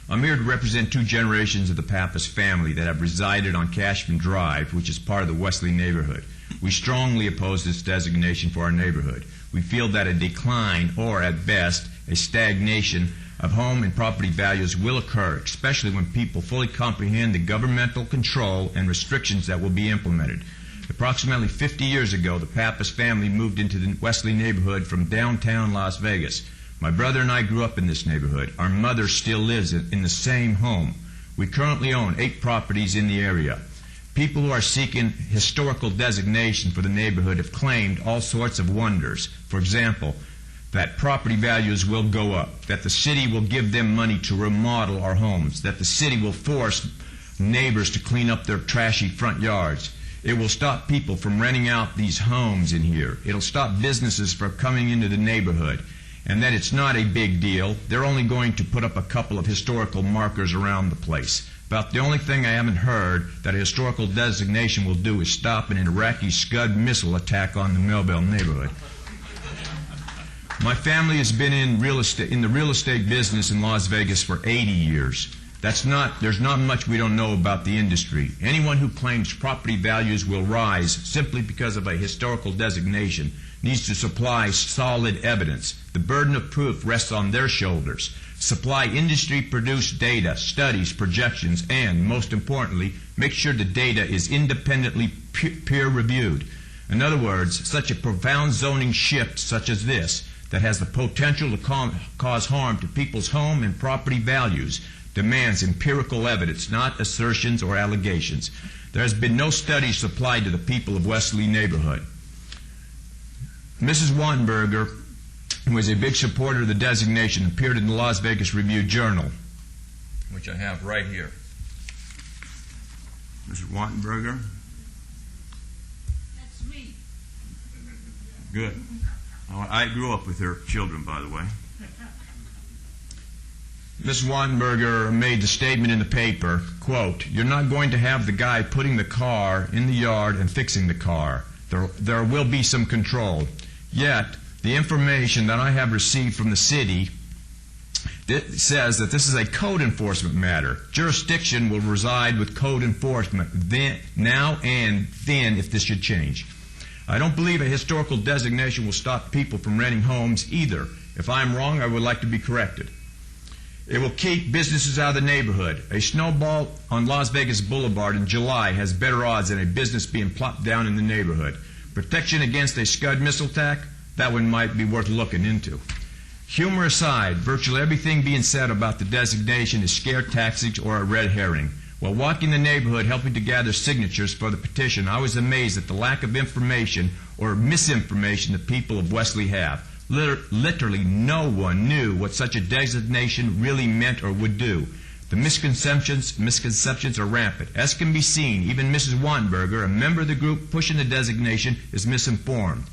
I'm here to represent 2 generations of the Pappas family that have resided on Cashman Drive, which is part of the Wesley neighborhood. We strongly oppose this designation for our neighborhood. We feel that a decline, or at best, a stagnation of home and property values will occur, especially when people fully comprehend the governmental control and restrictions that will be implemented. Approximately 50 years ago, the Pappas family moved into the Wesley neighborhood from downtown Las Vegas. My brother and I grew up in this neighborhood. Our mother still lives in the same home. We currently own 8 properties in the area. People who are seeking historical designation for the neighborhood have claimed all sorts of wonders. For example, that property values will go up, that the city will give them money to remodel our homes, that the city will force neighbors to clean up their trashy front yards. It will stop people from renting out these homes in here. It'll stop businesses from coming into the neighborhood. And that it's not a big deal. They're only going to put up a couple of historical markers around the place. About the only thing I haven't heard that a historical designation will do is stop an Iraqi Scud missile attack on the Melville neighborhood. My family has been in the real estate business in Las Vegas for 80 years. There's not much we don't know about the industry. Anyone who claims property values will rise simply because of a historical designation needs to supply solid evidence. The burden of proof rests on their shoulders. Supply industry-produced data, studies, projections, and, most importantly, make sure the data is independently peer-reviewed. In other words, such a profound zoning shift such as this that has the potential to cause harm to people's home and property values demands empirical evidence, not assertions or allegations. There has been no study supplied to the people of Wesley neighborhood. Mrs. Wattenberger, who is a big supporter of the designation, appeared in the Las Vegas Review-Journal, which I have right here. Mrs. Wattenberger? That's me. Good. I grew up with her children, by the way. Ms. Wattenberger made the statement in the paper, quote, "You're not going to have the guy putting the car in the yard and fixing the car. There will be some control. Yet, the information that I have received from the city says that this is a code enforcement matter. Jurisdiction will reside with code enforcement now and then if this should change. I don't believe a historical designation will stop people from renting homes either. If I'm wrong, I would like to be corrected. It will keep businesses out of the neighborhood. A snowball on Las Vegas Boulevard in July has better odds than a business being plopped down in the neighborhood. Protection against a Scud missile attack? That one might be worth looking into. Humor aside, virtually everything being said about the designation is scare tactics or a red herring. While walking the neighborhood helping to gather signatures for the petition, I was amazed at the lack of information or misinformation the people of Wesley have. Literally no one knew what such a designation really meant or would do. The misconceptions are rampant. As can be seen, even Mrs. Wattenberger, a member of the group pushing the designation, is misinformed.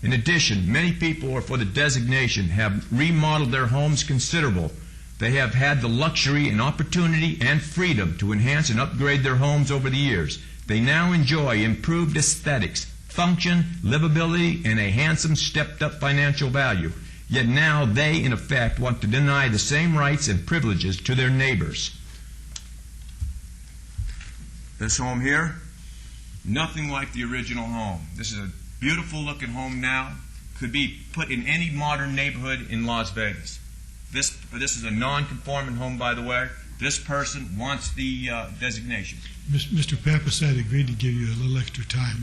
In addition, many people who are for the designation have remodeled their homes considerable. They have had the luxury and opportunity and freedom to enhance and upgrade their homes over the years. They now enjoy improved aesthetics, function, livability, and a handsome stepped-up financial value. Yet now they, in effect, want to deny the same rights and privileges to their neighbors. This home here, nothing like the original home. This is a beautiful-looking home now. Could be put in any modern neighborhood in Las Vegas. This is a non-conforming home, by the way. This person wants the designation. Mr. Pappas, I'd agreed to give you a little extra time.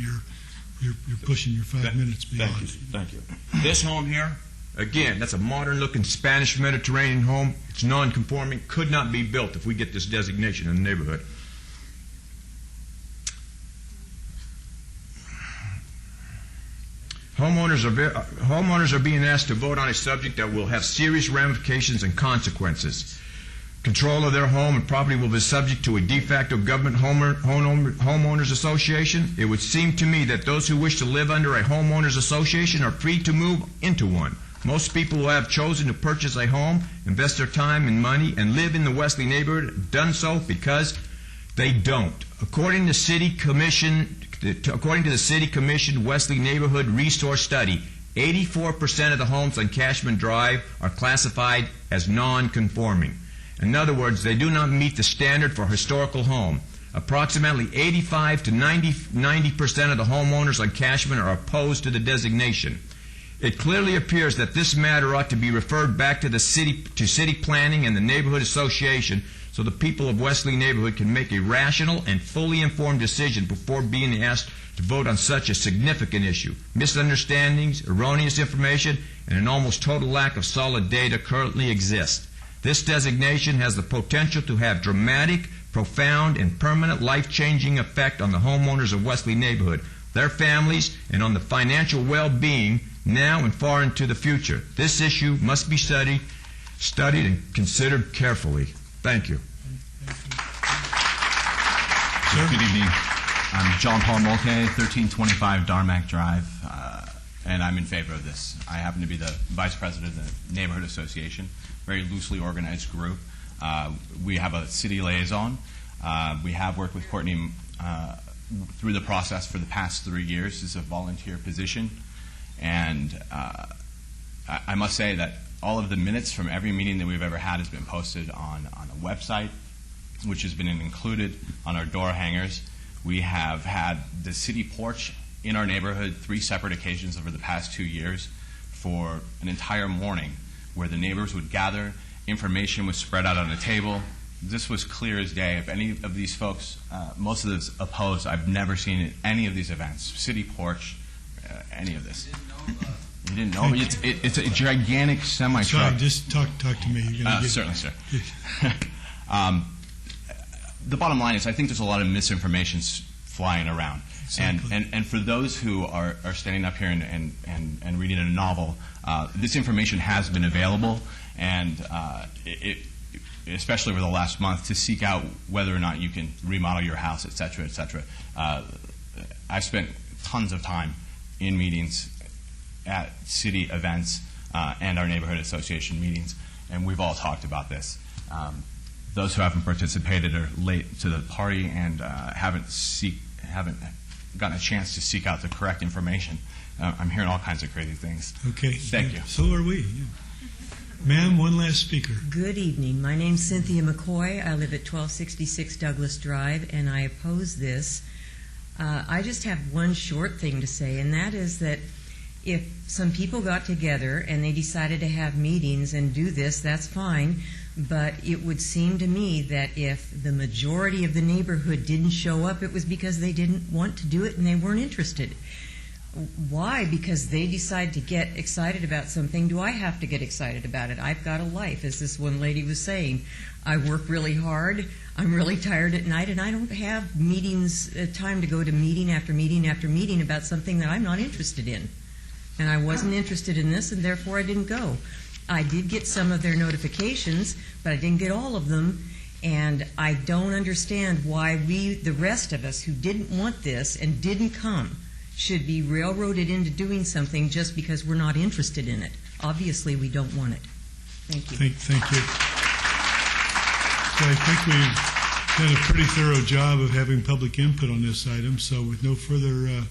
You're pushing your 5 minutes beyond. Thank you. This home here, again, that's a modern-looking Spanish Mediterranean home. It's non-conforming. Could not be built if we get this designation in the neighborhood. Homeowners are being asked to vote on a subject that will have serious ramifications and consequences. Control of their home and property will be subject to a de facto government homeowners association. It would seem to me that those who wish to live under a homeowners association are free to move into one. Most people who have chosen to purchase a home, invest their time and money, and live in the Wesley neighborhood have done so because they don't. According to the City Commission Wesley Neighborhood Resource Study, 84% of the homes on Cashman Drive are classified as non-conforming. In other words, they do not meet the standard for historical home. Approximately 85 to 90% of the homeowners on Cashman are opposed to the designation. It clearly appears that this matter ought to be referred back to the city planning and the neighborhood association so the people of Wesley neighborhood can make a rational and fully informed decision before being asked to vote on such a significant issue. Misunderstandings, erroneous information, and an almost total lack of solid data currently exist. This designation has the potential to have dramatic, profound, and permanent life-changing effect on the homeowners of Wesley neighborhood, their families, and on the financial well-being now and far into the future. This issue must be studied and considered carefully. Thank you. Good evening. I'm John Paul Mulcahy, 1325 Darmac Drive, and I'm in favor of this. I happen to be the vice president of the Neighborhood Association, very loosely organized group. We have a city liaison. We have worked with Courtney through the process for the past 3 years. It's a volunteer position. And I must say that all of the minutes from every meeting that we've ever had has been posted on a website, which has been included on our door hangers. We have had the city porch in our neighborhood 3 separate occasions over the past 2 years for an entire morning where the neighbors would gather, information was spread out on a table. This was clear as day. If any of these folks, most of this opposed, I've never seen any of these events, city porch, any of this. You didn't know? It's a gigantic semi-truck. Sorry, just talk to me. You're gonna get certainly, sir. The bottom line is I think there's a lot of misinformation flying around. Exactly. And for those who are standing up here and reading a novel, this information has been available, and especially over the last month, to seek out whether or not you can remodel your house, et cetera, et cetera. I've spent tons of time in meetings at city events and our neighborhood association meetings, and we've all talked about this. Those who haven't participated are late to the party and haven't gotten a chance to seek out the correct information. I'm hearing all kinds of crazy things. Okay. Thank you. So are we. Yeah. Ma'am, one last speaker. Good evening. My name's Cynthia McCoy. I live at 1266 Douglas Drive, and I oppose this. I just have one short thing to say, and that is that if some people got together and they decided to have meetings and do this, that's fine. But it would seem to me that if the majority of the neighborhood didn't show up, it was because they didn't want to do it and they weren't interested. Why? Because they decide to get excited about something. Do I have to get excited about it? I've got a life, as this one lady was saying. I work really hard. I'm really tired at night, and I don't have meetings, time to go to meeting after meeting after meeting about something that I'm not interested in. And I wasn't interested in this, and therefore I didn't go. I did get some of their notifications, but I didn't get all of them, and I don't understand why we, the rest of us who didn't want this and didn't come, should be railroaded into doing something just because we're not interested in it. Obviously, we don't want it. Thank you. Thank you. So I think we've done a pretty thorough job of having public input on this item, so with no further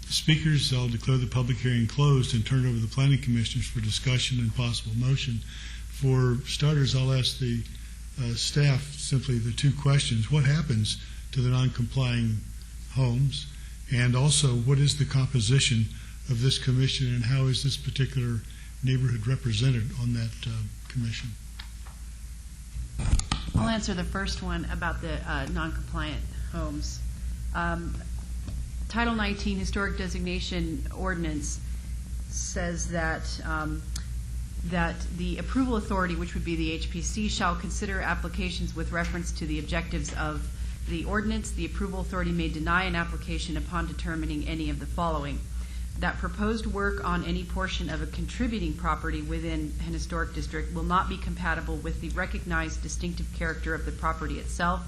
speakers, I'll declare the public hearing closed and turn it over to the planning commissioners for discussion and possible motion. For starters, I'll ask the staff simply the 2 questions. What happens to the non-complying homes? And also, what is the composition of this commission, and how is this particular neighborhood represented on that commission? I'll answer the first one about the non-compliant homes. Title 19 Historic Designation Ordinance says that that the approval authority, which would be the HPC, shall consider applications with reference to the objectives of the ordinance. The approval authority may deny an application upon determining any of the following: that proposed work on any portion of a contributing property within an historic district will not be compatible with the recognized distinctive character of the property itself,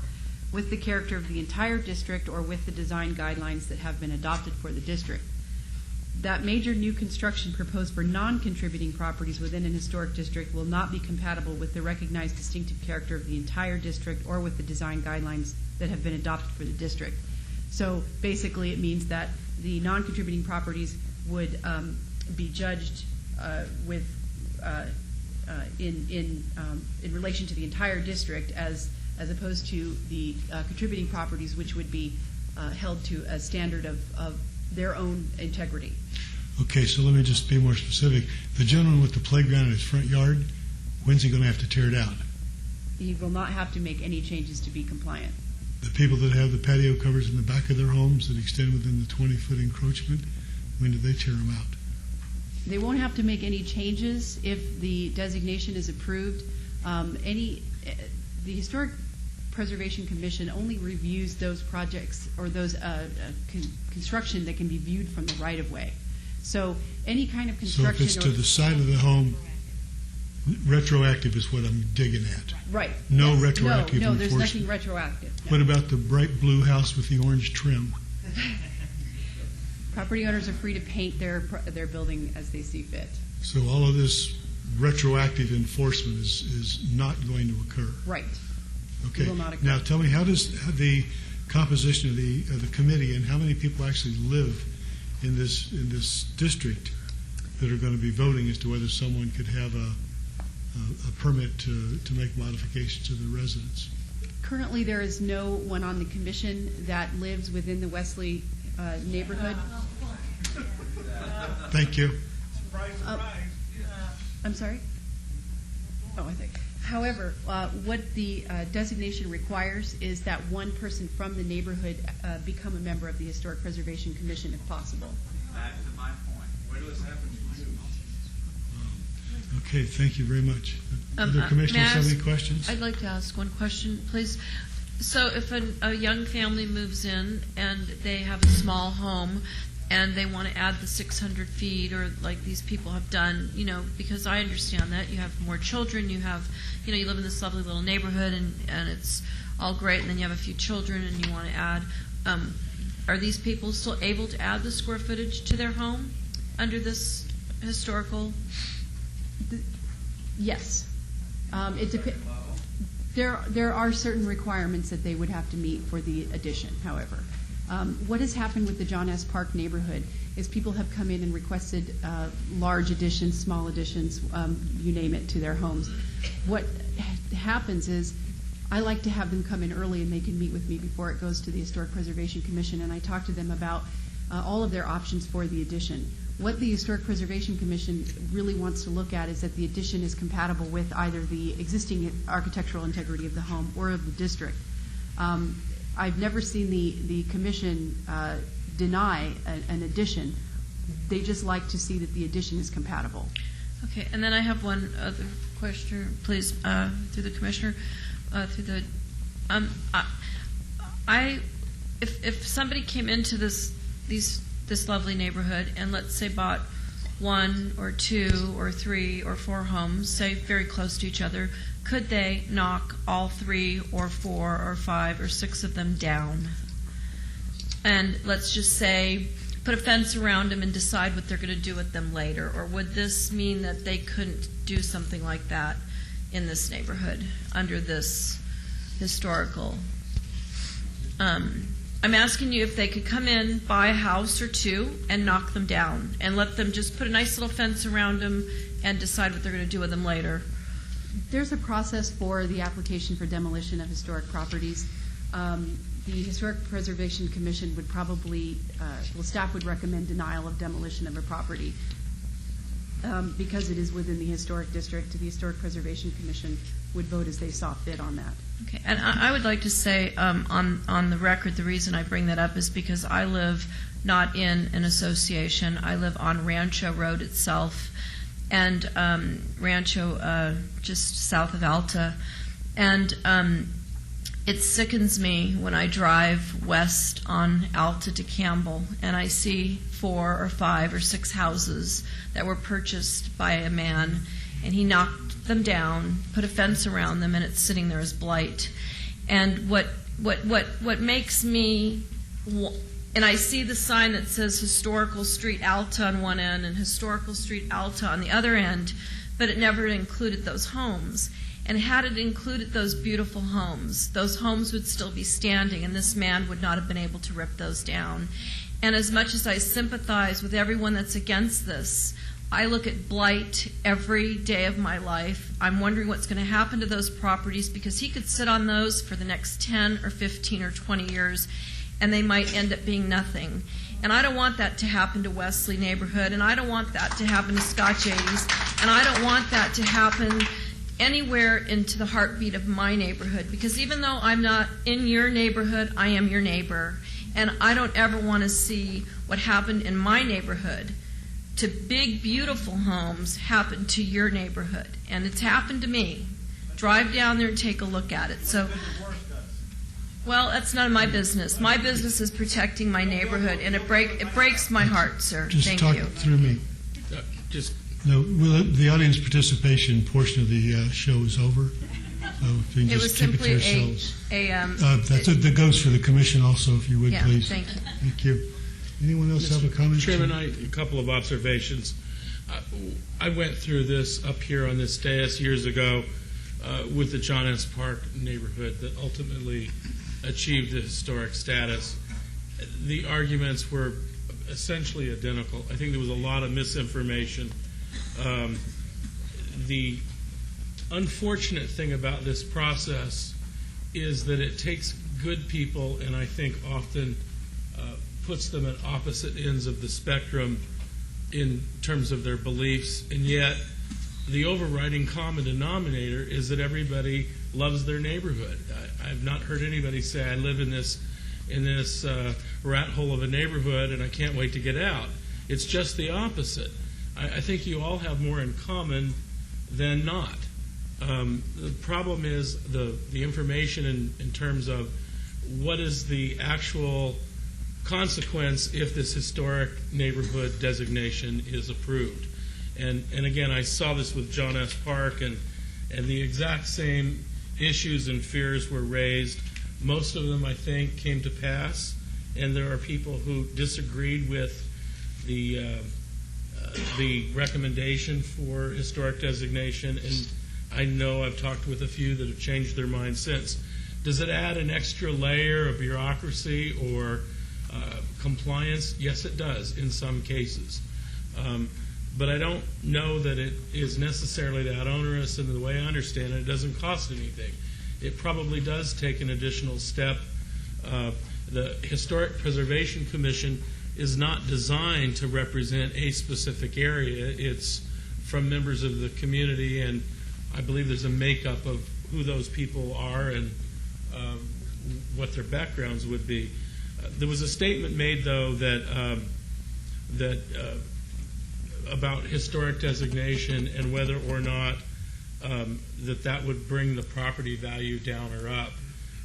with the character of the entire district, or with the design guidelines that have been adopted for the district. That major new construction proposed for non-contributing properties within an historic district will not be compatible with the recognized distinctive character of the entire district or with the design guidelines that have been adopted for the district. So basically it means that the non-contributing properties would be judged in relation to the entire district as as opposed to the contributing properties, which would be held to a standard of their own integrity. Okay, so let me just be more specific. The gentleman with the playground in his front yard, when's he going to have to tear it out? He will not have to make any changes to be compliant. The people that have the patio covers in the back of their homes that extend within the 20-foot encroachment, when do they tear them out? They won't have to make any changes if the designation is approved. The Historic Preservation Commission only reviews those projects or those construction that can be viewed from the right-of-way. So any kind of So construction... if it's to the side of the home, retroactive is what I'm digging at. Right. No Yes. retroactive No, there's enforcement. nothing retroactive. No. What about the bright blue house with the orange trim? Property owners are free to paint their building as they see fit. So all of this retroactive enforcement is not going to occur. Right. Okay. It will not occur. Now tell me, how does the composition of the committee and how many people actually live in this district that are going to be voting as to whether someone could have a permit to make modifications to the residence? Currently, there is no one on the commission that lives within the Wesley neighborhood. Thank you. I'm sorry? Oh, I think. However, what the designation requires is that one person from the neighborhood become a member of the Historic Preservation Commission if possible. Back to my point. Where does that happen to you? Okay, thank you very much. Other May commissioners I have any ask- questions? I'd like to ask one question, please. So if a young family moves in and they have a small home and they want to add the 600 feet or like these people have done, because I understand that. You have more children, you live in this lovely little neighborhood and it's all great, and then you have a few children and you want to add. Are these people still able to add the square footage to their home under this historical? Yes. There are certain requirements that they would have to meet for the addition, however. What has happened with the John S. Park neighborhood is people have come in and requested large additions, small additions, you name it, to their homes. What happens is I like to have them come in early and they can meet with me before it goes to the Historic Preservation Commission, and I talk to them about all of their options for the addition. What the Historic Preservation Commission really wants to look at is that the addition is compatible with either the existing architectural integrity of the home or of the district. I've never seen the commission deny an addition. They just like to see that the addition is compatible. Okay, and then I have one other question, please, through the commissioner, if somebody came into this lovely neighborhood and let's say bought 1 or 2 or 3 or 4 homes, say very close to each other, could they knock all 3 or 4 or 5 or 6 of them down? And let's just say put a fence around them and decide what they're going to do with them later? Or would this mean that they couldn't do something like that in this neighborhood under this historical? I'm asking you if they could come in, buy a house or 2, and knock them down, and let them just put a nice little fence around them and decide what they're going to do with them later. There's a process for the application for demolition of historic properties. The Historic Preservation Commission would probably, staff would recommend denial of demolition of a property because it is within the historic district. The Historic Preservation Commission would vote as they saw fit on that. Okay, and I would like to say on the record, the reason I bring that up is because I live not in an association. I live on Rancho Road itself, and Rancho just south of Alta, and it sickens me when I drive west on Alta to Campbell and I see 4 or 5 or 6 houses that were purchased by a man, and he knocked them down, put a fence around them, and it's sitting there as blight. And what makes me, and I see the sign that says Historical Street Alta on one end and Historical Street Alta on the other end, but it never included those homes. And had it included those beautiful homes, those homes would still be standing, and this man would not have been able to rip those down. And as much as I sympathize with everyone that's against this, I look at blight every day of my life. I'm wondering what's going to happen to those properties, because he could sit on those for the next 10 or 15 or 20 years, and they might end up being nothing. And I don't want that to happen to Wesley neighborhood, and I don't want that to happen to Scotch 80s, and I don't want that to happen anywhere into the heartbeat of my neighborhood, because even though I'm not in your neighborhood, I am your neighbor. And I don't ever want to see what happened in my neighborhood to big, beautiful homes happen to your neighborhood. And it's happened to me. Drive down there and take a look at it. So, well, that's none of my business. My business is protecting my neighborhood, and it breaks my heart, sir. Just Thank talk you. through me. No, well, the audience participation portion of the show is over. So if you can It was just keep it to simply yourselves. that goes for the commission also, if you would, Yeah, please. thank you. Thank you. Anyone else have a comment? Chairman, a couple of observations. I went through this up here on this dais years ago with the John S. Park neighborhood that ultimately achieved the historic status. The arguments were essentially identical. I think there was a lot of misinformation. The unfortunate thing about this process is that it takes good people and I think often puts them at opposite ends of the spectrum in terms of their beliefs, and yet the overriding common denominator is that everybody loves their neighborhood. I've not heard anybody say, I live in this rat hole of a neighborhood and I can't wait to get out. It's just the opposite. I think you all have more in common than not. The problem is the information in terms of what is the actual consequence if this historic neighborhood designation is approved. And again, I saw this with John S. Park, and the exact same issues and fears were raised. Most of them, I think, came to pass, and there are people who disagreed with the recommendation for historic designation, and I know I've talked with a few that have changed their mind since. Does it add an extra layer of bureaucracy or compliance? Yes, it does in some cases. But I don't know that it is necessarily that onerous, and the way I understand it, it doesn't cost anything. It probably does take an additional step. The Historic Preservation Commission is not designed to represent a specific area. It's from members of the community, and I believe there's a makeup of who those people are and what their backgrounds would be. There was a statement made, though, that about historic designation and whether or not that would bring the property value down or up.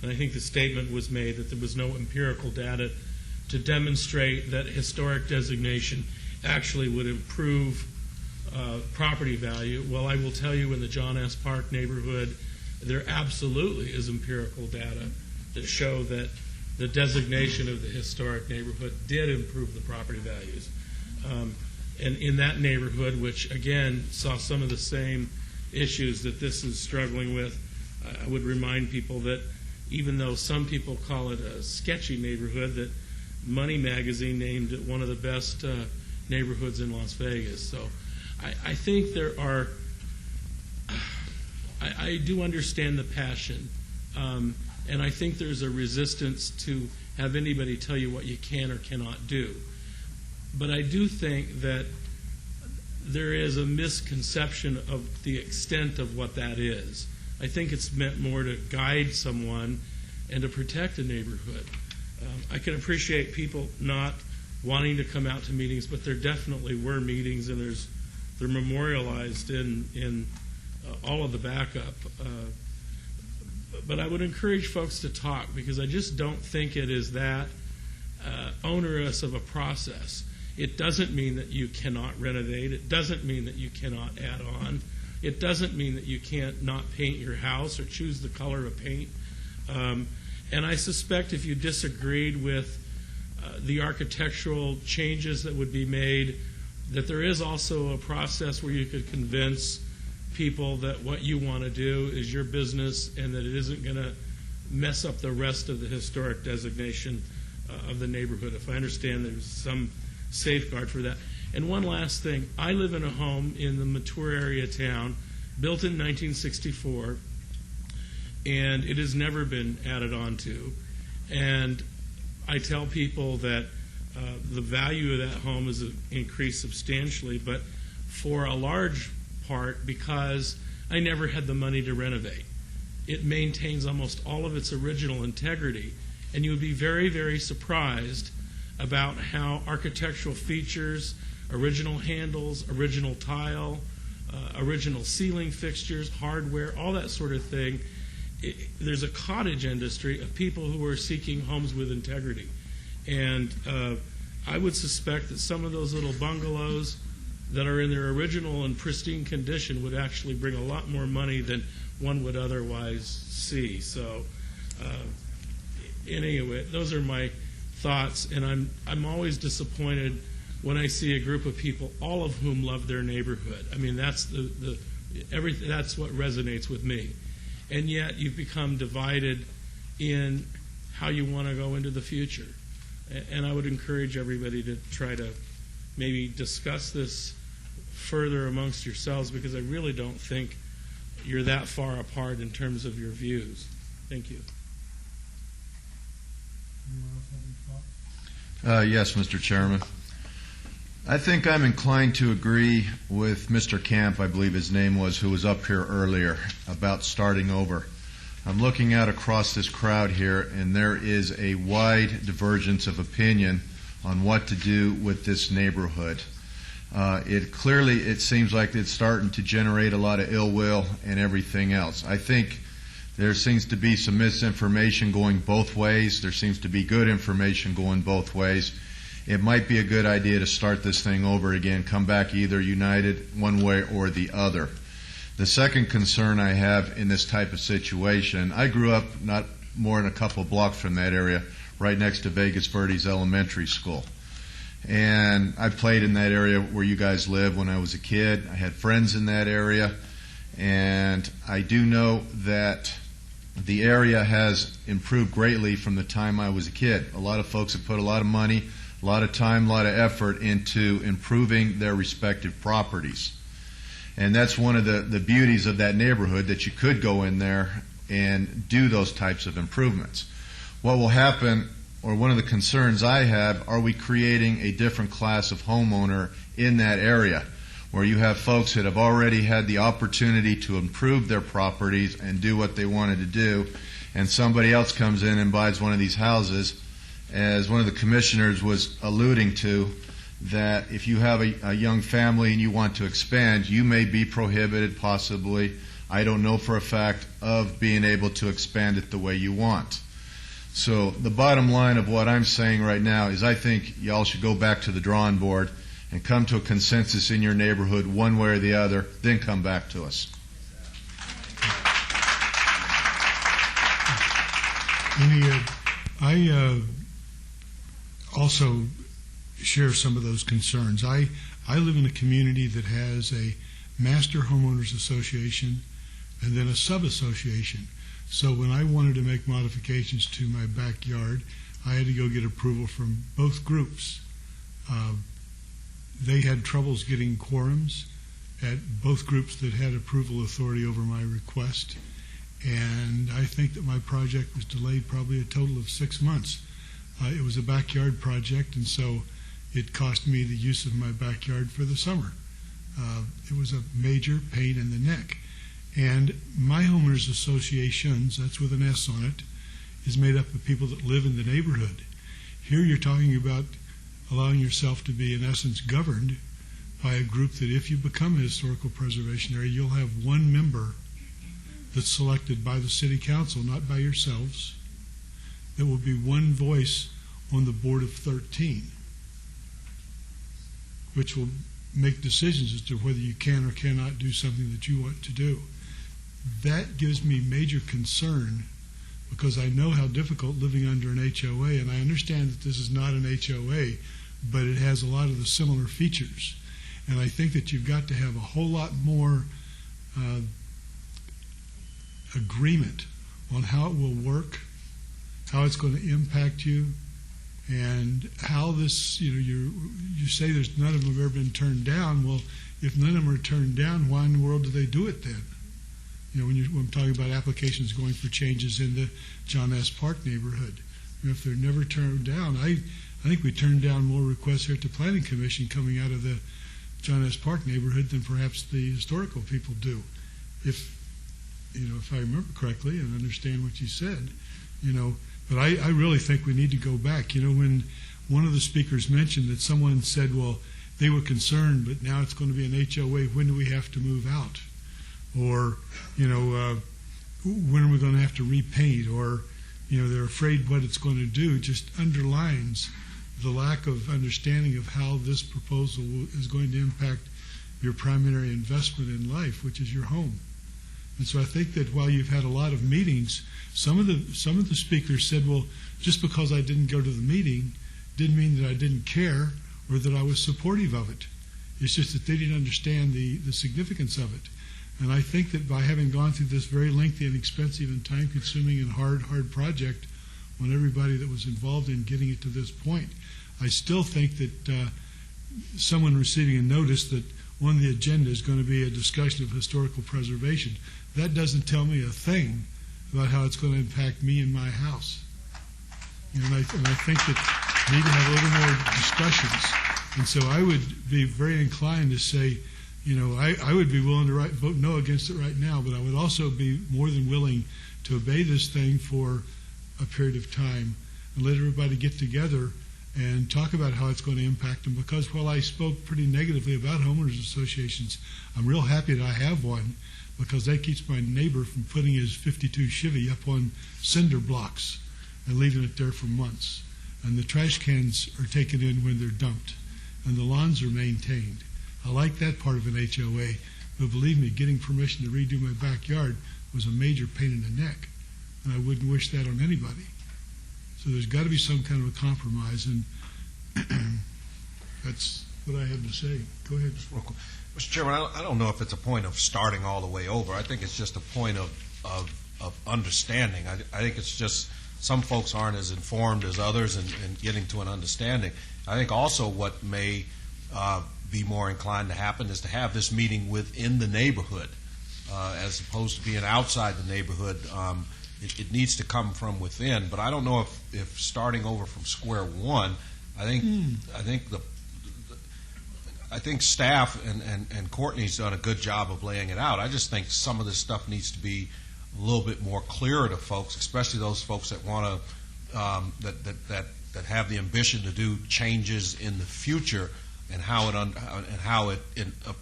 And I think the statement was made that there was no empirical data to demonstrate that historic designation actually would improve property value. Well, I will tell you in the John S. Park neighborhood, there absolutely is empirical data that show that the designation of the historic neighborhood did improve the property values. And in that neighborhood, which again saw some of the same issues that this is struggling with, I would remind people that even though some people call it a sketchy neighborhood, that Money Magazine named it one of the best neighborhoods in Las Vegas. So I think there are, I do understand the passion, and I think there's a resistance to have anybody tell you what you can or cannot do. But I do think that there is a misconception of the extent of what that is. I think it's meant more to guide someone and to protect a neighborhood. I can appreciate people not wanting to come out to meetings, but there definitely were meetings, and they're memorialized in all of the backup. But I would encourage folks to talk, because I just don't think it is that onerous of a process. It doesn't mean that you cannot renovate. It doesn't mean that you cannot add on. It doesn't mean that you can't not paint your house or choose the color of paint. And I suspect if you disagreed with the architectural changes that would be made, that there is also a process where you could convince people that what you want to do is your business and that it isn't going to mess up the rest of the historic designation of the neighborhood. If I understand, there's some safeguard for that. And one last thing, I live in a home in the Mature area town, built in 1964, and it has never been added on to. And I tell people that the value of that home has increased substantially, but for a large part because I never had the money to renovate. It maintains almost all of its original integrity, and you would be very, very surprised about how architectural features, original handles, original tile, original ceiling fixtures, hardware, all that sort of thing. There's a cottage industry of people who are seeking homes with integrity. And I would suspect that some of those little bungalows that are in their original and pristine condition would actually bring a lot more money than one would otherwise see. So anyway, those are my thoughts, and I'm always disappointed when I see a group of people, all of whom love their neighborhood. I mean, that's that's what resonates with me. And yet you've become divided in how you want to go into the future. And I would encourage everybody to try to maybe discuss this further amongst yourselves, because I really don't think you're that far apart in terms of your views. Thank you. Yes, Mr. Chairman. I think I'm inclined to agree with Mr. Camp, I believe his name was, who was up here earlier, about starting over. I'm looking out across this crowd here, and there is a wide divergence of opinion on what to do with this neighborhood. It seems like it's starting to generate a lot of ill will and everything else. I think there seems to be some misinformation going both ways. There seems to be good information going both ways. It might be a good idea to start this thing over again, come back either united one way or the other. The second concern I have in this type of situation, I grew up not more than a couple blocks from that area, right next to Vegas Verdes Elementary School. And I played in that area where you guys live when I was a kid. I had friends in that area. And I do know that the area has improved greatly from the time I was a kid. A lot of folks have put a lot of money, a lot of time, a lot of effort into improving their respective properties. And that's one of the beauties of that neighborhood, that you could go in there and do those types of improvements. What will happen, or one of the concerns I have, are we creating a different class of homeowner in that area, where you have folks that have already had the opportunity to improve their properties and do what they wanted to do, and somebody else comes in and buys one of these houses, as one of the commissioners was alluding to, that if you have a young family and you want to expand, you may be prohibited possibly, I don't know for a fact, of being able to expand it the way you want. So the bottom line of what I'm saying right now is I think y'all should go back to the drawing board and come to a consensus in your neighborhood one way or the other, then come back to us. I also share some of those concerns. I live in a community that has a master homeowners association and then a sub-association. So when I wanted to make modifications to my backyard, I had to go get approval from both groups. They had troubles getting quorums at both groups that had approval authority over my request. And I think that my project was delayed probably a total of 6 months. It was a backyard project, and so it cost me the use of my backyard for the summer. It was a major pain in the neck. And my homeowners associations, that's with an S on it, is made up of people that live in the neighborhood. Here you're talking about allowing yourself to be, in essence, governed by a group that if you become a historical preservation area, you'll have one member that's selected by the city council, not by yourselves. There will be one voice on the board of 13, which will make decisions as to whether you can or cannot do something that you want to do. That gives me major concern, because I know how difficult living under an HOA, and I understand that this is not an HOA, but it has a lot of the similar features. And I think that you've got to have a whole lot more agreement on how it will work, how it's going to impact you, and how this, you say there's none of them have ever been turned down. Well, if none of them are turned down, why in the world do they do it then? When I'm talking about applications going for changes in the John S. Park neighborhood, if they're never turned down, I think we turned down more requests here at the Planning Commission coming out of the John S. Park neighborhood than perhaps the historical people do, if I remember correctly and understand what you said, But I really think we need to go back. When one of the speakers mentioned that someone said, well, they were concerned, but now it's going to be an HOA. When do we have to move out? Or, when are we going to have to repaint? Or, they're afraid what it's going to do. Just underlines the lack of understanding of how this proposal is going to impact your primary investment in life, which is your home. And so I think that while you've had a lot of meetings, some of the speakers said, well, just because I didn't go to the meeting didn't mean that I didn't care or that I was supportive of it. It's just that they didn't understand the significance of it. And I think that by having gone through this very lengthy and expensive and time-consuming and hard project on everybody that was involved in getting it to this point, I still think that someone receiving a notice that on the agenda is going to be a discussion of historical preservation, that doesn't tell me a thing about how it's going to impact me and my house. And I think that we need to have a little more discussions. And so I would be very inclined to say, I would be willing to vote no against it right now, but I would also be more than willing to obey this thing for a period of time and let everybody get together and talk about how it's going to impact them. Because while I spoke pretty negatively about homeowners associations, I'm real happy that I have one, because that keeps my neighbor from putting his 52 Chevy up on cinder blocks and leaving it there for months. And the trash cans are taken in when they're dumped, and the lawns are maintained. I like that part of an HOA, but believe me, getting permission to redo my backyard was a major pain in the neck, and I wouldn't wish that on anybody. So there's got to be some kind of a compromise, and that's what I have to say. Go ahead. Mr. Chairman, I don't know if it's a point of starting all the way over. I think it's just a point of understanding. I think it's just some folks aren't as informed as others in getting to an understanding. I think also what may be more inclined to happen is to have this meeting within the neighborhood as opposed to being outside the neighborhood. It needs to come from within, but I don't know if starting over from square one. I think staff and Courtney's done a good job of laying it out. I just think some of this stuff needs to be a little bit more clearer to folks, especially those folks that want to that have the ambition to do changes in the future and how it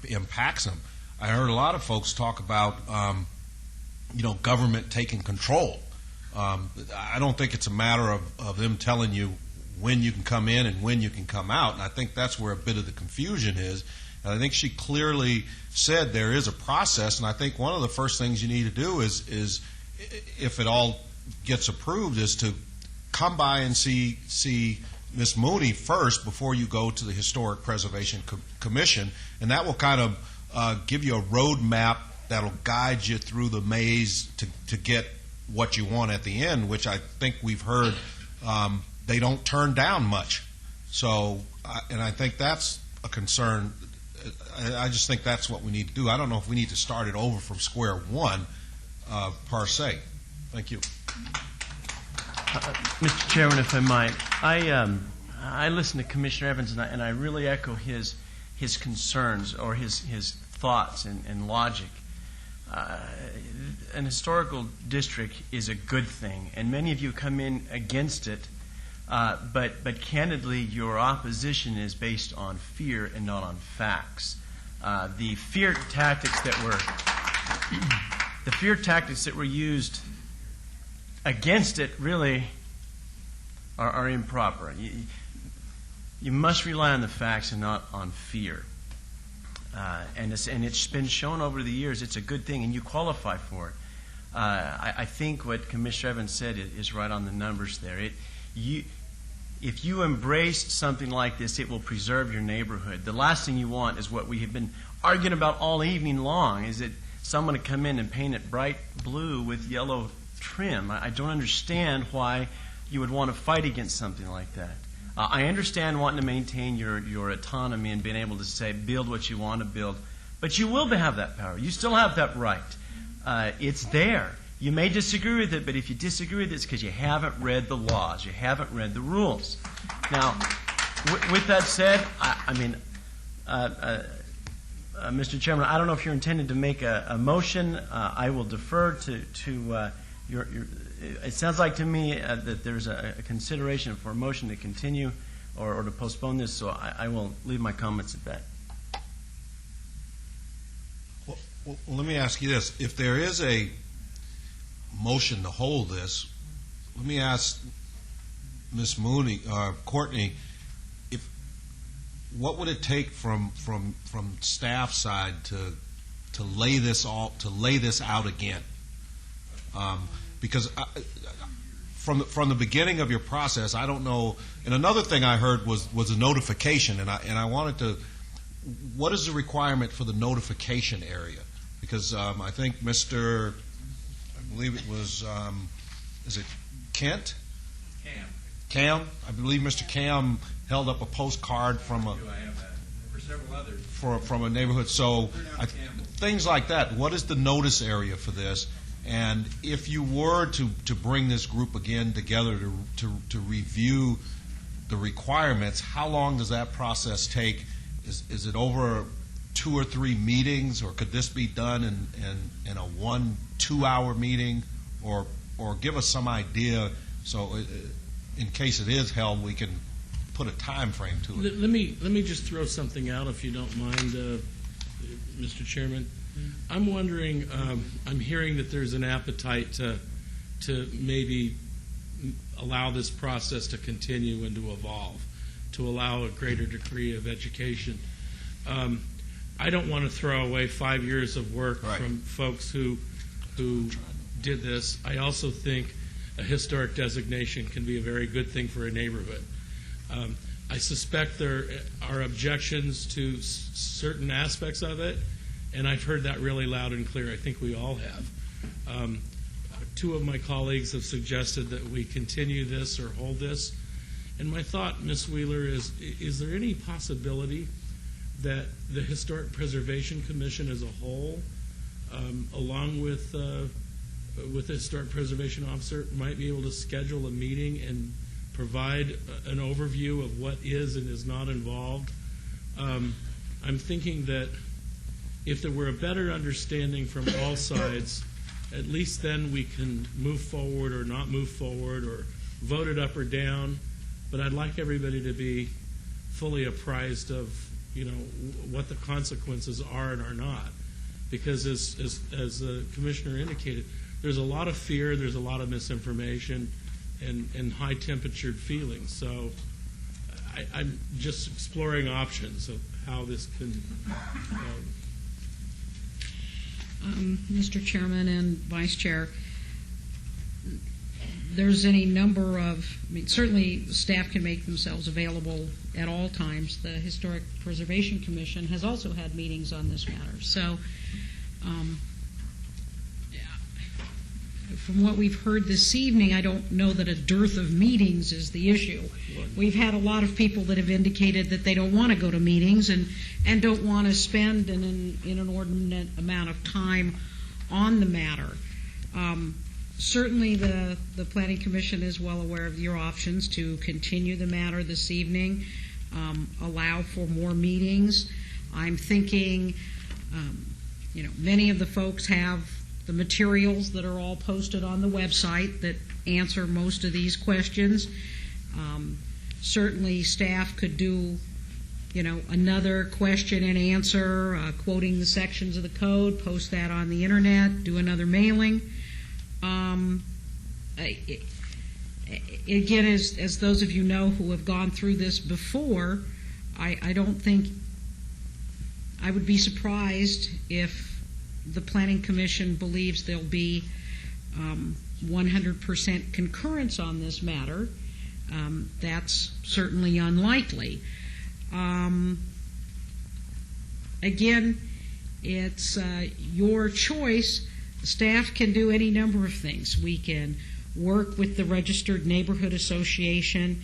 impacts them. I heard a lot of folks talk about government taking control. I don't think it's a matter of them telling you when you can come in and when you can come out, and I think that's where a bit of the confusion is. And I think she clearly said there is a process, and I think one of the first things you need to do is if it all gets approved, is to come by and see Ms. Mooney first before you go to the Historic Preservation Commission, and that will kind of give you a road map that'll guide you through the maze to get what you want at the end, which I think we've heard they don't turn down much. So, and I think that's a concern. I just think that's what we need to do. I don't know if we need to start it over from square one per se. Thank you. Mr. Chairman, if I might, I listened to Commissioner Evans, and I really echo his concerns or his thoughts and logic. An historical district is a good thing, and many of you come in against it, but candidly, your opposition is based on fear and not on facts. The fear tactics that were used against it really are improper. You must rely on the facts and not on fear. And it's been shown over the years it's a good thing, and you qualify for it. I think what Commissioner Evans said is right on the numbers there. If you embrace something like this, it will preserve your neighborhood. The last thing you want is what we have been arguing about all evening long, is that someone to come in and paint it bright blue with yellow trim. I don't understand why you would want to fight against something like that. I understand wanting to maintain your autonomy and being able to say, build what you want to build, but you will have that power. You still have that right. It's there. You may disagree with it, but if you disagree with it, it's because you haven't read the laws. You haven't read the rules. Now, with that said, Mr. Chairman, I don't know if you're intending to make a motion. I will defer to your. It sounds like to me that there's a consideration for a motion to continue or to postpone this, so I will leave my comments at that. Well, let me ask you this. If there is a motion to hold this, let me ask Ms. Mooney, Courtney, what would it take from staff side to lay this out again? Because from the beginning of your process, I don't know. And another thing I heard was a notification, and I wanted to. What is the requirement for the notification area? Because I think I believe it was, is it Kent? Cam. I believe Mr. Cam held up a postcard from a neighborhood. So things like that. What is the notice area for this? And if you were to bring this group again together to review the requirements, how long does that process take? Is it over 2 or 3 meetings, or could this be done in a 1-2 hour meeting, or give us some idea so in case it is held, we can put a time frame to it. Let me just throw something out, if you don't mind, Mr. Chairman. I'm wondering. I'm hearing that there's an appetite to maybe allow this process to continue and to evolve, to allow a greater degree of education. I don't want to throw away 5 years of work from folks who did this. I also think a historic designation can be a very good thing for a neighborhood. I suspect there are objections to certain aspects of it, and I've heard that really loud and clear. I think we all have. 2 of my colleagues have suggested that we continue this or hold this. And my thought, Ms. Wheeler, is there any possibility that the Historic Preservation Commission as a whole, along with the Historic Preservation Officer, might be able to schedule a meeting and provide an overview of what is and is not involved? I'm thinking that if there were a better understanding from all sides, at least then we can move forward or not move forward or vote it up or down. But I'd like everybody to be fully apprised of, what the consequences are and are not. Because as the Commissioner indicated, there's a lot of fear, there's a lot of misinformation, and high-temperatured feelings. So I'm just exploring options of how this can... Mr. Chairman and Vice Chair, there's any number of, certainly staff can make themselves available at all times. The Historic Preservation Commission has also had meetings on this matter. So from what we've heard this evening, I don't know that a dearth of meetings is the issue. We've had a lot of people that have indicated that they don't want to go to meetings and don't want to spend an inordinate amount of time on the matter. Certainly the Planning Commission is well aware of your options to continue the matter this evening, allow for more meetings. I'm thinking, many of the folks have the materials that are all posted on the website that answer most of these questions. Certainly staff could do, another question and answer, quoting the sections of the code, post that on the internet, do another mailing. Again, as those of you know who have gone through this before, I don't think, I would be surprised if the Planning Commission believes there'll be 100% concurrence on this matter. That's certainly unlikely. Again, it's your choice. Staff can do any number of things. We can work with the Registered Neighborhood Association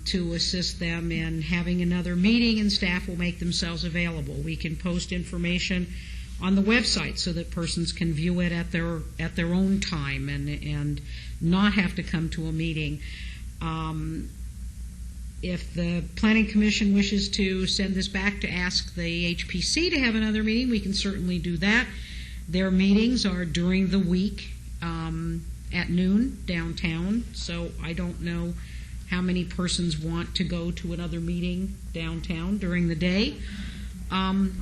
to assist them in having another meeting, and staff will make themselves available. We can post information on the website so that persons can view it at their own time and not have to come to a meeting. If the Planning Commission wishes to send this back to ask the HPC to have another meeting, we can certainly do that. Their meetings are during the week at noon downtown, so I don't know how many persons want to go to another meeting downtown during the day.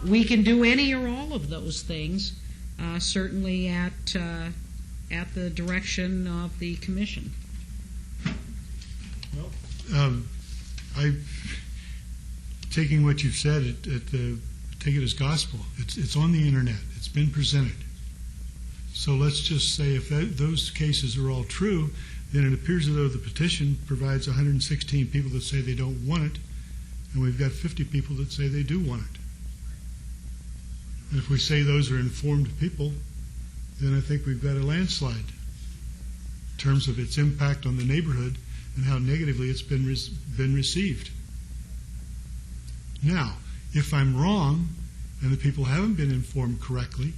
We can do any or all of those things, certainly at the direction of the commission. Well, taking what you've said, take it as gospel. It's on the internet. It's been presented. So let's just say if those cases are all true, then it appears as though the petition provides 116 people that say they don't want it, and we've got 50 people that say they do want it. And if we say those are informed people, then I think we've got a landslide in terms of its impact on the neighborhood and how negatively it's been received. Now, if I'm wrong and the people haven't been informed correctly,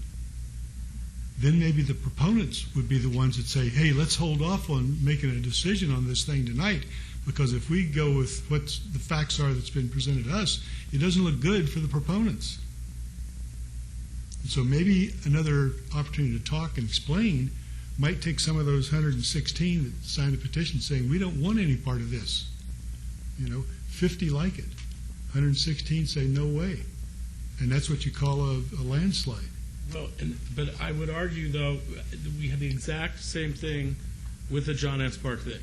then maybe the proponents would be the ones that say, hey, let's hold off on making a decision on this thing tonight, because if we go with what the facts are that's been presented to us, it doesn't look good for the proponents. And so maybe another opportunity to talk and explain might take some of those 116 that signed a petition saying, we don't want any part of this. 50 like it. 116 say, no way. And that's what you call a landslide. Well, but I would argue, though, we had the exact same thing with the John S. Park thing.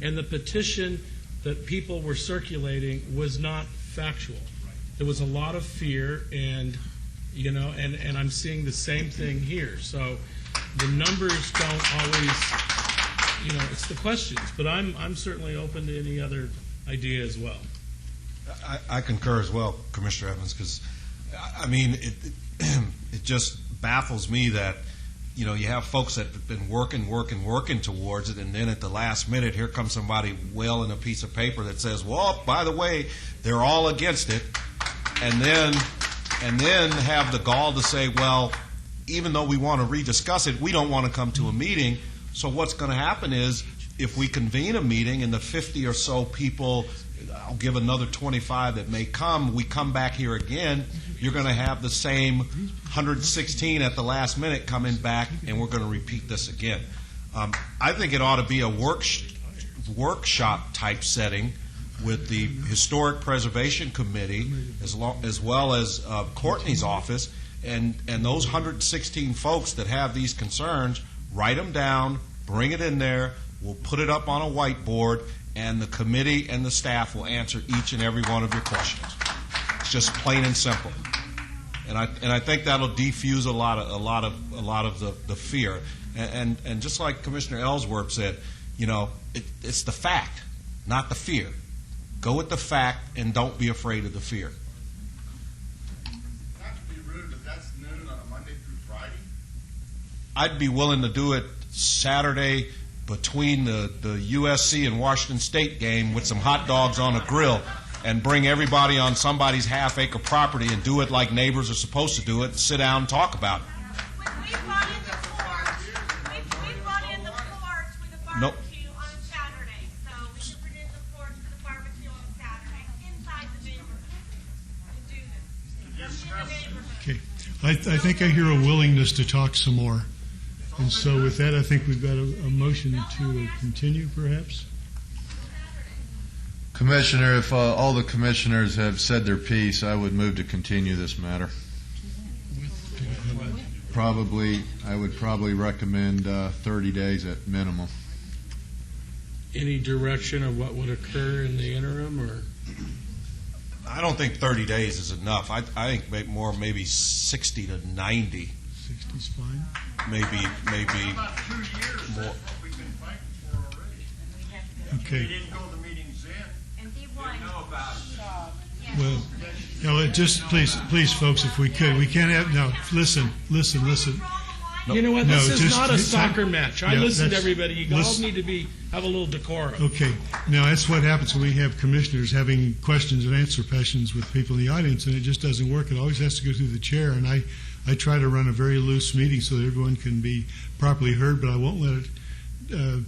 And the petition that people were circulating was not factual. There was a lot of fear, and I'm seeing the same thing here. So the numbers don't always, it's the questions. But I'm certainly open to any other idea as well. I concur as well, Commissioner Evans, because, it just baffles me that, you have folks that have been working towards it, and then at the last minute, here comes somebody wailing a piece of paper that says, well, by the way, they're all against it, and then have the gall to say, well, even though we want to rediscuss it, we don't want to come to a meeting. So what's going to happen is, if we convene a meeting and the 50 or so people, I'll give another 25 that may come, we come back here again, you're going to have the same 116 at the last minute coming back, and we're going to repeat this again. I think it ought to be a workshop type setting with the Historic Preservation Committee as well as Courtney's office, and those 116 folks that have these concerns, write them down, bring it in there, we'll put it up on a whiteboard, and the committee and the staff will answer each and every one of your questions. It's just plain and simple. And I think that'll defuse a lot of the fear. And just like Commissioner Ellsworth said, it's the fact, not the fear. Go with the fact and don't be afraid of the fear. Not to be rude, but that's noon on a Monday through Friday? I'd be willing to do it Saturday between the USC and Washington State game with some hot dogs on a grill, and bring everybody on somebody's half-acre property and do it like neighbors are supposed to do it, and sit down and talk about it. We brought in the porch with a barbecue on a Saturday, so we can bring in the porch with a barbecue on a Saturday inside the neighborhood and do this. In the neighborhood. Okay. I think I hear a willingness to talk some more. And so with that, I think we've got a motion to continue, perhaps. Commissioner, if all the commissioners have said their piece, I would move to continue this matter. I would probably recommend 30 days at minimum. Any direction of what would occur in the interim, or? I don't think 30 days is enough. I think maybe 60 to 90. 60's fine. Maybe About 2 years, more. that's what we've been fighting for already. Okay. We didn't go to the meetings then. And they want Didn't know about it. Well, just please, folks, if we could, we can't have, no, listen. Draw the line You know what? No, This is just- not a soccer match. I Yeah, listen to that's- everybody. You all listen- need to have a little decorum. Okay. Now, that's what happens when we have commissioners having questions and answer sessions with people in the audience, and it just doesn't work. It always has to go through the chair, and I try to run a very loose meeting so that everyone can be properly heard, but I won't let it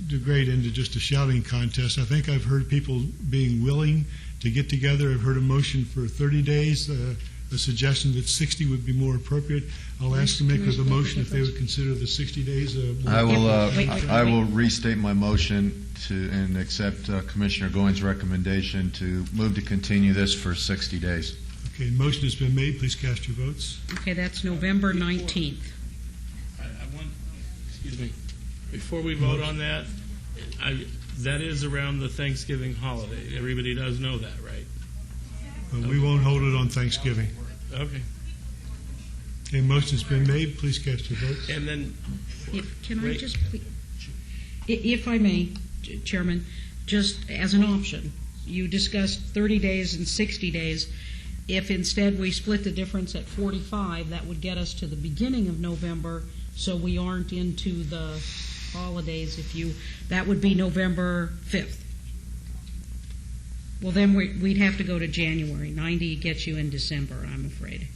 degrade into just a shouting contest. I think I've heard people being willing to get together. I've heard a motion for 30 days, a suggestion that 60 would be more appropriate. I'll ask the maker of the motion if they would consider the 60 days. I will restate my motion and accept Commissioner Goins' recommendation to move to continue this for 60 days. Okay, motion has been made. Please cast your votes. Okay, that's November 19th. I want, excuse me, before we vote on that, that is around the Thanksgiving holiday. Everybody does know that, right? We won't hold it on Thanksgiving. Okay. Okay, motion's been made. Please cast your votes. And then, Can I Wait. just, if I may, Chairman, just as an option, you discussed 30 days and 60 days. If instead we split the difference at 45, that would get us to the beginning of November, so we aren't into the holidays. That would be November 5th. Well, then we'd have to go to January. 90 gets you in December, I'm afraid.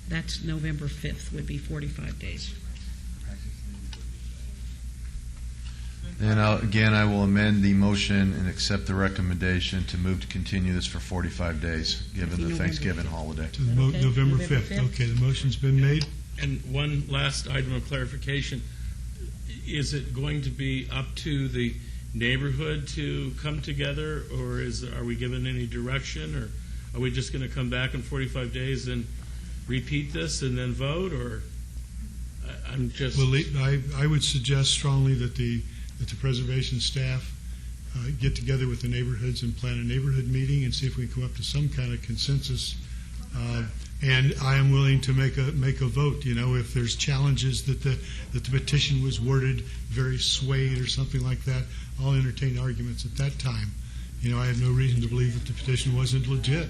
That's November 5th, would be 45 days. And I will amend the motion and accept the recommendation to move to continue this for 45 days, given the Thanksgiving holiday. To November 5th. Okay, the motion's been made. and one last item of clarification. Is it going to be up to the neighborhood to come together, or are we given any direction, or are we just going to come back in 45 days and repeat this and then vote, or I'm just... Well, I would suggest strongly that the preservation staff get together with the neighborhoods and plan a neighborhood meeting and see if we can come up to some kind of consensus. And I am willing to make a vote. You know, if there's challenges that the petition was worded very swayed or something like that, I'll entertain arguments at that time. You know, I have no reason to believe that the petition wasn't legit.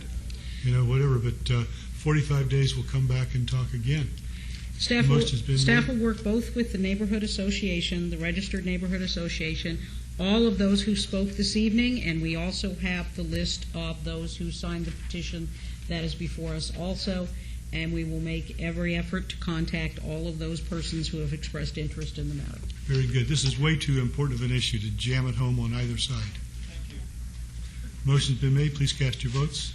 You know, whatever. But 45 days, we'll come back and talk again. Staff will work both with the Neighborhood Association, the Registered Neighborhood Association, all of those who spoke this evening, and we also have the list of those who signed the petition that is before us also, and we will make every effort to contact all of those persons who have expressed interest in the matter. Very good. This is way too important of an issue to jam it home on either side. Thank you. Motion's been made. Please cast your votes.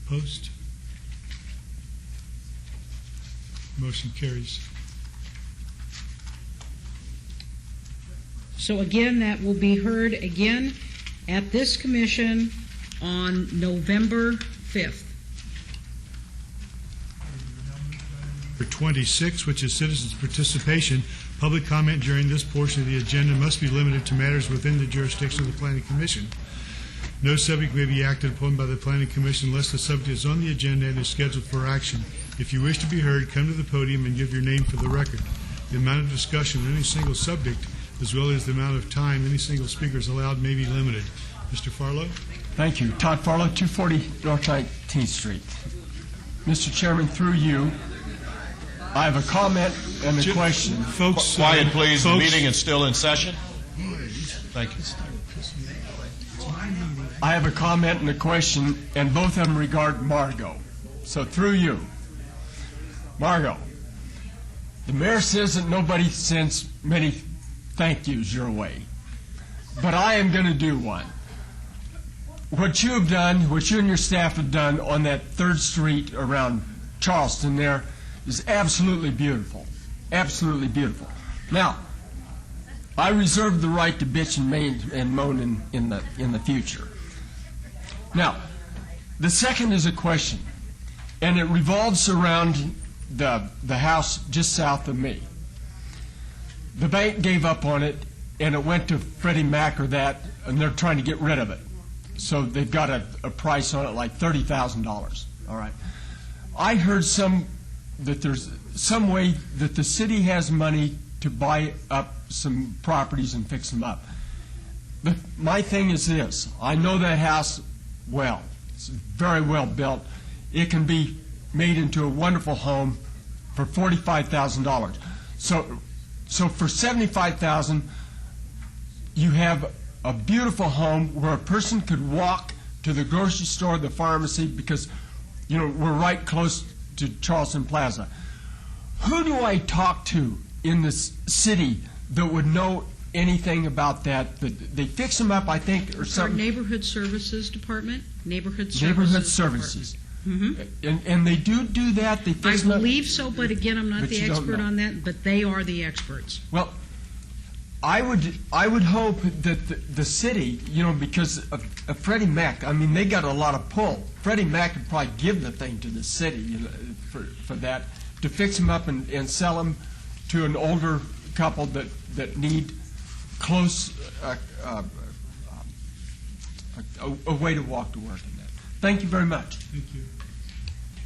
Opposed? Motion carries. So again, that will be heard again at this commission on November 5th. For 26, which is citizens' participation, public comment during this portion of the agenda must be limited to matters within the jurisdiction of the Planning Commission. No subject may be acted upon by the Planning Commission unless the subject is on the agenda and is scheduled for action. If you wish to be heard, come to the podium and give your name for the record. The amount of discussion on any single subject, as well as the amount of time any single speaker is allowed, may be limited. Mr. Farlow? Thank you. Todd Farlow, 240 North 19th Street. Mr. Chairman, through you, I have a comment and a question. Folks, quiet, please. The folks. meeting is still in session. Thank you. I have a comment and a question, and both of them regard Margot. So through you, Margot, the mayor says that nobody sends many thank yous your way, but I am going to do one. What you have done, what you and your staff have done on that 3rd Street around Charleston there is absolutely beautiful. Absolutely beautiful. Now, I reserve the right to bitch and moan in the future. Now, the second is a question, and it revolves around the house just south of me. The bank gave up on it, and it went to Freddie Mac or that, and they're trying to get rid of it. So they've got a price on it like $30,000. All right. I heard that there's some way that the city has money to buy up some properties and fix them up. But my thing is this. I know that house well. It's very well built. It can be made into a wonderful home for $45,000. So for $75,000, you have a beautiful home where a person could walk to the grocery store, the pharmacy, because we're right close to Charleston Plaza. Who do I talk to in this city that would know anything about that? They fix them up, I think, or Our something. neighborhood services department, neighborhood Neighborhood services. services. And they do that. They I fix them up. believe so, but again, I'm not But the you don't expert know. on that, but they are the experts. Well, I would hope that the city, because of Freddie Mac, I mean, they got a lot of pull. Freddie Mac could probably give the thing to the city for that, to fix them up and sell them to an older couple that need close a way to walk to work in that. Thank you very much. Thank you.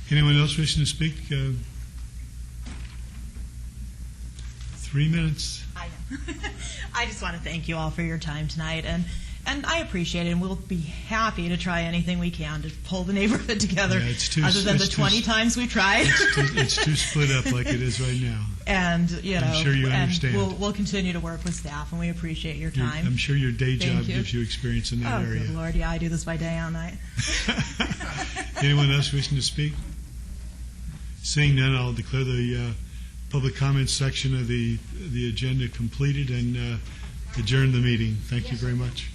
Anyone else wishing to speak? 3 minutes. I know. I just want to thank you all for your time tonight, and I appreciate it, and we'll be happy to try anything we can to pull the neighborhood together, Yeah, it's too- other than the it's too- 20 times we tried. It's too split up like it is right now. And, I'm sure you understand. And we'll continue to work with staff, and we appreciate your Your- time. I'm sure your day Thank job you. gives you experience in that Oh, area. good Lord, yeah, I do this by day and night. Anyone else wishing to speak? Seeing none, I'll declare the public comments section of the agenda completed and adjourn the meeting. Thank you very much.